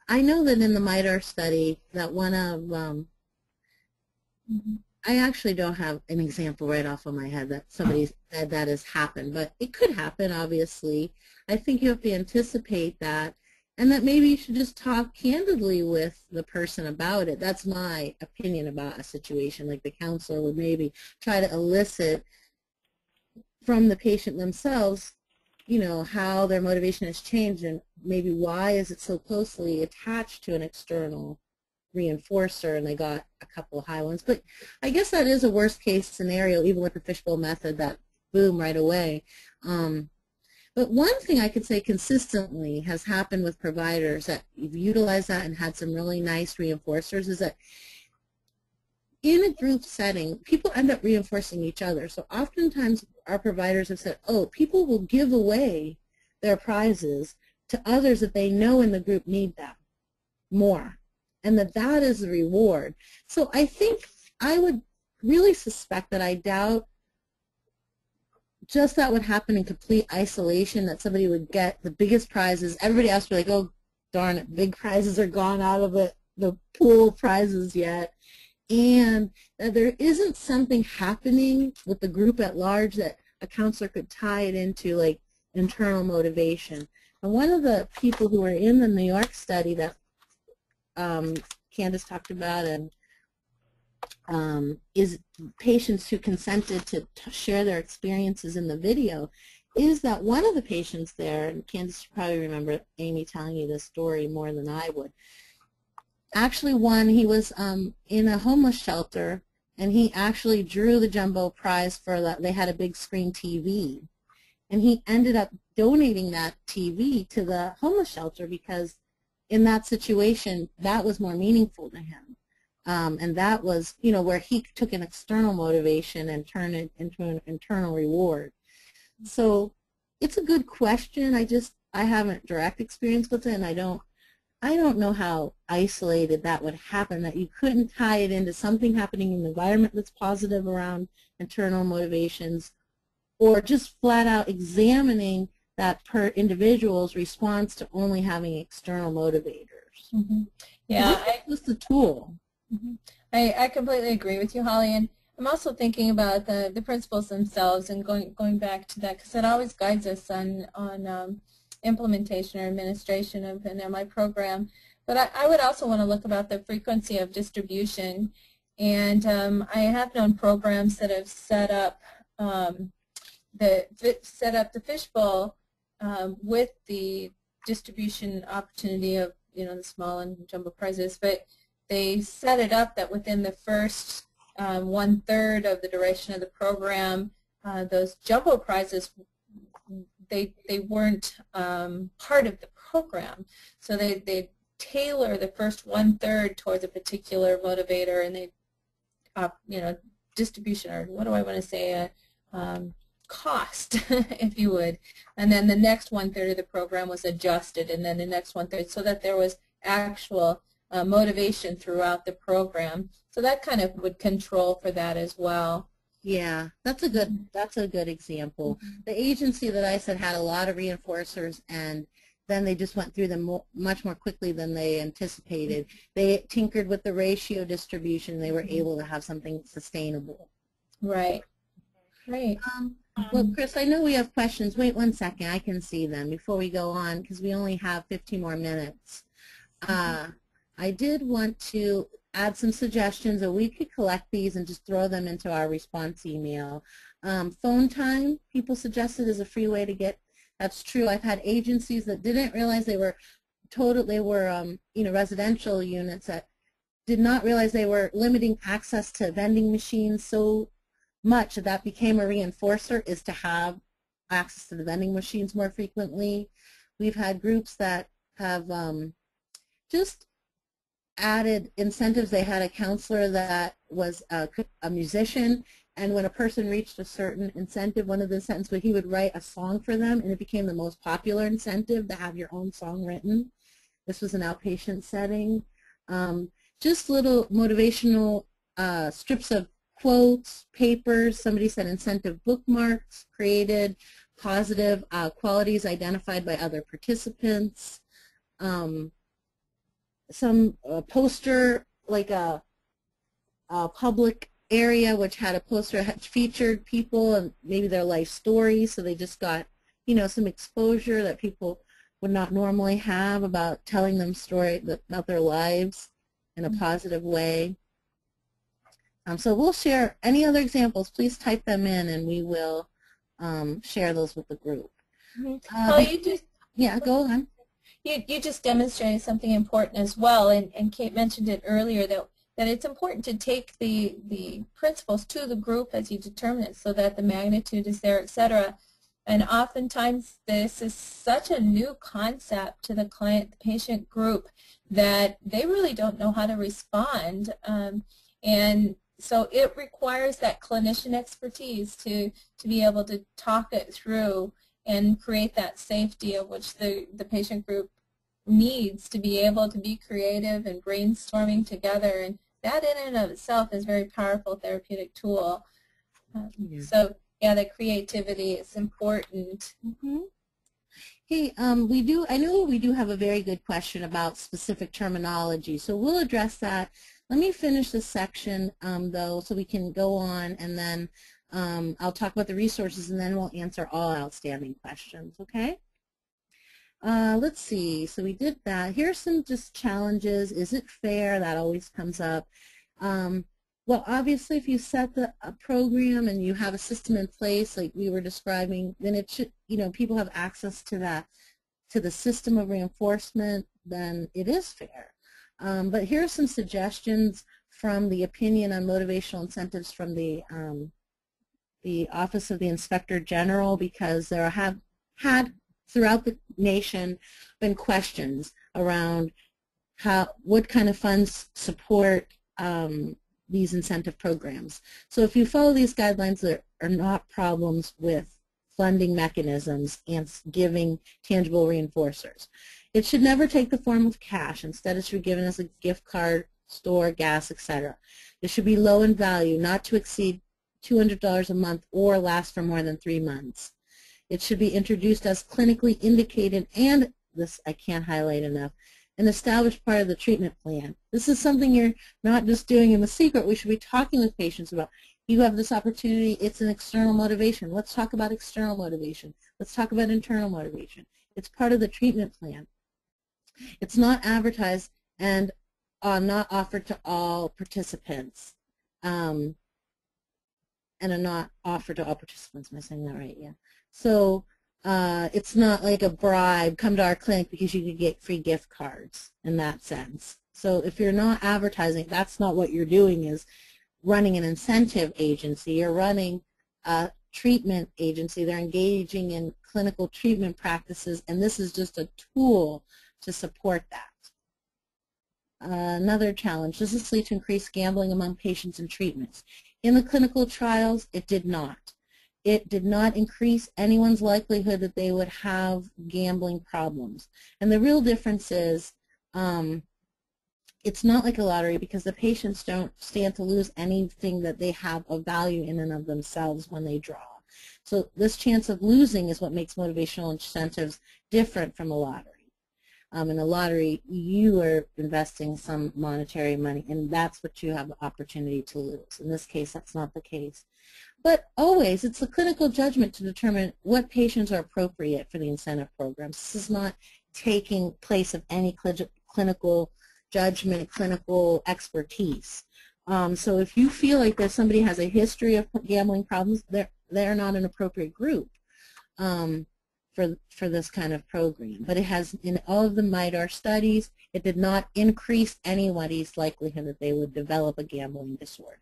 I know that in the MITRE study that one of, I actually don't have an example right off of my head that somebody said that has happened, but it could happen, obviously. I think you have to anticipate that, and that maybe you should just talk candidly with the person about it. That's my opinion about a situation. Like the counselor would maybe try to elicit from the patient themselves, you know, how their motivation has changed and maybe why is it so closely attached to an external reinforcer, and they got a couple of high ones. But I guess that is a worst case scenario, even with the fishbowl method, that boom right away. But one thing I could say consistently has happened with providers that you've utilized that and had some really nice reinforcers is that in a group setting, people end up reinforcing each other. So oftentimes our providers have said, oh, people will give away their prizes to others that they know in the group need them more, and that is the reward. So I think I would really suspect that I doubt just that would happen in complete isolation, that somebody would get the biggest prizes. Everybody else would be like, oh, darn it, big prizes are gone out of the pool of prizes yet. And that there isn't something happening with the group at large that a counselor could tie it into, like internal motivation. And one of the people who were in the New York study that Candace talked about and is patients who consented to share their experiences in the video, is that one of the patients there, and Candace, you probably remember Amy telling you this story more than I would, actually he was in a homeless shelter, and he actually drew the jumbo prize for that. They had a big screen TV, and he ended up donating that TV to the homeless shelter because in that situation, that was more meaningful to him. And that was, you know, where he took an external motivation and turned it into an internal reward. So it's a good question. I haven't direct experience with it, and I don't know how isolated that would happen, that you couldn't tie it into something happening in the environment that's positive around internal motivations, or just flat out examining that per individual's response to only having external motivators. Mm-hmm. Yeah, it's just a tool. Mm-hmm. I completely agree with you, Holly, and I'm also thinking about the principles themselves and going back to that, because it always guides us on implementation or administration of an MI program. But I would also want to look about the frequency of distribution, and I have known programs that have set up the fishbowl with the distribution opportunity of, you know, the small and jumbo prizes, but they set it up that within the first 1/3 of the duration of the program, those jumbo prizes, they weren't part of the program. So they tailor the first 1/3 towards a particular motivator, and they, you know, distribution, or what do I want to say, cost, if you would. And then the next 1/3 of the program was adjusted, and then the next 1/3, so that there was actual motivation throughout the program. So that kind of would control for that as well. Yeah, that's a good example. Mm-hmm. The agency that I said had a lot of reinforcers, and then they just went through them much more quickly than they anticipated. They tinkered with the ratio distribution. They were able to have something sustainable. Right. Right. Well, Chris, I know we have questions. Wait one second. I can see them before we go on, because we only have 15 more minutes. I did want to add some suggestions, or we could collect these and just throw them into our response email. Phone time, people suggested, is a free way to get. That's true. I've had agencies that didn't realize they were you know, residential units that did not realize they were limiting access to vending machines so much that became a reinforcer, is to have access to the vending machines more frequently. We've had groups that have just added incentives. They had a counselor that was a musician, and when a person reached a certain incentive, one of the incentives was he would write a song for them, and it became the most popular incentive to have your own song written. This was an outpatient setting. Just little motivational strips of quotes, papers. Somebody said incentive bookmarks created, positive qualities identified by other participants. Some poster, like a public area which had a poster that had featured people and maybe their life stories, so they just got, you know, some exposure that people would not normally have about telling them story about their lives in a positive way. So we'll share any other examples. Please type them in, and we will share those with the group. Yeah, go on. You just demonstrated something important as well, and Kate mentioned it earlier, that it's important to take the principles to the group as you determine it, so that the magnitude is there, etc. And oftentimes this is such a new concept to the client-patient group that they really don't know how to respond, and so it requires that clinician expertise to be able to talk it through and create that safety of which the patient group needs to be able to be creative and brainstorming together, and that in and of itself is a very powerful therapeutic tool. So yeah, the creativity is important. Mm-hmm. Hey, I know we do have a very good question about specific terminology, so we'll address that. Let me finish this section though, so we can go on, and then I'll talk about the resources, and then we'll answer all outstanding questions, okay? Let's see, so we did that. Here's some just challenges. Is it fair? That always comes up. Well, obviously, if you set a program and you have a system in place like we were describing, then it should, you know, people have access to that, to the system of reinforcement, then it is fair. But here are some suggestions from the opinion on motivational incentives from the Office of the Inspector General, because there have had throughout the nation been questions around what kind of funds support these incentive programs. So if you follow these guidelines, there are not problems with funding mechanisms and giving tangible reinforcers. It should never take the form of cash. Instead, it should be given as a gift card, store, gas, etc. It should be low in value, not to exceed $200 a month or last for more than 3 months. It should be introduced as clinically indicated, and this I can't highlight enough, an established part of the treatment plan. This is something you're not just doing in the secret. We should be talking with patients about. You have this opportunity. It's an external motivation. Let's talk about external motivation. Let's talk about internal motivation. It's part of the treatment plan. It's not advertised and not offered to all participants. And are not offered to all participants. Am I saying that right? Yeah. So it's not like a bribe, come to our clinic because you can get free gift cards in that sense. So if you're not advertising, that's not what you're doing, is running an incentive agency. You're running a treatment agency. They're engaging in clinical treatment practices, and this is just a tool to support that. Another challenge, does this lead to increased gambling among patients and treatments? In the clinical trials, it did not. It did not increase anyone's likelihood that they would have gambling problems. And the real difference is it's not like a lottery, because the patients don't stand to lose anything that they have of value in and of themselves when they draw. So this chance of losing is what makes motivational incentives different from a lottery. In a lottery, you are investing some monetary money, and that's what you have the opportunity to lose. In this case, that's not the case. But always, it's the clinical judgment to determine what patients are appropriate for the incentive programs. This is not taking place of any clinical judgment, clinical expertise. So if you feel like there's somebody has a history of gambling problems, they're not an appropriate group for this kind of program. But it has, in all of the MIDAR studies, it did not increase anybody's likelihood that they would develop a gambling disorder.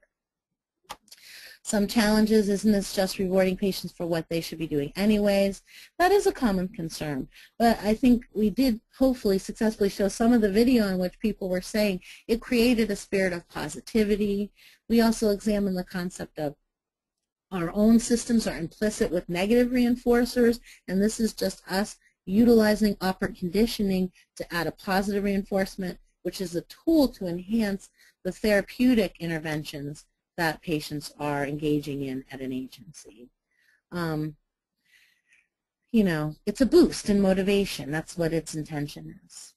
Some challenges, isn't this just rewarding patients for what they should be doing anyways? That is a common concern. But I think we did hopefully successfully show some of the video in which people were saying it created a spirit of positivity. We also examined the concept of our own systems are implicit with negative reinforcers, and this is just us utilizing operant conditioning to add a positive reinforcement, which is a tool to enhance the therapeutic interventions that patients are engaging in at an agency. You know, it's a boost in motivation. That's what its intention is.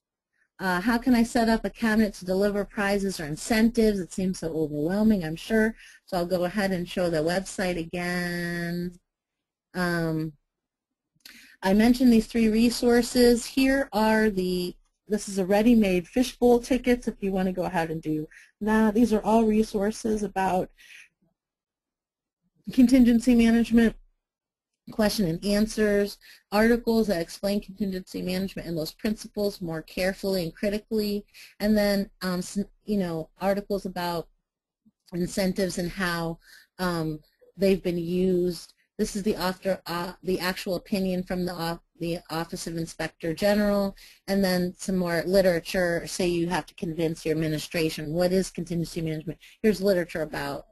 How can I set up a cabinet to deliver prizes or incentives? It seems so overwhelming, I'm sure. So I'll go ahead and show the website again. I mentioned these 3 resources. Here are this is a ready-made fishbowl tickets if you want to go ahead and do that. These are all resources about contingency management, question and answers, articles that explain contingency management and those principles more carefully and critically, and then you know, articles about incentives and how they've been used. This is the actual opinion from the Office of Inspector General, and then some more literature. Say you have to convince your administration, what is contingency management? Here's literature about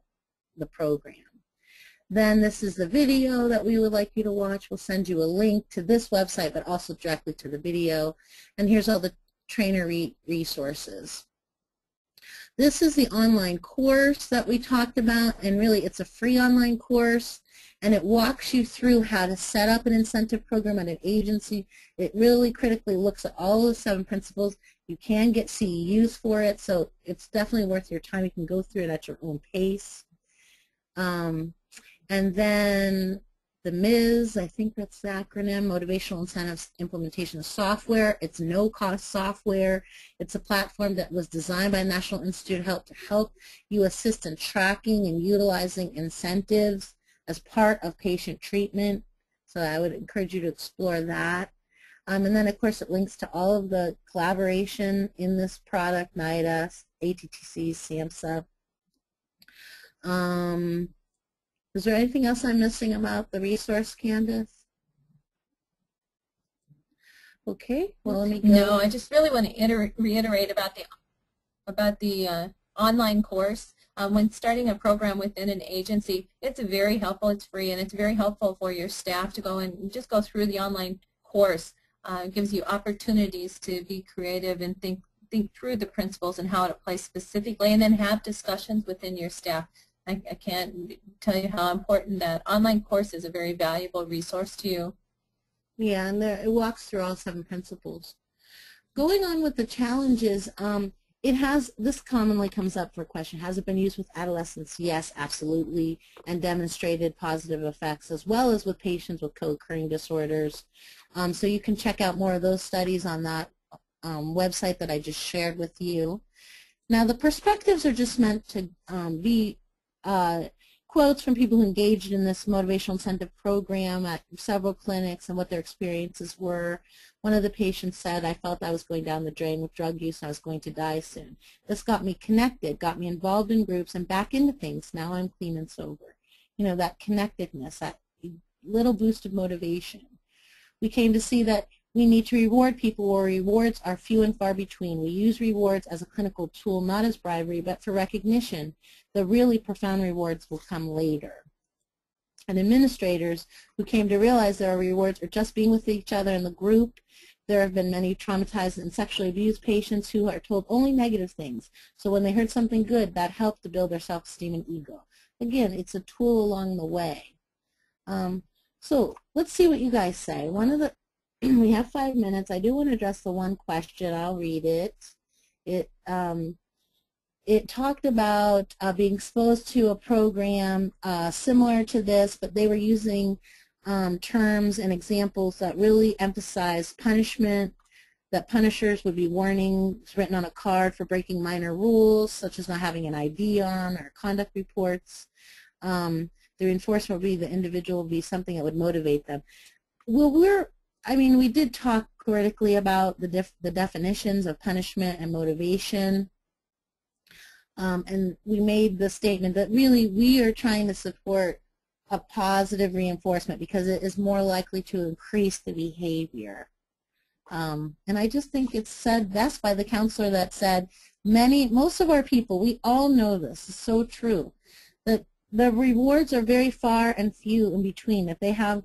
the program. Then this is the video that we would like you to watch. We'll send you a link to this website, but also directly to the video. And here's all the trainer resources. This is the online course that we talked about, and really it's a free online course, and it walks you through how to set up an incentive program at an agency. It really critically looks at all the 7 principles. You can get CEUs for it, so it's definitely worth your time. You can go through it at your own pace. And then the MIS, I think that's the acronym, Motivational Incentives Implementation of Software. It's no-cost software. It's a platform that was designed by the National Institute of Health to help you assist in tracking and utilizing incentives as part of patient treatment. So I would encourage you to explore that. And then, of course, it links to all of the collaboration in this product, NIDA, ATTC, SAMHSA. Is there anything else I'm missing about the resource, Candace? Okay, well, let me go. No, I just really want to reiterate about the online course. When starting a program within an agency, it's very helpful, it's free, and it's very helpful for your staff to go and just go through the online course. It gives you opportunities to be creative and think through the principles and how it applies specifically, and then have discussions within your staff. I can't tell you how important that online course is, a very valuable resource to you. Yeah, and it walks through all 7 principles. Going on with the challenges, this commonly comes up for a question. Has it been used with adolescents? Yes, absolutely, and demonstrated positive effects, as well as with patients with co-occurring disorders. So you can check out more of those studies on that website that I just shared with you. Now, the perspectives are just meant to be quotes from people who engaged in this motivational incentive program at several clinics and what their experiences were. One of the patients said, I felt I was going down the drain with drug use and I was going to die soon. This got me connected, got me involved in groups and back into things. Now I'm clean and sober. You know, that connectedness, that little boost of motivation. We came to see that we need to reward people where rewards are few and far between. We use rewards as a clinical tool, not as bribery, but for recognition. The really profound rewards will come later. And administrators who came to realize their rewards are just being with each other in the group. There have been many traumatized and sexually abused patients who are told only negative things. So when they heard something good, that helped to build their self-esteem and ego. Again, it's a tool along the way. So let's see what you guys say. We have 5 minutes. I do want to address the one question. I'll read it. It talked about being exposed to a program similar to this, but they were using terms and examples that really emphasize punishment, that punishers would be warnings written on a card for breaking minor rules, such as not having an ID on or conduct reports. The reinforcement would be the individual would be something that would motivate them. Well, we did talk critically about the definitions of punishment and motivation. And we made the statement that really we are trying to support a positive reinforcement because it is more likely to increase the behavior. And I just think it's said best by the counselor that said, most of our people, we all know this, it's so true, that the rewards are very far and few in between. If they have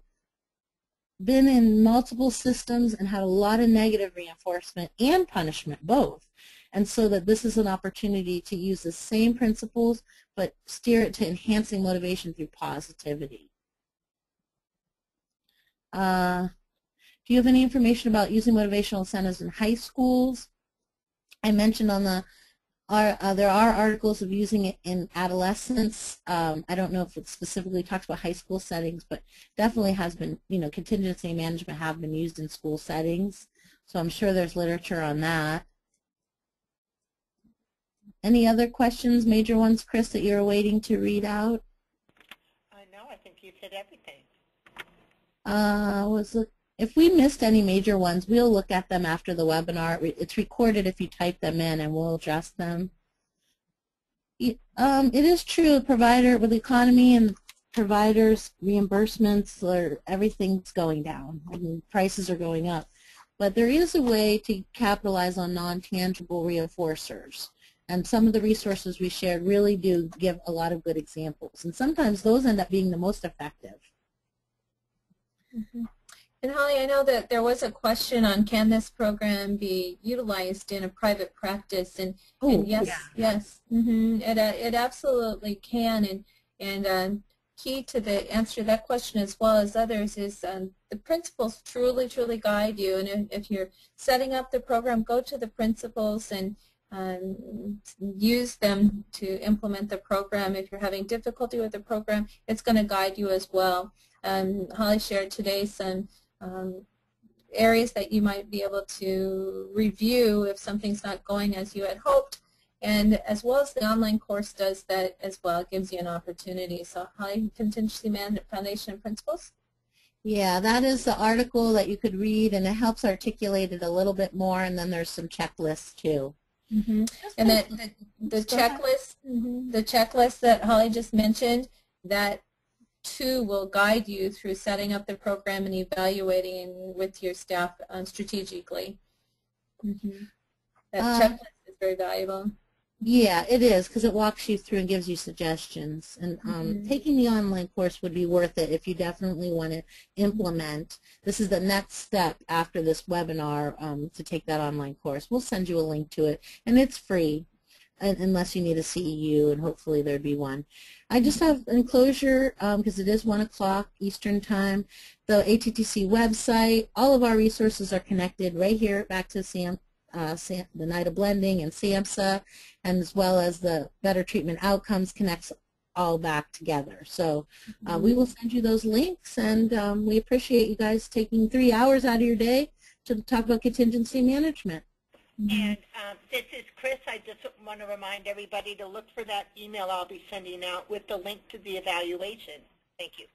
been in multiple systems and had a lot of negative reinforcement and punishment, both. And so that this is an opportunity to use the same principles but steer it to enhancing motivation through positivity. Do you have any information about using motivational incentives in high schools? I mentioned on there are articles of using it in adolescents. I don't know if it specifically talks about high school settings, but definitely has been, contingency management have been used in school settings. So I'm sure there's literature on that. Any other questions, major ones, Chris, that you're waiting to read out? No, I think you've hit everything. If we missed any major ones, we'll look at them after the webinar. It's recorded if you type them in, and we'll adjust them. It is true, provider with the economy and providers, reimbursements, everything's going down. I mean, prices are going up. But there is a way to capitalize on non-tangible reinforcers. And some of the resources we shared really do give a lot of good examples. And sometimes those end up being the most effective. Mm-hmm. And Holly, I know that there was a question on, can this program be utilized in a private practice? And yes, yes, it absolutely can. And key to the answer to that question as well as others is the principles truly guide you. And if you're setting up the program, go to the principles and use them to implement the program. If you're having difficulty with the program, it's going to guide you as well. Holly shared today some areas that you might be able to review if something's not going as you had hoped, and as well as the online course does that as well. It gives you an opportunity. So Holly, Contingency Management Foundation and Principles? Yeah, that is the article that you could read, and it helps articulate it a little bit more, and then there's some checklists too. Mm-hmm. And the checklist, the checklist that Holly just mentioned, that too will guide you through setting up the program and evaluating with your staff strategically. That checklist is very valuable. Yeah, it is, because it walks you through and gives you suggestions. And taking the online course would be worth it if you definitely want to implement. This is the next step after this webinar to take that online course. We'll send you a link to it, and it's free unless you need a CEU, and hopefully there'd be one. I just have an enclosure because it is 1 o'clock Eastern Time. The ATTC website, all of our resources are connected right here back to the Night of Blending and SAMHSA, and as well as the Better Treatment Outcomes connects all back together. So we will send you those links, and we appreciate you guys taking 3 hours out of your day to talk about contingency management. And this is Chris. I just want to remind everybody to look for that email I'll be sending out with the link to the evaluation. Thank you.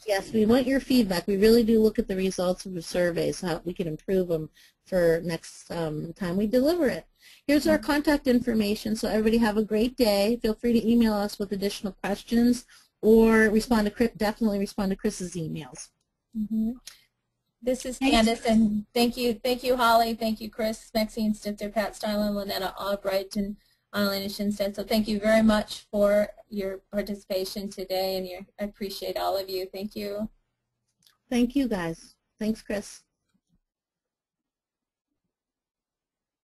Yes, we want your feedback. We really do look at the results of the surveys, how we can improve them for next time we deliver it. Here's our contact information, so everybody have a great day. Feel free to email us with additional questions or respond to definitely respond to Chris's emails. This is Candace, and thank you, Holly, thank you, Chris, Maxine Stifter, Pat Steinle, Lynetta Albright, and Annalena Shinstead. So thank you very much for your participation today, and I appreciate all of you. Thank you. Thank you, guys. Thanks, Chris.